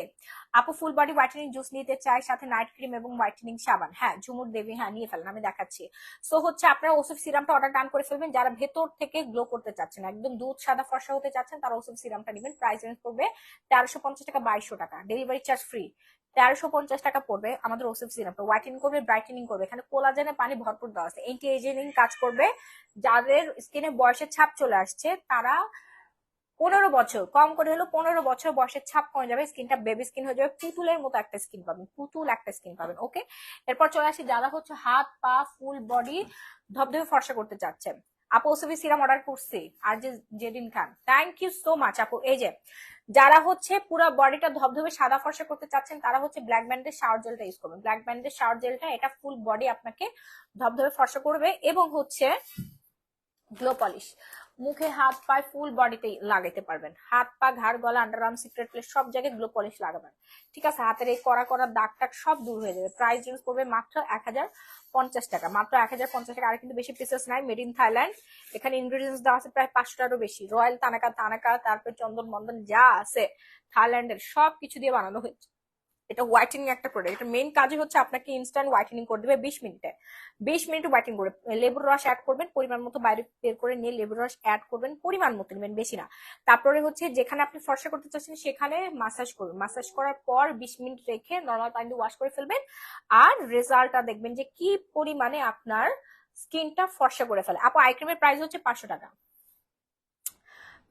আপু ফুল বডি হোয়াইটেনিং জুস নিতে চাই, সাথে নাইট ক্রিম এবং হোয়াইটেনিং সাবান। হ্যাঁ ঝুমুর দেবী, হ্যাঁ নিয়ে ফেলেন, আমি দেখাচ্ছি। সো হচ্ছে আপনারা ওসব সিরামটা অর্ডার ডান করে ফেলবেন, যারা ভেতর থেকে গ্লো করতে চাচ্ছেন, একদম দুধ সাদা ফর্সা হতে চাচ্ছেন, তারা ওসব সিরামটা নেবেন। প্রাইস রেঞ্জ পড়বে 1350 টাকা, 2200 টাকা, ডেলিভারি চার্জ ফ্রি। 1350 টাকা পড়বে আমাদের ওসব সিরামটা। হোয়াইটেনিং করবে, ব্রাইটেনিং করবে, এখানে কোলাজেনে পানি ভরপুর দেওয়া আছে, এন্টি এজিং কাজ করবে। যাদের স্কিনে বয়সের ছাপ চলে আসছে, তারা 15 বছর, কম করে হলো 15 বছর বয়সের ছাপ কমে যাবে, স্কিনটা বেবি স্কিন হয়ে যাবে, পুতুলের মতো একটা স্কিন পাবেন, পুতুল একটা স্কিন পাবেন। ওকে, এরপর চলে আসি যারা হচ্ছে হাত পা ফুল বডি ধবধবে ফর্সা করতে চাচ্ছেন। আপু ওসবি সিরাম অর্ডার করছি, আর যে জেডিন খান, থ্যাংক ইউ সো মাচ আপু। এই যে যারা হচ্ছে পুরো বডিটা ধবধবে সাদা ফর্সা করতে চাচ্ছেন, তারা হচ্ছে ব্ল্যাক ব্যান্ডের শাওয়ার জেলটা ইউজ করবেন। ব্ল্যাক ব্যান্ডের শাওয়ার জেলটা, এটা ফুল বডি আপনাকে ধবধবে ফর্সা করবে, এবং হচ্ছে গ্লো পলিশ মুখে, হাত পায়ে, ফুল বডিতে লাগাইতে পারবেন। হাত পা, ঘাড়, গলা, আন্ডারআর্ম, সিক্রেট প্লেস, সব জায়গায় গ্লো পলিশ লাগাবেন। ঠিক আছে, হাতের এই কড়া কড়া দাগ টাগ সব দূর হয়ে যাবে। প্রাইস রেঞ্জ করবে মাত্র 1050 টাকা, মাত্র 1050 টাকা। আর কিন্তু বেশি পিসেস নাই, মেড ইন থাইল্যান্ড। এখানে ইনগ্রেডিয়েন্টস দেওয়া আছে প্রায় 500টারও বেশি। রয়্যাল তানাকা তানাকা, তারপর চন্দন মন্দন যা আছে থাইল্যান্ডের সব কিছু দিয়ে বানানো হয়েছে। এটা হোয়াইটেনিং একটা প্রোডাক্ট, এটা মেইন কাজই হচ্ছে আপনাকে ইনস্ট্যান্ট হোয়াইটেনিং করে দেবে 20 মিনিটে। 20 মিনিট হোয়াইটেনিং করে, লেবুর রস অ্যাড করবেন পরিমাণ মতো, বাইরে বের করে নিয়ে লেবুর রস অ্যাড করবেন পরিমাণ মতো, নেবেন বেশি না। তারপরে হচ্ছে যেখানে আপনি ফর্সা করতে চাচ্ছেন সেখানে মাসাজ করবেন, মাসাজ করার পর 20 মিনিট রেখে নর্মাল পানি দিয়ে ওয়াশ করে ফেলবেন। আর রেজাল্টটা দেখবেন যে কি পরিমাণে আপনার স্কিনটা ফর্সা করে ফেলে। আপু আইক্রিমের প্রাইস হচ্ছে 500 টাকা।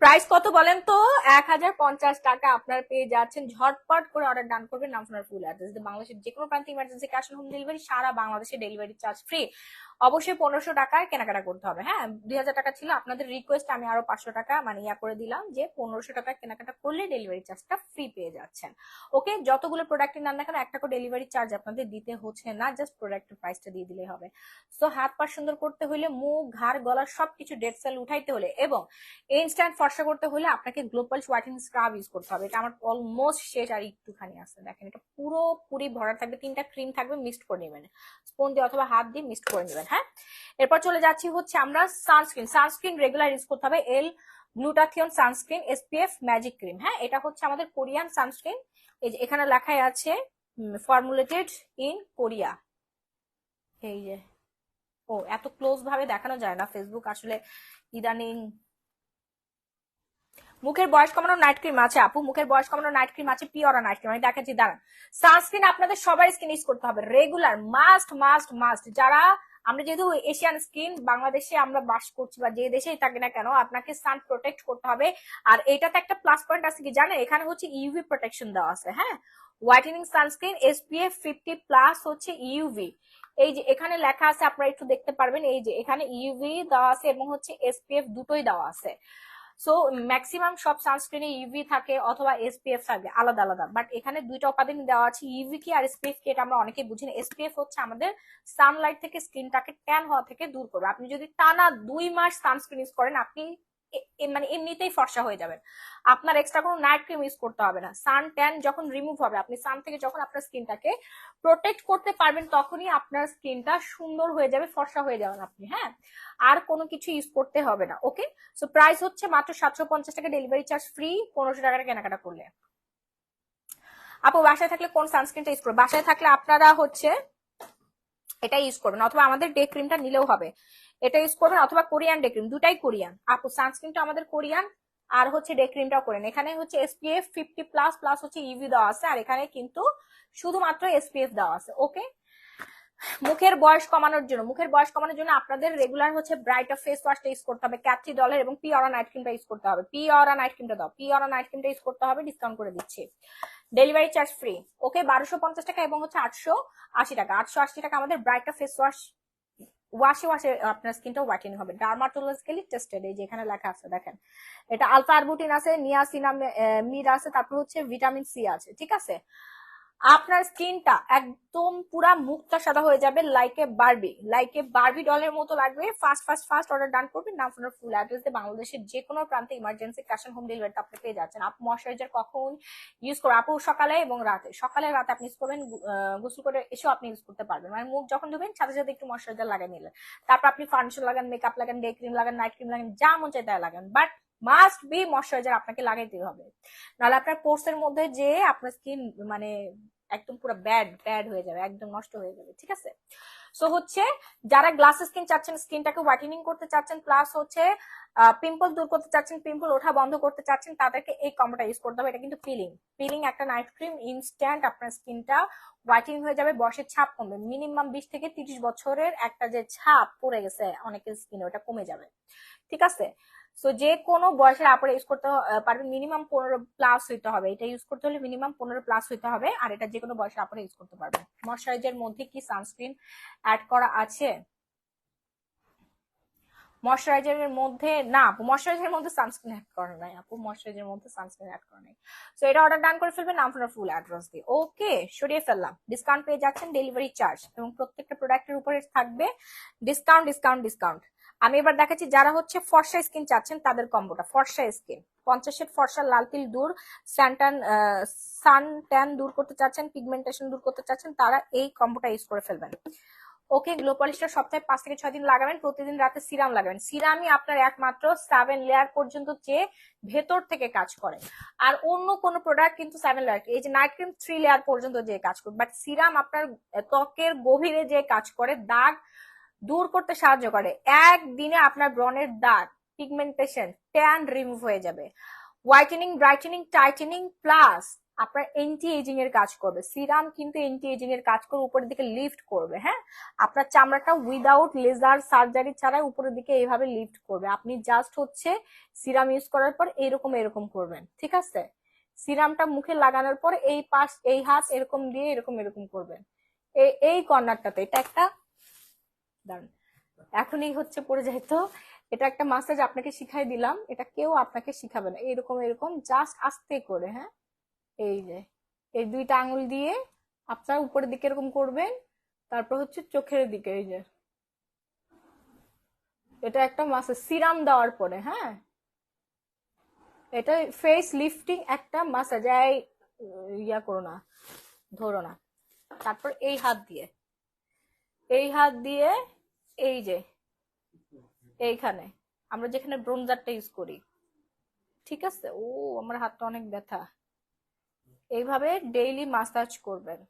প্রাইস কত বলেন তো? 1050 টাকা আপনার পেয়ে যাচ্ছেন। ঝটপট করে অর্ডার ডান করবেন, নাম, ফোন, ফুল অ্যাড্রেস দিয়ে। বাংলাদেশের যে কোনো প্রান্তে emergency cash on home delivery, সারা বাংলাদেশে ডেলিভারি চার্জ ফ্রি। অবশ্যই 1500 টাকার কেনাকাটা করতে হবে। হ্যাঁ 2000 টাকা ছিল, আপনাদের রিকোয়েস্ট আমি আরো 500 টাকা মানে ইয়া করে দিলাম, যে 1500 টাকা কেনাকাটা করলে ডেলিভারি চার্জটা ফ্রি পেয়ে যাচ্ছেন। ওকে, যতগুলো প্রোডাক্টের নাম না কেন, একটা করে ডেলিভারি চার্জ আপনাদের দিতে হচ্ছে না, জাস্ট প্রোডাক্টের প্রাইসটা দিয়ে দিলেই হবে। সো হাত পা সুন্দর করতে হলে, মুখ, ঘাড়, গলা সবকিছু ডেড সেল উঠাইতে হলে, এবং ইনস্ট্যান্ট ফর্সা করতে হলে আপনাকে গ্লোবাল হোয়াইটেনিং স্ক্রাব ইউজ করতে হবে। এটা আমার অলমোস্ট শেষ, আর একটুখানি আছে, দেখেন এটা পুরোপুরি ভরা থাকবে। 3টা ক্রিম থাকবে, মিক্সড করে নেবেন, স্পুন দিয়ে অথবা হাত দিয়ে মিক্সড করে নেবেন। হ্যাঁ, এরপর চলে যাচ্ছি হচ্ছে আমরা সানস্ক্রিন। সানস্ক্রিন রেগুলার ইউজ করতে হবে, L glutathione sunscreen SPF magic cream. হ্যাঁ, এটা হচ্ছে আমাদের কোরিয়ান সানস্ক্রিন। এই যে এখানে লেখাই আছে ফর্মুলেটেড ইন কোরিয়া, এই যে, ও এত ক্লোজ ভাবে দেখানো যায় না, ফেসবুক আসলে ইদানিং। মুখের বয়স কমানোর নাইট ক্রিম আছে আপু, মুখের বয়স কমানোর নাইট ক্রিম আছে, পিওরা নাইট ক্রিম, আমি দেখাচ্ছি দাঁড়ান। সানস্ক্রিন আপনাদের সবার স্কিন ইউজ করতে হবে রেগুলার, মাস্ট মাস্ট মাস্ট। যারা, আমরা যেহেতু এশিয়ান স্কিন, বাংলাদেশে আমরা বাস করছি বা যে দেশেই থাকি না কেন, আপনাকে সান প্রোটেক্ট করতে হবে। আর এটাতে একটা প্লাস পয়েন্ট আছে কি জানেন, এখানে হচ্ছে ইউভি প্রোটেকশন দেওয়া আছে, হ্যাঁ। হোয়াইটেনিং সানস্ক্রিন SPF 50 প্লাস হচ্ছে ইউভি। এই যে এখানে লেখা আছে, আপনারা একটু দেখতে পারবেন, এই যে এখানে ইউভি দেওয়া আছে এবং হচ্ছে SPF দুটোই দেওয়া আছে। সো ম্যাক্সিমাম সব সানস্ক্রিনে ইউভি থাকে অথবা SPF থাকে আলাদা আলাদা, বাট এখানে দুইটা উপাদান দেওয়া আছে, ইউভি কি আর SPF কি, এটা আমরা অনেকেই বুঝি না। SPF হচ্ছে আমাদের সানলাইট থেকে স্কিনটাকে ট্যান হওয়া থেকে দূর করবে। আপনি যদি টানা 2 মাস সানস্ক্রিন ইউজ করেন, আপনি মানে এমনিতেই ফর্সা হয়ে যাবেন, আপনার এক্সট্রা কোনো নাইট ক্রিম ইউজ করতে হবে না। সান ট্যান যখন রিমুভ হবে, আপনি সান থেকে যখন আপনার স্কিনটাকে প্রোটেক্ট করতে পারবেন, তখনই আপনার স্কিনটা সুন্দর হয়ে যাবে, ফর্সা হয়ে যাবেন আপনি, হ্যাঁ। আর কোনো কিছু ইউজ করতে হবে না, ওকে। সো প্রাইস হচ্ছে মাত্র 750 টাকা, ডেলিভারি চার্জ ফ্রি, 1500 টাকার কেনাকাটা করলে। আপু বাসায় থাকলে কোন সানস্ক্রিনটা ইউজ করবে? বাসায় থাকলে আপনারা হচ্ছে এটা ইউজ করবেন, অথবা আমাদের ডে ক্রিমটা নিলেও হবে, এটা ইউজ করবেন, অথবা কোরিয়ান ডে ক্রিম, দুটাই কোরিয়ান আপু। সানস্ক্রিনটা আমাদের কোরিয়ান, আর হচ্ছে ডে ক্রিমটাও কোরিয়ান। এখানে হচ্ছে SPF 50 প্লাস প্লাস হচ্ছে ইউভি দেওয়া আছে, আর এখানে কিন্তু শুধুমাত্র SPF দেওয়া আছে, ওকে। মুখের বয়স কমানোর জন্য, মুখের বয়স কমানোর জন্য আপনাদের রেগুলার হচ্ছে ব্রাইটার ফেস ওয়াশটা ইউজ করতে হবে, ক্যাথি ডলের, এবং পিওরা নাইট ক্রিমটা ইউজ করতে হবে। পিওরা নাইট ক্রিমটা দাও, পিওরা নাইট ক্রিমটা ইউজ করতে হবে, ডিসকাউন্ট করে দিচ্ছি, ডেলিভারি চার্জ ফ্রি, ওকে। 1250 টাকা এবং হচ্ছে 880 টাকা, 880 টাকা আমাদের ব্রাইটার ফেস ওয়াশ। ওয়াশে ওয়াশে আপনার স্কিনটা হোয়াইটেনিং হবে, ডার্মাটোলজিক্যালি টেস্টেড, এই যে এখানে লেখা আছে দেখেন, এটা আলফা আরবুটিন আছে, নিয়াসিনামিড আছে, তারপর হচ্ছে ভিটামিন সি আছে, ঠিক আছে। আপনার স্কিনটা একদম পুরা মুখটা সাদা হয়ে যাবে, লাইকে বারবি ডলের মতো লাগবে। Fast fast first order done করবেন, নাম ফোনের ফুল অ্যাড্রেস দিয়ে বাংলাদেশের যে কোনো প্রান্তে ইমার্জেন্সি ক্যাশ অন হোম ডেলিভারিটা আপনি পেয়ে যাচ্ছেন। আপু ময়শ্চারাইজার কখন ইউজ করবেন? আপু সকালে এবং রাতে, সকালে রাতে আপনি ইউজ করবেন, গোসল করে এসেও আপনি ইউজ করতে পারবেন, মানে মুখ যখন ধুবেন সাথে সাথে একটু ময়শ্চারাইজার লাগিয়ে নিলেন, তারপর আপনি ফাউন্ডেশন লাগান, মেকআপ লাগান, ডে ক্রিম লাগান, নাইট ক্রিম লাগান, যা মন চায় তাই লাগান, বাট মাস্ট বি ময়শ্চারাইজার আপনাকে লাগাইতে হবে, নাহলে আপনার পোর্স এর মধ্যে যে আপনার স্কিন মানে একদম পুরো ব্যাড হয়ে যাবে, একদম নষ্ট হয়ে যাবে, ঠিক আছে। সো হচ্ছে যারা গ্লাস স্কিন চাচ্ছেন, স্কিনটাকে হোয়াইটেনিং করতে চাচ্ছেন, প্লাস হচ্ছে পিম্পল দূর করতে চাচ্ছেন, পিম্পল ওঠা বন্ধ করতে চাচ্ছেন, তাদেরকে এই কম্বোটা ইউজ করতে হবে। এটা কিন্তু পিলিং একটা নাইট ক্রিম, ইনস্ট্যান্ট আপনার স্কিনটা হোয়াইটেনিং হয়ে যাবে, বয়সের ছাপ কমবে, মিনিমাম 20 থেকে 30 বছরের একটা যে ছাপ পড়ে গেছে অনেকের স্কিনে, ওটা কমে যাবে, ঠিক আছে। সো যে কোনো বয়সের আপুরা ইউজ করতে পারবেন, মিনিমাম 15 প্লাস হইতে হবে, এটা ইউজ করতে হলে মিনিমাম 15 প্লাস হইতে হবে, আর এটা যে কোনো বয়সের আপুরা ইউজ করতে পারবেন। ময়শ্চারাইজার মধ্যে কি সানস্ক্রিন অ্যাড করা আছে? ময়শ্চারাইজারের মধ্যে না আপু, ময়শ্চারাইজারের মধ্যে সানস্ক্রিন অ্যাড করা নাই আপু, ময়শ্চারাইজারের মধ্যে সানস্ক্রিন অ্যাড করা নাই। সো এটা অর্ডার ডান করে ফেলবেন, নাম ফোনের ফুল অ্যাড্রেস দিয়ে, ওকে। সরিয়ে ফেললাম, ডিসকাউন্ট পেয়ে যাচ্ছেন, ডেলিভারি চার্জ, এবং প্রত্যেকটা প্রোডাক্টের উপরে থাকবে ডিসকাউন্ট ডিসকাউন্ট ডিসকাউন্ট। আমি এবার দেখাচ্ছি যারা হচ্ছে ফর্সা স্কিন চাচ্ছেন তাদের কম্বোটা, ফর্সা স্কিন 50 ফর্সা লাল তিল দূর, সান ট্যান দূর করতে চাচ্ছেন, পিগমেন্টেশন দূর করতে চাচ্ছেন, তারা এই কম্বোটা ইউজ করে ফেলবেন, ওকে। গ্লো পলিশটা সপ্তাহে 5 থেকে 6 দিন লাগাবেন, প্রতিদিন রাতে সিরাম লাগাবেন। সিরামই আপনার একমাত্র 7 লেয়ার পর্যন্ত যে ভেতর থেকে কাজ করে, আর অন্য কোনো প্রোডাক্ট কিন্তু 7 লেয়ার, এই যে নাইট ক্রিম 3 লেয়ার পর্যন্ত যে কাজ করে, বাট সিরাম আপনার ত্বকের গভীরে যে কাজ করে, দাগ দূর করতে সাহায্য করে, একদিনে আপনার ব্রণের দাগ, পিগমেন্টেশন, ট্যান রিমুভ হয়ে যাবে, হোয়াইটেনিং, ব্রাইটেনিং, টাইটেনিং, প্লাস আপনার এন্টি এজিং এর কাজ করবে। সিরাম কিন্তু এন্টি এজিং এর কাজ করে, উপরের দিকে লিফট করবে, হ্যাঁ। আপনার চামড়াটা উইদাউট লেজার সার্জারি ছাড়া উপরের দিকে এইভাবে লিফট করবে। আপনি জাস্ট হচ্ছে সিরাম ইউজ করার পর এরকম এরকম করবেন, ঠিক আছে। সিরামটা মুখে লাগানোর পর এই পাশ, এই হাত এরকম দিয়ে এরকম এরকম করবেন, এই কর্নারটাতে। এটা একটা দাঁড়ান, এখনই হচ্ছে পড়ে যাইতো। এটা একটা মাসাজ আপনাকে শিখাই দিলাম, এটা কেউ আপনাকে শিখাবে না, এরকম এরকম জাস্ট আস্তে করে, হ্যাঁ। এই যে এই দুইটা আঙুল দিয়ে আপনার উপরের দিকে এরকম করবেন, তারপর হচ্ছে চোখের দিকে, এই যে এটা একটা মাসাজ সিরাম দেওয়ার পরে, হ্যাঁ। এটা ফেস লিফটিং একটা মাসাজ, এই ইয়া করো না, ধরো না। তারপর এই হাত দিয়ে, এই হাত দিয়ে, এই যে এইখানে আমরা যেখানে ব্রোঞ্জারটা ইউজ করি, ঠিক আছে। ও আমার হাতটা অনেক ব্যথা। এইভাবে ডেইলি মাসাজ করবেন,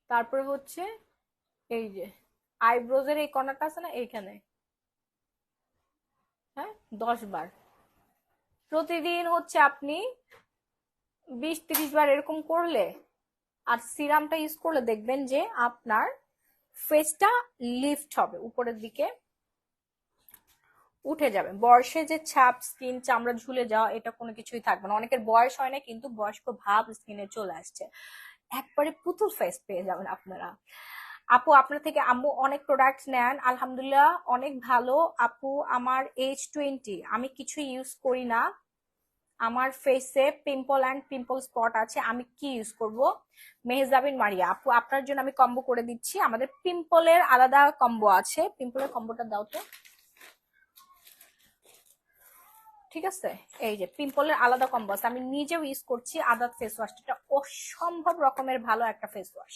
তারপরে হচ্ছে এই যে আইব্রোজের এই কর্নারটা আছে না এইখানে, হ্যাঁ 10 বার। প্রতিদিন হচ্ছে আপনি 20-30 বার এরকম করলে আর সিরামটা ইউজ করলে দেখবেন যে আপনার ফেসটা লিফট হবে, উপরের দিকে উঠে যাবে। বয়সে যে ছাপ, স্কিন চামড়া ঝুলে যাওয়া, এটা কোনো কিছুই থাকবে না। অনেকের বয়স হয় না কিন্তু বয়স্ক ভাব স্কিনে চলে আসছে, একবারে পুতুল ফেস পেয়ে যাবেন আপনারা। আপু আপনার থেকে আম্মু অনেক প্রোডাক্ট নেন, আলহামদুলিল্লাহ অনেক ভালো। আপু আমার এজ 20, আমি কিছু ইউজ করি না, আমার ফেসে পিম্পল অ্যান্ড পিম্পল স্পট আছে, আমি কি ইউজ করব? মেহজাবিন মারিয়া আপু, আপনার জন্য আমি কম্বো করে দিচ্ছি। আমাদের পিম্পলের আলাদা কম্বো আছে, পিম্পলের কম্বোটা দাও তো। ঠিক আছে, এই যে পিম্পলের আলাদা কম্বো আছে, আমি নিজেও ইউজ করছি। আদাত ফেস ওয়াশটা, এটা অসম্ভব রকমের ভালো একটা ফেস ওয়াশ,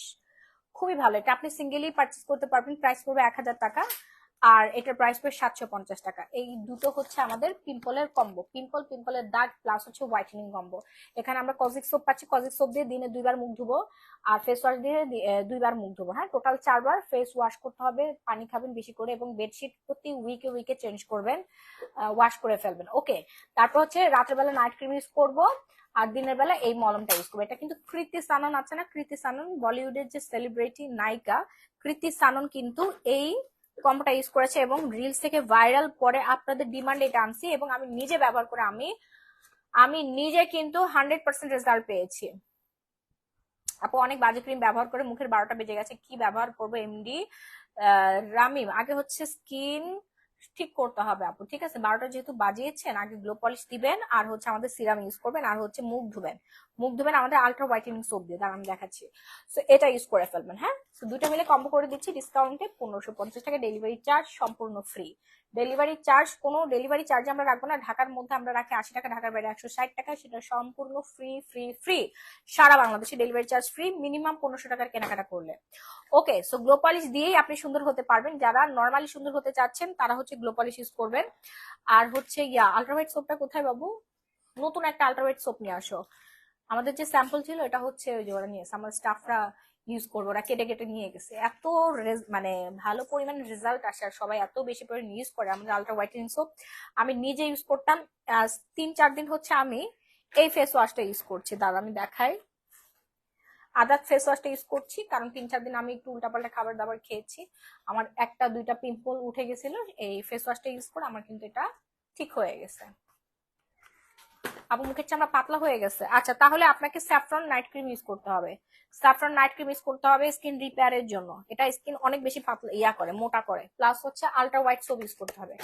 খুবই ভালো। এটা আপনি সিঙ্গেলি পারচেজ করতে পারবেন, প্রাইস পড়বে 1000 টাকা, আর এটার প্রাইস পড়বে 750 টাকা। এই দুটো হচ্ছে আমাদের পিম্পলের কম্বো, পিম্পলের দাগ প্লাস হচ্ছে হোয়াইটেনিং কম্বো। এখানে আমরা কজিক সোপ পাচ্ছি, কজিক সোপ দিয়ে দিনে 2 বার মুখ ধুবো, আর ফেস ওয়াশ দিয়ে 2 বার মুখ ধুবো। হ্যাঁ, টোটাল 4 বার ফেস ওয়াশ করতে হবে, পানি খাবেন বেশি করে, এবং বেডশিট প্রতি উইকে উইকে চেঞ্জ করবেন, ওয়াশ করে ফেলবেন। ওকে, তারপর হচ্ছে রাতের বেলা নাইট ক্রিম ইউজ করবো, আর দিনের বেলা এই মলমটা ইউজ করবো। এটা কিন্তু কৃতি সানন আছে না, কৃতি সানন বলিউডের যে সেলিব্রিটি নায়িকা কৃতি সানন কিন্তু এই কম্বোটা ইউজ করেছে, এবং রিলস থেকে ভাইরাল পরে আপনাদের ডিমান্ড এটা আনছি, এবং আমি নিজে ব্যবহার করে আমি নিজে কিন্তু 100% রেজাল্ট পেয়েছি। আপু অনেক বাজে ক্রিম ব্যবহার করে মুখের 12টা বেজে গেছে, কি ব্যবহার করবো? এমডি রামিম, আগে হচ্ছে স্কিন ঠিক করতে হবে আপু, ঠিক আছে? 12টা যেহেতু বাজিয়েছেন, আগে গ্লো পলিশ দিবেন, আর হচ্ছে আমাদের সিরাম ইউজ করবেন, আর হচ্ছে মুখ ধুবেন আমাদের আলট্রা হোয়াইটেনিং সোপ দিয়ে, দাঁড়ান আমি দেখাচ্ছি। সো এটা ইউজ করে ফেলবেন। হ্যাঁ, সো দুইটা মিলে কম্বো করে দিচ্ছি ডিসকাউন্টে 1550 টাকা, ডেলিভারি চার্জ সম্পূর্ণ ফ্রি। ডেলিভারি চার্জ, কোনো ডেলিভারি চার্জ আমরা রাখবো না, ঢাকার মধ্যে আমরা রাখি 80 টাকা, ঢাকার বাইরে 160 টাকা, সেটা সম্পূর্ণ ফ্রি ফ্রি ফ্রি, সারা বাংলাদেশে ডেলিভারি চার্জ ফ্রি, মিনিমাম 1500 টাকার কেনাকাটা করলে। ওকে, সো গ্লো পলিশ দিয়েই আপনি সুন্দর হতে পারবেন। যারা নর্মালি সুন্দর হতে চাচ্ছেন তারা হচ্ছে গ্লো পলিশ ইউজ করবেন। আর হচ্ছে আল্ট্রাভাইট সোপটা কোথায় বাবু? নতুন একটা আল্ট্রাভাইট সোপ নিয়ে আসো। আমাদের যে স্যাম্পল ছিল এটা হচ্ছে ওই যে ওরা নিয়েছে, আমার স্টাফরা ইউজ করবো, ওরা কেটে কেটে নিয়ে গেছে। এত মানে ভালো পরিমাণে রেজাল্ট আসে, আর সবাই এত বেশি পরিমাণে ইউজ করে আমাদের আল্ট্রা হোয়াইটেনিং সোপ। আমি নিজে ইউজ করতাম, 3-4 দিন হচ্ছে আমি এই ফেস ওয়াশটা ইউজ করছি। দাদা আমি দেখাই, আদাত ফেস ওয়াশটা ইউজ করছি, কারণ 3-4 দিন আমি একটু উল্টাপাল্টা খাবার দাবার খেয়েছি, আমার 1-2টা পিম্পল উঠে গেছিল, এই ফেস ওয়াশটা ইউজ করে আমার কিন্তু এটা ঠিক হয়ে গেছে। আপু মুখের চামড়া পাতলা হয়ে গেছে, আচ্ছা তাহলে আপনাকে স্যাফরন নাইট ক্রিম ইউজ করতে হবে। স্যাফরন নাইট ক্রিম ইউজ করতে হবে স্কিন রিপেয়ারের জন্য, এটা স্কিন অনেক বেশি পাতলা করে, মোটা করে, প্লাস হচ্ছে আলট্রা হোয়াইট সোপ ইউজ করতে হবে।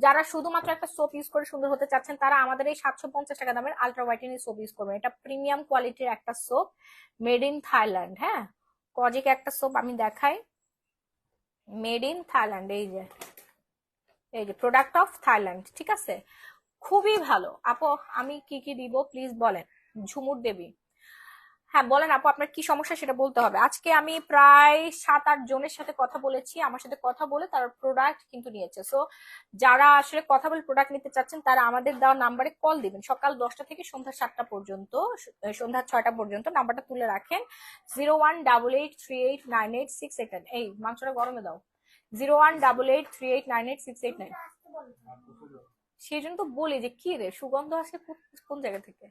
যারা শুধুমাত্র একটা সোপ ইউজ করে সুন্দর হতে চাচ্ছেন তারা আমাদের এই 750 টাকা দামের আলট্রা হোয়াইটেনিং সোপ ইউজ করবেন। এটা প্রিমিয়াম কোয়ালিটির একটা সোপ, মেড ইন থাইল্যান্ড। হ্যাঁ, কজিক একটা সোপ আমি দেখাই, মেড ইন থাইল্যান্ড, এই যে প্রোডাক্ট অফ থাইল্যান্ড, ঠিক আছে? খুবই ভালো। আপু আমি কি কি দিব প্লিজ বলেন। ঝুমুর দেবী, হ্যাঁ বলেন আপু আপনার কি সমস্যা সেটা বলতে হবে। আজকে আমি প্রায় 7-8 জনের সাথে কথা বলেছি, আমার সাথে কথা বলে তারা প্রোডাক্ট কিন্তু নিয়েছে। সো যারা আসলে কথা বলে প্রোডাক্ট নিতে চাচ্ছেন তারা আমাদের দেওয়া নাম্বারে কল দিবেন, সকাল 10টা থেকে সন্ধ্যা 7টা পর্যন্ত, সন্ধ্যা 6টা পর্যন্ত। নাম্বারটা তুলে রাখেন, 0188389868। এই মাংসটা গরমে দাও, 0188389868। সেই জন্য তো বলি যে কি রে সুগন্ধ আসে কোন জায়গা থেকে।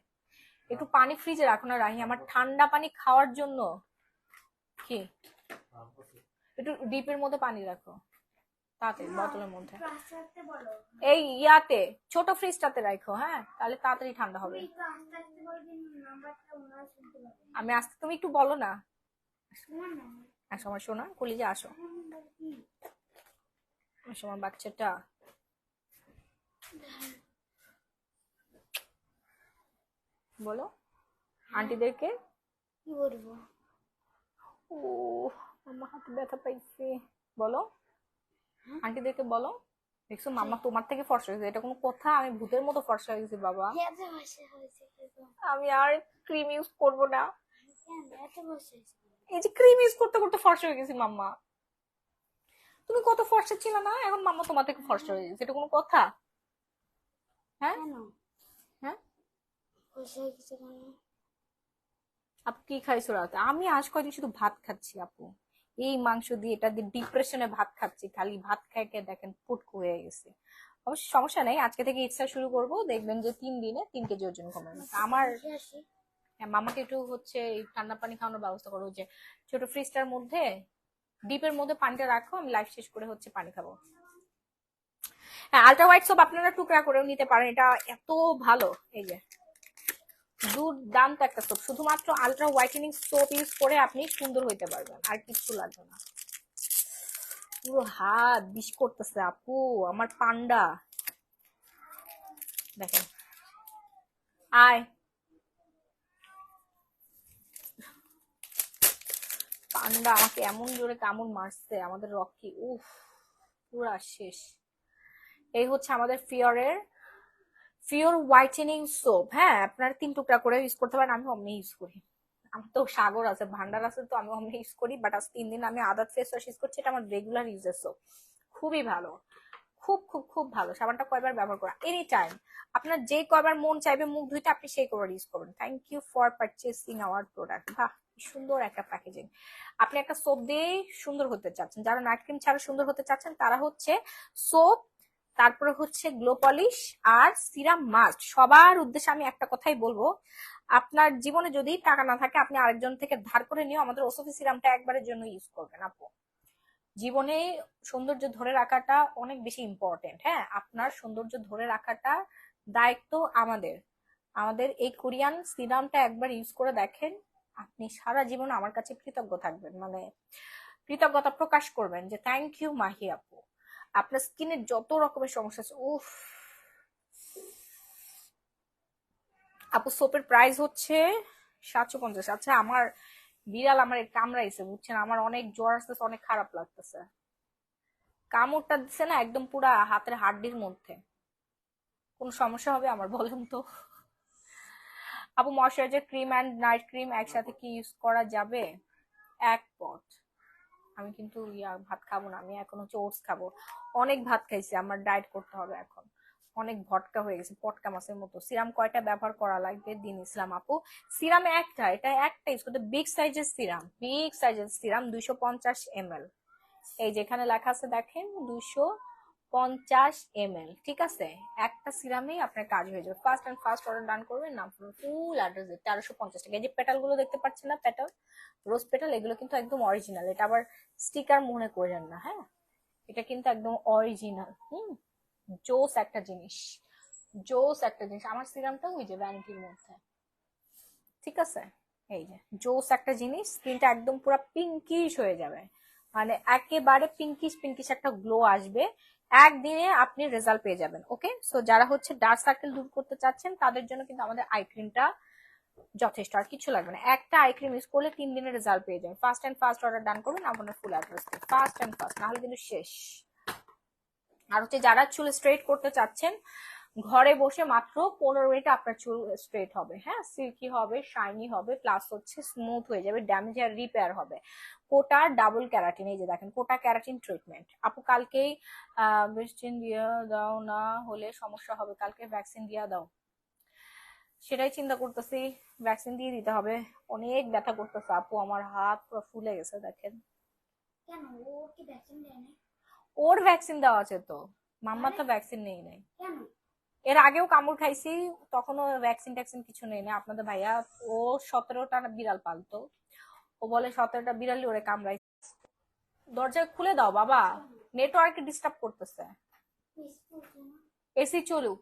একটু পানি ফ্রিজে রাখো না রাহি, আমার ঠান্ডা পানি খাওয়ার জন্য। কি একটু ডিপের মধ্যে পানি রাখো তাড়াতাড়ি, বোতলের মধ্যে, এই ইয়াতে ছোট ফ্রিজটাতে রাখো। হ্যাঁ, তাহলে তাড়াতাড়ি ঠান্ডা হবে। আমি আসতে, তুমি একটু বলো না। আসো আমার সোনা কলিজা, আসো আমার বাচ্চাটা। বলো আন্টিদেরকে
কি বলবো।
ও মাম্মা হাতে ব্যথা পাইছে, বলো আন্টিদেরকে বলো। দেখছো মাম্মা তোমার থেকে ফর্সা হয়েছে, এটা কোনো কথা? আমি ভূতের মতো ফর্সা হয়ে গেছি বাবা, আমি আর ক্রিম ইউজ করবো না। এই যে ক্রিম ইউজ করতে করতে ফর্সা হয়ে গেছি মাম্মা। তুমি কত ফর্সা ছিল না, এখন মাম্মা তোমার থেকে ফর্সা হয়ে গেছে, এটা কোনো কথা? হ্যাঁ হ্যাঁ, আপু কি খাইছো রাতে? আমি আজ কয়দিন শুধু ভাত খাচ্ছি আপু। এই মাংস দিয়ে এটা দিয়ে ডিপ্রেশনে ভাত খাচ্ছি, খালি ভাত খাই খেয়ে দেখেন পুটকু হয়ে গেছে। অবশ্য সমস্যা নেই, আজকে থেকে ইচ্ছা শুরু করব, দেখবেন যে 3 দিনে 3 কেজি ওজন কমে গেছে আমার।
বসে আসি।
হ্যাঁ, মামাকে একটু হচ্ছে এই ঠান্ডা পানি খাওয়ানোর ব্যবস্থা করো, যে ছোট ফ্রিজটার মধ্যে ডিপের মধ্যে পানিটা রাখো, আমি লাইফ শেষ করে হচ্ছে পানি খাবো। হ্যাঁ, আলট্রা হোয়াইট সোপ আপনারা টুকরা করেও নিতে পারেন, এটা এত ভালো। এই যে দুর্দান্ত একটা সোপ, শুধুমাত্র আলট্রা হোয়াইটেনিং সোপ ইউজ করে আপনি সুন্দর হইতে পারবেন, আর কিচ্ছু লাগবে না। পুরো হাত বিষ করতেছে আপু আমার পান্ডা, দেখেন। আয়, পান্ডা আমাকে এমন জোরে কামড় মারছে আমাদের রকি, উফ, পুরা শেষ। এই হচ্ছে আমাদের ফিওর হোয়াইটেনিং সোপ। হ্যাঁ, আপনারা 3 টুকরা করে ইউজ করতে পারেন, আমি অমনি ইউজ করি। আমার তো সাগর আছে, ভান্ডার আছে, তো আমি অমনি ইউজ করি। বাট আজ 3 দিন আমি আদার ফেস ওয়াশ ইউজ করছি, এটা আমার রেগুলার ইউজের সোপ। খুবই ভালো, খুব খুব খুব ভালো। সাবানটা কয়বার ব্যবহার করা, এনি টাইম আপনার যে কয়বার মন চাইবে মুখ ধুইতে, আপনি সেই কয়বার ইউজ করবেন। Thank you for purchasing our product. বাহ, কি সুন্দর একটা প্যাকেজিং। আপনি একটা সোপ দিয়ে সুন্দর হতে চাচ্ছেন, যারা নাইট ক্রিম ছাড়া সুন্দর হতে চাচ্ছেন, তারা হচ্ছে সোপ, তারপরে হচ্ছে গ্লো পলিশ আর সিরাম মাস্ট। সবার উদ্দেশ্যে আমি একটা কথাই বলবো, আপনার জীবনে যদি টাকা না থাকে, আপনি আরেকজন থেকে ধার করে নিয়ে আমাদের ওসফি সিরামটা একবারের জন্য ইউজ করবেন আপু। জীবনে সৌন্দর্য ধরে রাখাটা অনেক বেশি ইম্পর্টেন্ট। হ্যাঁ, আপনার সৌন্দর্য ধরে রাখাটা দায়িত্ব আমাদের। আমাদের এই কোরিয়ান সিরামটা একবার ইউজ করে দেখেন, আপনি সারা জীবন আমার কাছে কৃতজ্ঞ থাকবেন, মানে কৃতজ্ঞতা প্রকাশ করবেন যে থ্যাংক ইউ মাহি আপু। আপনার স্কিনের যত রকমের সমস্যা আছে, উফ আপু, সোপের প্রাইস হচ্ছে 750। আচ্ছা, আমার বিড়াল আমার কামড়াইছে বুঝছেন, আমার অনেক জ্বর আসতেছে, অনেক খারাপ লাগতেছে। কামড়টা দিচ্ছে না একদম পুরা হাতের হাড্ডির মধ্যে। কোন সমস্যা হবে আমার, বলেন তো? আপু, moisturiser cream and night cream একসাথে কি ইউজ করা যাবে? এক পট। আমি কিন্তু ভাত খাবো না, আমি এখন হচ্ছে ওটস খাবো। অনেক ভাত খাইছি, আমার ডায়েট করতে হবে এখন। অনেক ভটকা হয়ে গেছে, পটকা মাছের মতো। সিরাম কয়টা ব্যবহার করা লাগবে দিন ইসলাম আপু? সিরাম একটা, এটা একটা ইউজ করতে। বিগ সাইজের সিরাম 250 ml। এই যেখানে লেখা আছে দেখেন, 250 ml, ঠিক আছে? একটা সিরামেই আপনার কাজ হয়ে যাবে। First and first order done করবেন, নাম ফুল অ্যাড্রেস 1350 টাকা। এই যে পেটাল গুলো দেখতে পাচ্ছেন না, পেটাল, রোজ পেটাল, এগুলো কিন্তু একদম অরিজিনাল। এটা আবার স্টিকার মনে করেন না, হ্যাঁ, এটা কিন্তু একদম অরিজিনাল। জোস একটা জিনিস, জোস একটা জিনিস। আমার সিরামটা ওই যে ভ্যানিটির মধ্যে, ঠিক আছে? এই যে জোস একটা জিনিস, স্কিনটা একদম পুরো পিঙ্কিশ হয়ে যাবে, মানে একেবারে পিঙ্কিশ পিঙ্কিশ একটা গ্লো আসবে। একদিনে আপনি রেজাল্ট পেয়ে যাবেন। ওকে, সো যারা হচ্ছে ডার্ক সার্কেল দূর করতে চাচ্ছেন, তাদের জন্য কিন্তু আমাদের আই ক্রিমটা যথেষ্ট, আর কিছু লাগবে না। একটা আই ক্রিম ইউজ করলে 3 দিনের রেজাল্ট পেয়ে যাবেন। First and first order done করবেন, আপনার full address, first and first, নাহলে কিন্তু শেষ। আর হচ্ছে যারা চুল স্ট্রেট করতে চাচ্ছেন, ঘরে বসে মাত্র 15 মিনিটে আপনার চুল স্ট্রেট হবে। হ্যাঁ, সিল্কি হবে, শাইনি হবে, প্লাস হচ্ছে স্মুথ হয়ে যাবে, ড্যামেজ আর রিপেয়ার হবে। কোটা ডাবল ক্যারাটিন, এই যে দেখেন, কোটা ক্যারাটিন ট্রিটমেন্ট। আপু, কালকেই ভ্যাকসিন দিয়ে দাও, না হলে সমস্যা হবে, কালকে ভ্যাকসিন দিয়ে দাও। সেটাই চিন্তা করতেছি, ভ্যাকসিন দিয়ে দিতে হবে। অনেক ব্যথা করতেছে আপু, আমার হাত পুরো ফুলে গেছে দেখেন।
কেন, ও কি ভ্যাকসিন দেয় না?
ওর ভ্যাকসিন দেওয়া আছে তো, মাম্মা
তাহলে
তো ভ্যাকসিন নেই নাই।
কেন?
এর আগেও কামড় খাইছি, তখনও ভ্যাকসিন ট্যাকসিন কিছু নেই না। আপনাদের ভাইয়া, ও 17টা বিড়াল পালতো, ও বলে 17টা বিড়ালই ওরে কামড়াই। দরজা খুলে দাও বাবা, নেটওয়ার্কে ডিস্টার্ব করতেছে।
মিস করছো না?
এসি চলুক,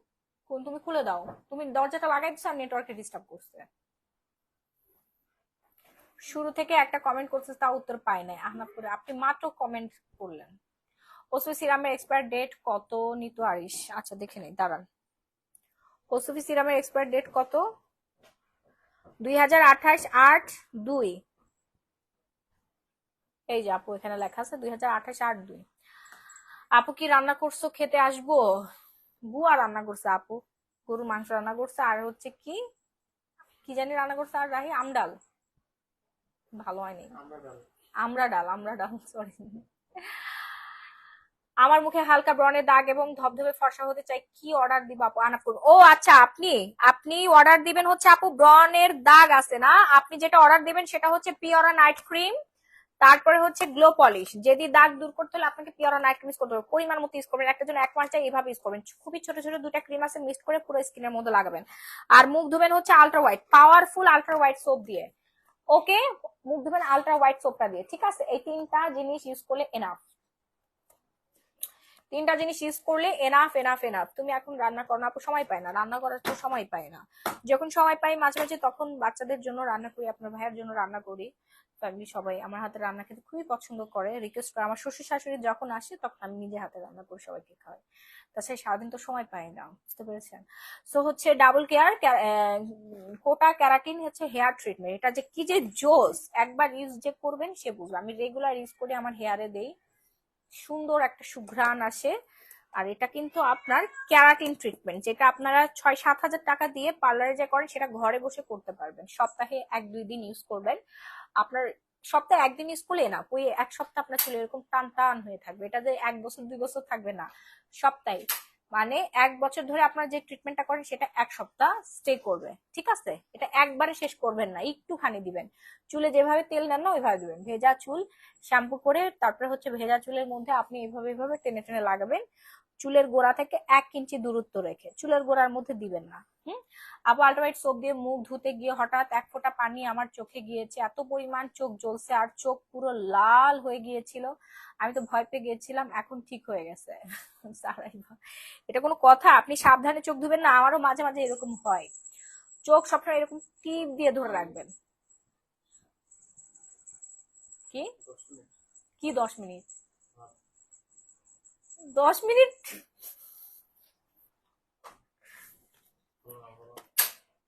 তুমি খুলে দাও। তুমি দরজাটা লাগাই দিচ্ছ আর নেটওয়ার্কে ডিস্টার্ব করছে। শুরু থেকে একটা কমেন্ট করছে, তা উত্তর পাই নাই। আহনাদপুরে আপনি মাত্র কমেন্ট করলেন। ওসফি সিরামের এক্সপায়ার ডেট কত? নিতু আরিশ, আচ্ছা দেখে নেই, দাঁড়ান। ওসফি সিরামের এক্সপায়ার ডেট কত? 2028/8/2। এই যে আপু, এখানে লেখা আছে 2028/8/2। আপু, কি রান্না করছো, খেতে আসবো? বুয়া রান্না করছে আপু, গরু মাংস রান্না করছে, আর হচ্ছে কি কি জানি রান্না করছে, আর রাহি আমডাল, ভালো হয়নি।
আমরা ডাল।
আমরা ডাল, আমরা ডাল, সরি। আমার মুখে হালকা ব্রণের দাগ এবং ধবধবে ফর্সা হতে চাই, কি অর্ডার দিব আপু? আনাপ করবো। ও আচ্ছা, আপনি আপনি অর্ডার দিবেন হচ্ছে আপু, ব্রণের দাগ আছে না, আপনি যেটা অর্ডার দিবেন সেটা হচ্ছে পিওরা নাইট ক্রিম, তারপরে হচ্ছে গ্লো পলিশ। যদি দাগ দূর করতে হলে আপনাকে পিওরা নাইট ক্রিম ইউজ করতে হবে, পরিমাণ মতো ইউজ করবেন, একটা জন্য 1 মাস চাই এইভাবে ইউজ করবেন। খুবই ছোট ছোট দুটা ক্রিম আছে, মিক্সড করে পুরো স্কিনের মধ্যে লাগাবেন। আর মুখ ধুবেন হচ্ছে ultra white, powerful ultra white soap দিয়ে। ওকে, মুখ ধুবেন আলট্রা হোয়াইট সোপটা দিয়ে, ঠিক আছে? এই 3টা জিনিস ইউজ করলে এনাফ, 3টা জিনিস ইউজ করলে এনাফ এনাফ এনাফ। তুমি এখন রান্না করো না আপু? সময় পায় না, রান্না করার তো সময় পায় না। যখন সময় পাই মাঝে মাঝে তখন বাচ্চাদের জন্য রান্না করি, আপনার ভাইয়ের জন্য রান্না করি। ফ্যামিলি সবাই আমার হাতে রান্না খেতে খুবই পছন্দ করে, রিকোয়েস্ট করে। আমার শ্বশুর শাশুড়ি যখন আসে তখন আমি নিজে হাতে রান্না করে সবাইকে খাওয়াই। তাছাড়া সারাদিন তো সময় পাই না, বুঝতে পেরেছেন? সো হচ্ছে ডাবল কেয়ার কোটা ক্যারাটিন হচ্ছে হেয়ার ট্রিটমেন্ট, এটা যে কি যে জোস, একবার ইউজ যে করবেন সে বুঝবে। আমি রেগুলার ইউজ করি, আমার হেয়ারে দেই, সুন্দর একটা সুঘ্রাণ আসে। আর এটা কিন্তু আপনার ক্যারাটিন ট্রিটমেন্ট, যেটা আপনারা 6-7 হাজার টাকা দিয়ে পার্লারে যে করেন সেটা ঘরে বসে করতে পারবেন। সপ্তাহে 1-2 দিন ইউজ করবেন। আপনার সপ্তাহে 1 দিন ইউজ করলে না, ওই 1 সপ্তাহ আপনার চুল এরকম টান টান হয়ে থাকবে। এটা যে 1 বছর 2 বছর থাকবে না, সপ্তাহে, মানে 1 বছর ধরে আপনার যে ট্রিটমেন্টটা করেন সেটা 1 সপ্তাহ স্টে করবে, ঠিক আছে? এটা একবারে শেষ করবেন না, একটুখানি দিবেন। চুলে যেভাবে তেল নেন না ওইভাবে দিবেন। ভেজা চুল শ্যাম্পু করে তারপরে হচ্ছে ভেজা চুলের মধ্যে আপনি এইভাবে এইভাবে টেনে টেনে লাগাবেন, চুলের গোড়া থেকে 1 ইঞ্চি দূরত্ব রেখে, চুলের গোড়ার মধ্যে দিবেন না। হুম। আবার আল্ট্রাভাইট সোপ দিয়ে মুখ ধুতে গিয়ে হঠাৎ 1 ফোঁটা পানি আমার চোখে গিয়েছে, এত পরিমাণ চোখ জ্বলছে আর চোখ পুরো লাল হয়ে গিয়েছিল, আমি তো ভয় পেয়ে গিয়েছিলাম। এখন ঠিক হয়ে গেছে। এটা কোনো কথা? আপনি সাবধানে চোখ ধুবেন না, আমারও মাঝে মাঝে এরকম হয়। চোখ সবসময় এরকম টিপ দিয়ে ধরে রাখবেন। কি
10 মিনিট।
কি 10 মিনিট? 10 মিনিট?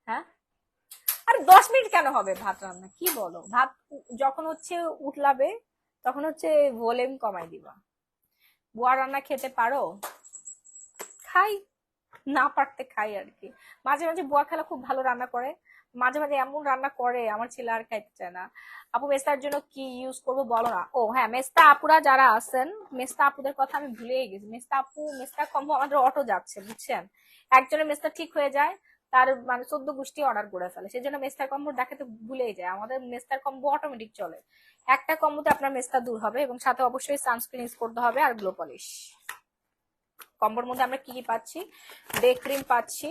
হ্যাঁ, আরে 10 মিনিট কেন হবে ভাত রান্না? কি বলো? ভাত যখন হচ্ছে উতলাবে তখন হচ্ছে ভলিউম কমাই দিবা। বুয়া রান্না খেতে পারো? খাই, না পারতে খাই আর কি। মাঝে মাঝে বুয়া খালা খুব ভালো রান্না করে, মাঝে মাঝে এমন রান্না করে আমার ছেলে আর খাইতে চায় না। আপু মেস্তার জন্য কি ইউজ করবো বলো না? ও হ্যাঁ, মেস্তা আপুরা যারা আছেন, মেস্তা আপুদের কথা আমি ভুলেই গেছি। মেস্তা আপু, মেস্তা কম্বো আমাদের অটো যাচ্ছে, বুঝছেন? একজনের মেস্তা ঠিক হয়ে যায়, তার মানে 14 গোষ্ঠী অর্ডার করে ফেলে, সেই জন্য মেস্তার কম্বো দেখাতে ভুলেই যায়। আমাদের মেস্তার কম্বো অটোমেটিক চলে, একটা কম্বোতে আপনার মেস্তা দূর হবে এবং সাথে অবশ্যই সানস্ক্রিন ইউজ করতে হবে আর গ্লো পলিশ। কম্বোর মধ্যে আমরা কি কি পাচ্ছি? ডে ক্রিম পাচ্ছি,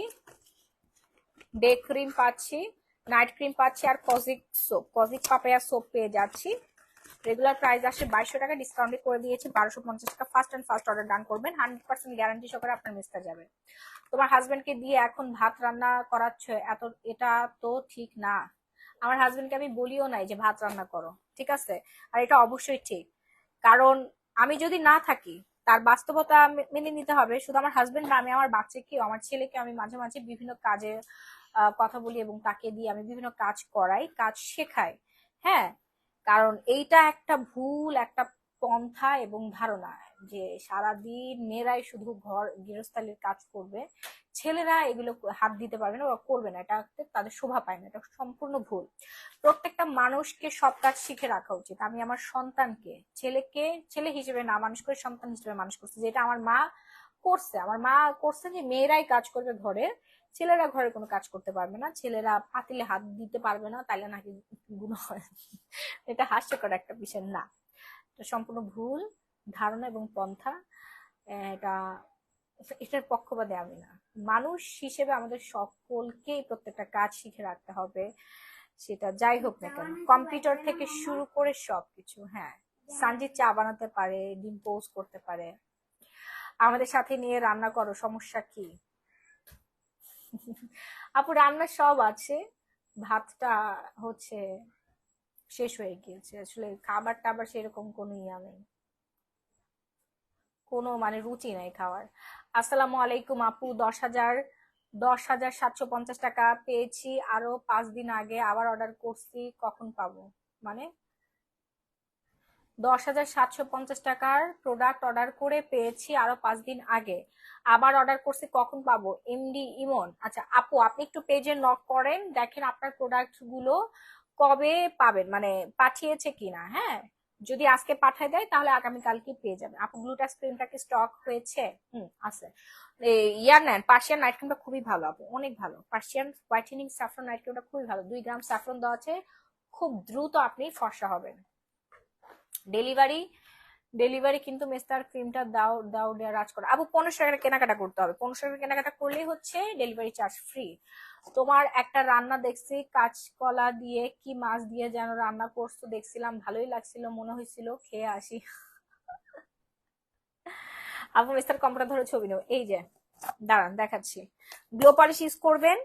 নাইট ক্রিম পাচ্ছি, আর kojic soap, kojic papaya soap পেয়ে যাচ্ছি। রেগুলার প্রাইস আসে 2200 টাকা, ডিসকাউন্টে করে দিয়েছি 1250 টাকা। First and first order done করবেন, 100% গ্যারান্টি সহকারে আপনার মেসটা যাবে। তোমার হাজবেন্ডকে দিয়ে এখন ভাত রান্না করাচ্ছ, এটা তো ঠিক না। আমার হাজবেন্ডকে আমি বলিও নাই যে ভাত রান্না করো, ঠিক আছে? আর এটা অবশ্যই ঠিক, কারণ আমি যদি না থাকি তার বাস্তবতা মেনে নিতে হবে। শুধু আমার হাজবেন্ড না, আমি আমার বাচ্চাকে, আমার ছেলেকে আমি মাঝে মাঝে বিভিন্ন কাজে কথা বলি এবং তাকে দিয়ে আমি বিভিন্ন কাজ করাই, কাজ শেখাই। হ্যাঁ, কারণ এইটা একটা ভুল একটা পন্থা এবং ধারণা যে সারাদিন মেয়েরাই শুধু ঘর গৃহস্থালির কাজ করবে, ছেলেরা এগুলো হাত দিতে পারবে না বা করবে না, এটা তাদের শোভা পায় না। এটা সম্পূর্ণ ভুল। প্রত্যেকটা মানুষকে সব কাজ শিখে রাখা উচিত। আমি আমার সন্তানকে, ছেলেকে ছেলে হিসেবে না মানুষ করে, সন্তান হিসেবে মানুষ করছি, যেটা আমার মা করছে। আমার মা করছে যে মেয়েরাই কাজ করবে ঘরে, ছেলেরা ঘরে কোনো কাজ করতে পারবে না, ছেলেরা পাতিলে হাত দিতে পারবে না, তাইলে নাকি গুণ হয়। এটা হাস্যকর একটা বিষয় না, এটা সম্পূর্ণ ভুল ধারণা এবং পন্থা। এটা, এটার পক্ষপাতে আমি না। মানুষ হিসেবে আমাদের সকলকেই প্রত্যেকটা কাজ শিখে রাখতে হবে, সেটা যাই হোক না কেন, কম্পিউটার থেকে শুরু করে সবকিছু। হ্যাঁ, সানজিৎ চা বানাতে পারে, ডিম পোস্ট করতে পারে, আমাদের সাথে নিয়ে রান্না করো, সমস্যা কি? আপু রান্না সব আছে, ভাতটা হচ্ছে শেষ হয়ে গিয়েছে, আসলে খাবার টাবার সেরকম কোনো ইয়া নেই, কোনো মানে রুচি নাই খাওয়ার। আসসালামু আলাইকুম আপু, 10,750 টাকা পেয়েছি আরো 5 দিন আগে, আবার অর্ডার করছি, কখন পাবো? মানে 10,750 টাকার প্রোডাক্ট অর্ডার করে পেয়েছি আরো 5 দিন আগে, আবার অর্ডার করছি, কখন পাবো? এমডি ইমন। আচ্ছা আপু, আপনি একটু পেজে নক করেন, দেখেন আপনার প্রোডাক্ট গুলো কবে পাবেন, মানে পাঠিয়েছে কিনা। হ্যাঁ, যদি আজকে পাঠায় দেয় তাহলে আগামীকালকে পেয়ে যাবে। আপু গ্লুটাস ক্রিমটা কি স্টক হয়েছে? আছে। ইয়ার নেন, পার্সিয়ান নাইট ক্রিমটা খুবই ভালো আপু, অনেক ভালো। পার্সিয়ান হোয়াইটেনিং স্যাফরন নাইট ক্রিমটা খুবই ভালো, 2 গ্রাম স্যাফরন দেওয়া আছে, খুব দ্রুত আপনি ফর্সা হবেন। ডেলিভারি ডেলিভারি কিন্তু মেস্তার ক্রিমটা দাও দাও দেয়া রাজ করে আপু। 1500 টাকা কেনাকাটা করতে হবে, 1500 টাকা কেনাকাটা করলেই হচ্ছে ডেলিভারি চার্জ ফ্রি। তোমার একটা রান্না দেখছি কাঁচকলা দিয়ে কি মাছ দিয়ে যেন রান্না করছো, দেখছিলাম ভালোই লাগছিল, মনে হয়েছিল খেয়ে আসি। আপু মেস্তার কম্পিউটার ধরে ছবি নেব, এই যে দাঁড়ান দেখাচ্ছি। গ্লো পলিশ ইউজ করবেন,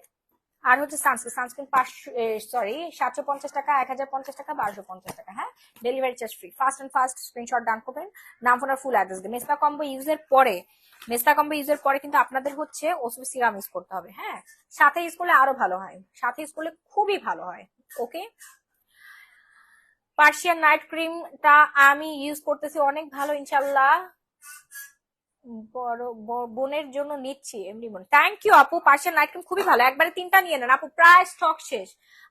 আর হচ্ছে সানস্ক্রিন 750 টাকা, 1050 টাকা, 1250 টাকা। হ্যাঁ, delivery charge free. Fast screenshot done করবেন, নাম ফোন আর ফুল অ্যাড্রেস দিয়ে। মেস্তা কম্বো ইউজের পরে কিন্তু আপনাদের হচ্ছে ওসবি সিরাম ইউজ করতে হবে। হ্যাঁ, সাথে ইউজ করলে আরো ভালো হয়, সাথে ইউজ করলে খুবই ভালো হয়। ওকে, পার্সিয়ান নাইট ক্রিমটা আমি ইউজ করতেছি, অনেক ভালো ইনশাল্লাহ। বড় বোনের জন্য নিচ্ছি এমনি বোন। থ্যাংক ইউ আপু, পার্সিয়ান নাইট ক্রিম খুবই ভালো, একবারে 3টা নিয়ে নেন আপু, প্রায় স্টক শেষ।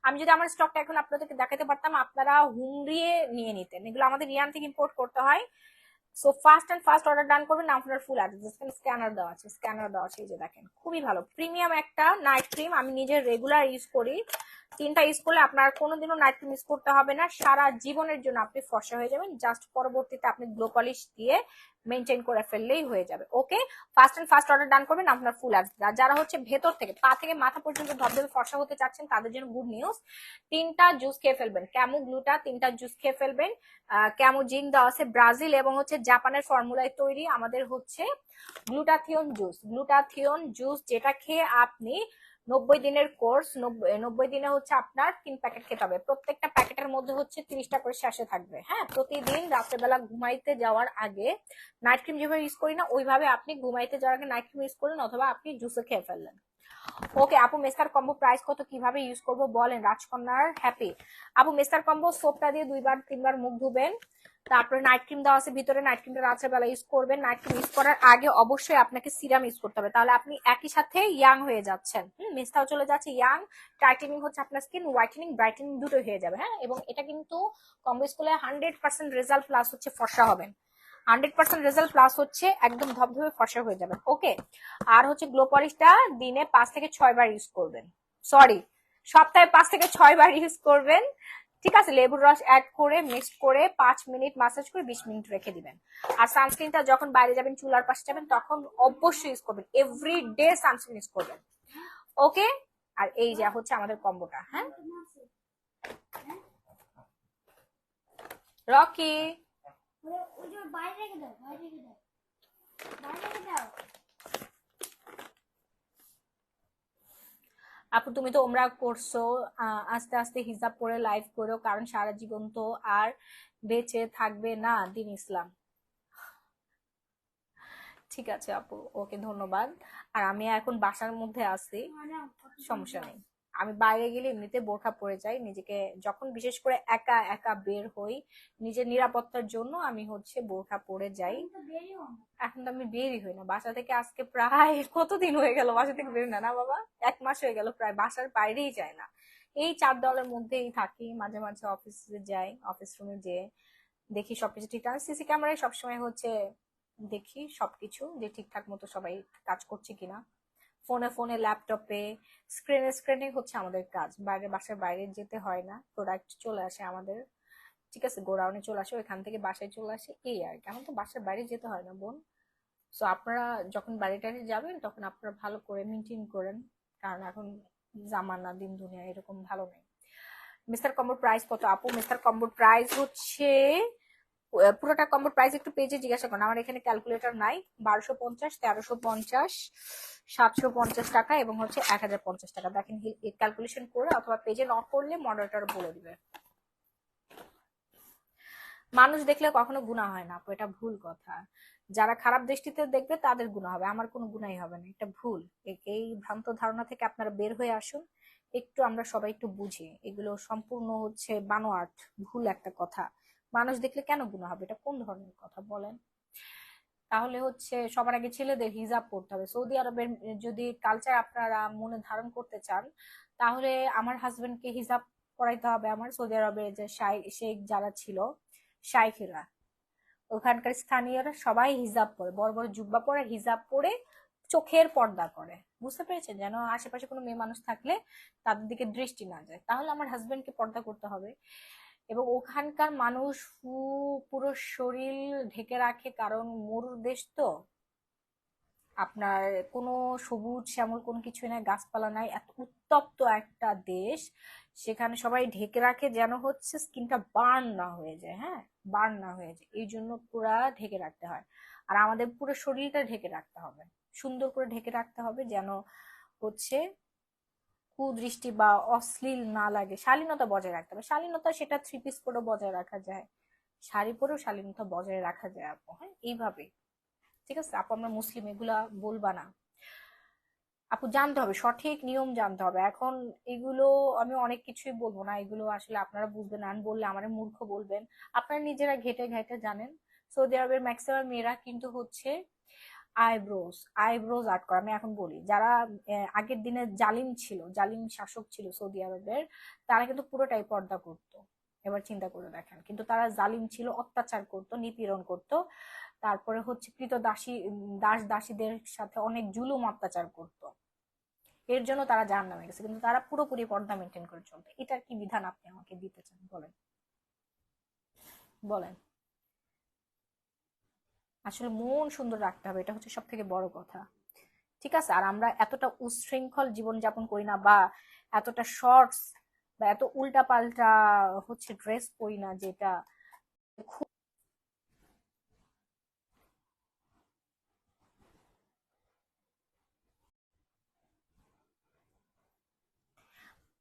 আমি যদি আমার স্টকটা এখন আপনাদেরকে দেখাতে পারতাম, আপনারা হুমড়িয়ে নিয়ে নিতেন। এগুলো আমাদের রিয়ান থেকে ইম্পোর্ট করতে হয়। সো ফাস্ট অর্ডার ডান করবেন, নাম আপনার ফুল অ্যাড্রেস, স্ক্যানার দেওয়া আছে, এই যে দেখেন, খুবই ভালো প্রিমিয়াম একটা নাইট ক্রিম। আমি নিজে রেগুলার ইউজ করি, 3টা ইউজ করলে আপনার কোনোদিনও নাইট ক্রিম ইউজ করতে হবে না, সারা জীবনের জন্য আপনি ফর্সা হয়ে যাবেন। জাস্ট পরবর্তীতে আপনি গ্লো পলিশ দিয়ে মেনটেন করে ফেললেই হয়ে যাবে। ওকে, ফাস্ট অর্ডার ডান করবেন, আপনার ফুল অ্যাড্রেস। আর যারা হচ্ছে ভেতর থেকে পা থেকে মাথা পর্যন্ত ধবধবে ফর্সা হতে চাচ্ছেন তাদের জন্য গুড নিউজ, 3টা জুস খেয়ে ফেলবেন, ক্যামো গ্লুটা 3টা জুস খেয়ে ফেলবেন। ক্যামো জিং দেওয়া আছে, ব্রাজিল এবং হচ্ছে জাপানের ফর্মুলায় তৈরি আমাদের হচ্ছে গ্লুটাথিয়ন জুস, যেটা খেয়ে আপনি 90 দিনের কোর্স, 90 দিনে হচ্ছে আপনার 3 প্যাকেট খেতে হবে। প্রত্যেকটা প্যাকেটের মধ্যে হচ্ছে 30টা করে শ্বাসে থাকবে। হ্যাঁ, প্রতিদিন রাত্রেবেলা ঘুমাইতে যাওয়ার আগে নাইট ক্রিম যেভাবে ইউজ করি না, ওইভাবে আপনি ঘুমাইতে যাওয়ার আগে নাইট ক্রিম ইউজ করলেন, অথবা আপনি জুসে খেয়ে ফেললেন। ওকে আপু, মেস্তার কম্বো প্রাইস কত, কিভাবে ইউজ করব বলেন। রাজকন্যার হ্যাপি আপু, মেস্তার কম্বো সোপটা দিয়ে 2-3 বার মুখ ধুবেন, তারপরে নাইট ক্রিম দেওয়া আছে ভিতরে, নাইট ক্রিমটা রাতের বেলা ইউজ করবেন। নাইট ক্রিম ইউজ করার আগে অবশ্যই আপনাকে সিরাম ইউজ করতে হবে, তাহলে আপনি একই সাথে ইয়াং হয়ে যাচ্ছেন। মেস্তাও চলে যাচ্ছে ইয়াং, টাইটেনিং হচ্ছে আপনার স্কিন হোয়াইটেনিং ব্রাইটেনিং দুটোই হয়ে যাবে। হ্যাঁ, এবং এটা কিন্তু কম্বো স্কুলে 100% রেজাল্ট প্লাস হচ্ছে ফর্সা হবেন, 100% রেজাল্ট প্লাস হচ্ছে একদম ধবধবে ফর্সা হয়ে যাবে। ওকে, আর হচ্ছে গ্লো পলিশটা দিনে 5 থেকে 6 বার ইউজ করবেন, সরি সপ্তাহে 5 থেকে 6 বার ইউজ করবেন। ঠিক আছে, লেবুর রস অ্যাড করে মিক্সড করে 5 মিনিট মাসাজ করে 20 মিনিট রেখে দিবেন। আর সানস্ক্রিনটা যখন বাইরে যাবেন, চুলার পাশে যাবেন, তখন অবশ্যই ইউজ করবেন, এভরিডে সানস্ক্রিন ইউজ করবেন। ওকে, আর এই যে হচ্ছে আমাদের কম্বোটা। হ্যাঁ, রকি
বাইরে রেখে দাও, বাইরে রেখে দাও, বাইরে রেখে দাও।
আপু তুমি তো ওমরা করছো, আস্তে আস্তে হিজাব পরে লাইভ করো, কারণ সারা জীবন তো আর বেঁচে থাকবে না। দিন ইসলাম। ঠিক আছে আপু, ওকে ধন্যবাদ। আর আমি এখন বাসার মধ্যে আছি, সমস্যা নেই। আমি বাইরে গেলে এমনিতে বোরখা পরে যাই, নিজেকে যখন বিশেষ করে একা একা বের হই নিজের নিরাপত্তার জন্য আমি হচ্ছে বোরখা পরে যাই। এখন তো আমি বেরই হই না বাসা থেকে, আজকে প্রায় কতদিন হয়ে গেল বাসা থেকে বের না, না বাবা 1 মাস হয়ে গেল প্রায়, বাসার বাইরেই যায় না। এই 4 দেওয়ালের মধ্যেই থাকি, মাঝে মাঝে অফিসে যাই, অফিস রুমে যেয়ে দেখি সবকিছু ঠিক আছে, সিসি ক্যামেরায় সবসময় হচ্ছে দেখি সবকিছু যে ঠিকঠাক মতো সবাই কাজ করছে কিনা। ফোনে ল্যাপটপে স্ক্রিনে হচ্ছে আমাদের কাজ, বাসার বাইরে যেতে হয় না, প্রোডাক্ট চলে আসে আমাদের। ঠিক আছে, গোডাউনে চলে আসে, ওইখান থেকে বাসায় চলে আসে, এই আর কি। এখন তো বাসার বাইরে যেতে হয় না বোন। সো আপনারা যখন বাড়ি টাড়ি যাবেন তখন আপনারা ভালো করে মেনটেন করেন, কারণ এখন জামানা দিন দুনিয়া এরকম ভালো নেই। মিস্টার কম্বোর প্রাইস কত আপু? মিস্টার কম্বোর প্রাইস হচ্ছে পুরোটা কম্বোর প্রাইস একটু পেজে জিজ্ঞাসা করেন, আমার এখানে ক্যালকুলেটর নাই। 1250, 1350, 750 টাকা এবং হচ্ছে 1050 টাকা। দেখেন ক্যালকুলেশন করে, অথবা পেজে নক করলে মডারেটর বলে দিবে। মানুষ দেখলে কখনো গুণা হয় না আপু, এটা ভুল কথা। যারা খারাপ দৃষ্টিতে দেখবে তাদের গুণা হবে, আমার কোনো গুণাই হবে না, এটা ভুল। এই ভ্রান্ত ধারণা থেকে আপনারা বের হয়ে আসুন। একটু আমরা সবাই একটু বুঝি, এগুলো সম্পূর্ণ হচ্ছে বানোয়াট, ভুল একটা কথা। মানুষ দেখলে কেন গুণা হবে, এটা কোন ধরনের কথা বলেন? তাহলে হচ্ছে সবার আগে ছেলেদের হিজাব পড়তে হবে। সৌদি আরবের যদি কালচার আপনারা মনে ধারণ করতে চান, তাহলে আমার হাজবেন্ডকে হিজাব পড়াইতে হবে। আমার সৌদি আরবের যে শেখ যারা ছিল
শাইখেরা, ওখানকার স্থানীয়রা সবাই হিজাব পরে, বড় বড় জুব্বা পরে, হিজাব পরে চোখের পর্দা করে। বুঝতে পেরেছেন? যেন আশেপাশে কোনো মেয়ে মানুষ থাকলে তাদের দিকে দৃষ্টি না যায়। তাহলে আমার হাজবেন্ডকে পর্দা করতে হবে। এবং ওখানকার মানুষ পুরো শরীর ঢেকে রাখে, কারণ মরুর দেশ তো, আপনার কোনো সবুজ শ্যামল কোনো কিছু নাই, গাছপালা নাই, এত উত্তপ্ত একটা দেশ। সেখানে সবাই ঢেকে রাখে যেন হচ্ছে স্কিনটা বার্ন না হয়ে যায়। হ্যাঁ, বার্ন না হয়ে যায়, এই জন্য পুরা ঢেকে রাখতে হয়। আর আমাদের পুরো শরীরটা ঢেকে রাখতে হবে, সুন্দর করে ঢেকে রাখতে হবে, যেন হচ্ছে কুদৃষ্টি বা অশ্লীল না লাগে। শালীনতা বজায় রাখতে হবে। শালীনতা সেটা 3 পিস পরেও বজায় রাখা যায়, শাড়ি পরেও শালীনতা বজায় রাখা যায় আপু। হ্যাঁ, এইভাবে। ঠিক আছে আপু, আমরা মুসলিম, এগুলা বলবা না আপু। জানতে হবে, সঠিক নিয়ম জানতে হবে। এখন এগুলো আমি অনেক কিছুই বলবো না, এগুলো আসলে আপনারা বুঝবেন না, আমি বললে আমার মূর্খ বলবেন। আপনারা নিজেরা ঘেটে ঘেটে জানেন। সৌদি আরবের ম্যাক্সিমাম মেয়েরা কিন্তু হচ্ছে আইব্রোজ আর্ট করে। আমি এখন বলি, যারা আগের দিনে জালিম ছিল, জালিম শাসক ছিল সৌদি আরবের, তারা কিন্তু পুরোটাই পর্দা করতো। এবার চিন্তা করে দেখেন, কিন্তু তারা জালিম ছিল, অত্যাচার করতো, নিপীড়ন করতো, তারপরে হচ্ছে কৃত দাসী দাস দাসীদের সাথে অনেক জুলুম অত্যাচার করতো। এর জন্য তারা জাহান্নামে গেছে, কিন্তু তারা পুরোপুরি পর্দা মেনটেন করে চলতো। এটার কি বিধান আপনি আমাকে দিতে চান? বলেন বলেন। আসলে মন সুন্দর রাখতে হবে, এটা হচ্ছে সব থেকে বড় কথা। ঠিক আছে? আর আমরা এতটা উচ্ছৃঙ্খল জীবনযাপন করি না, বা এতটা শর্টস বা এত উল্টা পাল্টা হচ্ছে ড্রেস পরি না, যেটা খুব।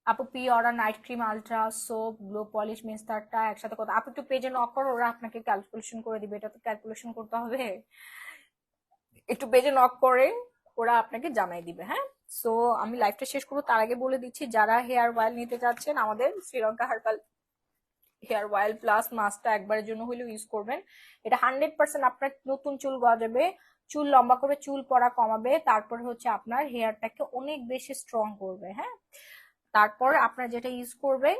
আপু পি অরা night cream ultra soap glow polish মেস্তারটা একসাথে কত? আপু একটু পেজে নক করো, ওরা আপনাকে ক্যালকুলেশন করে দিবে। এটা তো ক্যালকুলেশন করতে হবে, একটু পেজে নক করে ওরা আপনাকে জানাই দিবে। হ্যাঁ, সো আমি লাইভটা শেষ করবো, তার আগে বলে দিচ্ছি, যারা হেয়ার অয়েল নিতে চাচ্ছেন, আমাদের Sri Lanka herbal hair oil plus মাস্কটা একবারের জন্য হলেও ইউজ করবেন। এটা 100% আপনার নতুন চুল গজাবে, চুল লম্বা করবে, চুল পড়া কমাবে, তারপরে হচ্ছে আপনার হেয়ারটাকে অনেক বেশি স্ট্রং করবে। হ্যাঁ, তারপর আপনার যেটা ইউজ করবেন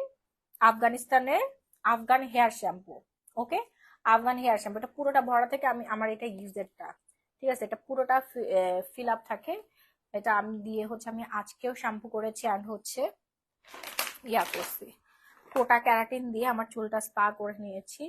আফগানিস্তানের আফগান হেয়ার শ্যাম্পু। ওকে, আফগান হেয়ার শ্যাম্পু, এটা পুরোটা ভরা থেকে আমি আমার এটা ইউজেরটা। ঠিক আছে, এটা পুরোটা ফিল আপ থাকে। এটা আমি দিয়ে হচ্ছে আমি আজকেও শ্যাম্পু করেছি, অ্যান্ড হচ্ছে ইয়া করছি, কোটা ক্যারাটিন দিয়ে আমার চুলটা স্পা করে নিয়েছি।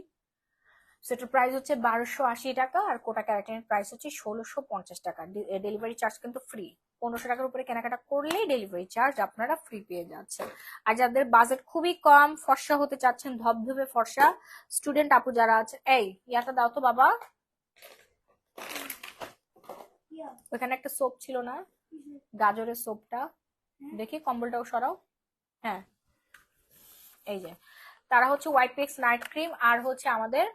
সেটার প্রাইস হচ্ছে 1280 টাকা, আর কোটা ক্যারাটিনের প্রাইস হচ্ছে 1650 টাকা। ডেলিভারি চার্জ কিন্তু ফ্রি। 1500 টাকার উপরে কেনাকাটা করলেই ডেলিভারি চার্জ আপনারা ফ্রি পেয়ে যাচ্ছেন। আর যাদের বাজেট খুবই কম, ফর্সা হতে চাচ্ছেন, ধবধবে ফর্সা স্টুডেন্ট আপু যারা আছে, এই ইয়াটা দাও তো বাবা, ওখানে একটা সোপ ছিল না, গাজরের সোপটা, দেখি কম্বলটাও সরাও। হ্যাঁ, এই যে, তারা হচ্ছে হোয়াইট পিক্স নাইট ক্রিম আর হচ্ছে আমাদের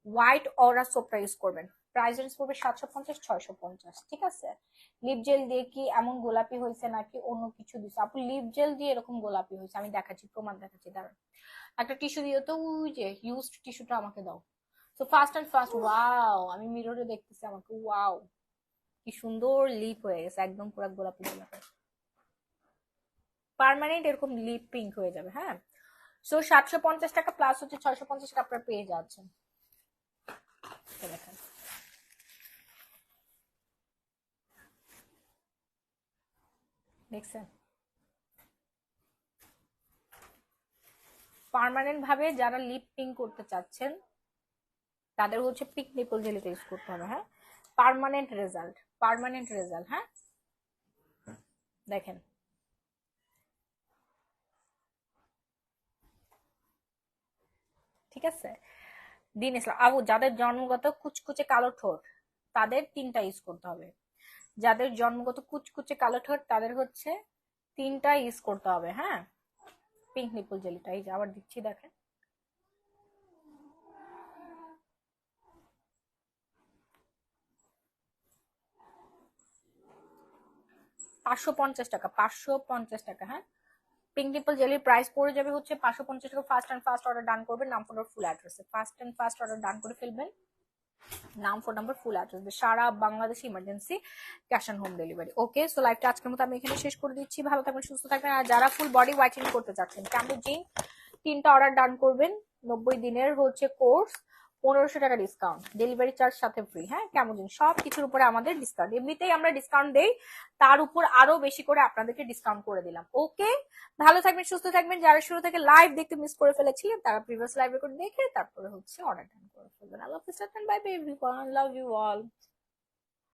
হোয়াইট অরা সোপটা ইউজ করবেন। প্রাইস রেঞ্জ পড়বে 750-650। ঠিক আছে? লিপ জেল দিয়ে কি এমন গোলাপি হয়েছে নাকি অন্য কিছু দিচ্ছে? আপু লিপ জেল দিয়ে এরকম গোলাপি হয়েছে, আমি দেখাচ্ছি, প্রমাণ দেখাচ্ছি, দাঁড়ান। একটা টিস্যু দিও তো, ওই যে ইউজড টিস্যুটা আমাকে দাও। So fast and fast, wow, আমি মিররে দেখতেছি আমাকে, ওয়াও কি সুন্দর লিপ হয়ে গেছে, একদম পুরো গোলাপি গোলাপি, পার্মানেন্ট এরকম লিপ পিঙ্ক হয়ে যাবে। হ্যাঁ, সো 750 টাকা প্লাস হচ্ছে 650 টাকা আপনারা পেয়ে যাচ্ছেন। দেখেন, দেখছেন? পার্মানেন্ট ভাবে যারা লিপ পিঙ্ক করতে চাচ্ছেন, তাদের হচ্ছে পিঙ্ক নিপল জেলিটা ইউজ করতে হবে। হ্যাঁ, পার্মানেন্ট রেজাল্ট, পার্মানেন্ট রেজাল্ট। হ্যাঁ, দেখেন, ঠিক আছে? দিন ইসলাম আবু, যাদের জন্মগত কুচকুচে কালো ঠোঁট, তাদের 3টা ইউজ করতে হবে। যাদের জন্মগত কুচকুচে কালো ঠোঁট, তাদের হচ্ছে 3টা ইউজ করতে হবে। হ্যাঁ, পিঙ্ক নিপল জেলিটা, এই যে আবার দিচ্ছি, দেখেন। 550 টাকা, 550 টাকা। হ্যাঁ, পিঙ্ক নিপল জেলির প্রাইস পড়ে যাবে হচ্ছে 550 টাকা। First and first order done করবেন, নাম ফোন ফুল অ্যাড্রেসে। ফার্স্ট অ্যান্ড ফার্স্ট অর্ডার ডান করে ফেলবেন, নাম ফোন নাম্বার ফুল অ্যাড্রেস, সারা বাংলাদেশে emergency cash on home delivery. Okay, so লাইভটা আজকের মতো আমি এখানে শেষ করে দিচ্ছি। ভালো থাকবেন, সুস্থ থাকবেন। আর যারা ফুল বডি হোয়াইটেনিং করতে চাচ্ছেন, ক্যাম্বোজিন 3টা অর্ডার ডান করবেন। 90 দিনের হচ্ছে কোর্স, 1500 টাকা ডিসকাউন্ট, ডেলিভারি চার্জ সাথে ফ্রি। হ্যাঁ, কেমন সব কিছুর উপরে আমাদের ডিসকাউন্ট, এমনিতেই আমরা ডিসকাউন্ট দেই, তার উপর আরো বেশি করে আপনাদেরকে ডিসকাউন্ট করে দিলাম। ওকে, ভালো থাকবেন, সুস্থ থাকবেন। যারা শুরু থেকে লাইভ দেখতে মিস করে ফেলেছিলেন তারা প্রিভিয়াস লাইভ রেকর্ড দেখে তারপরে হচ্ছে অর্ডার ডান করে ফেলবেন। আল্লাহ হাফেজ, bye bye everyone, love you all.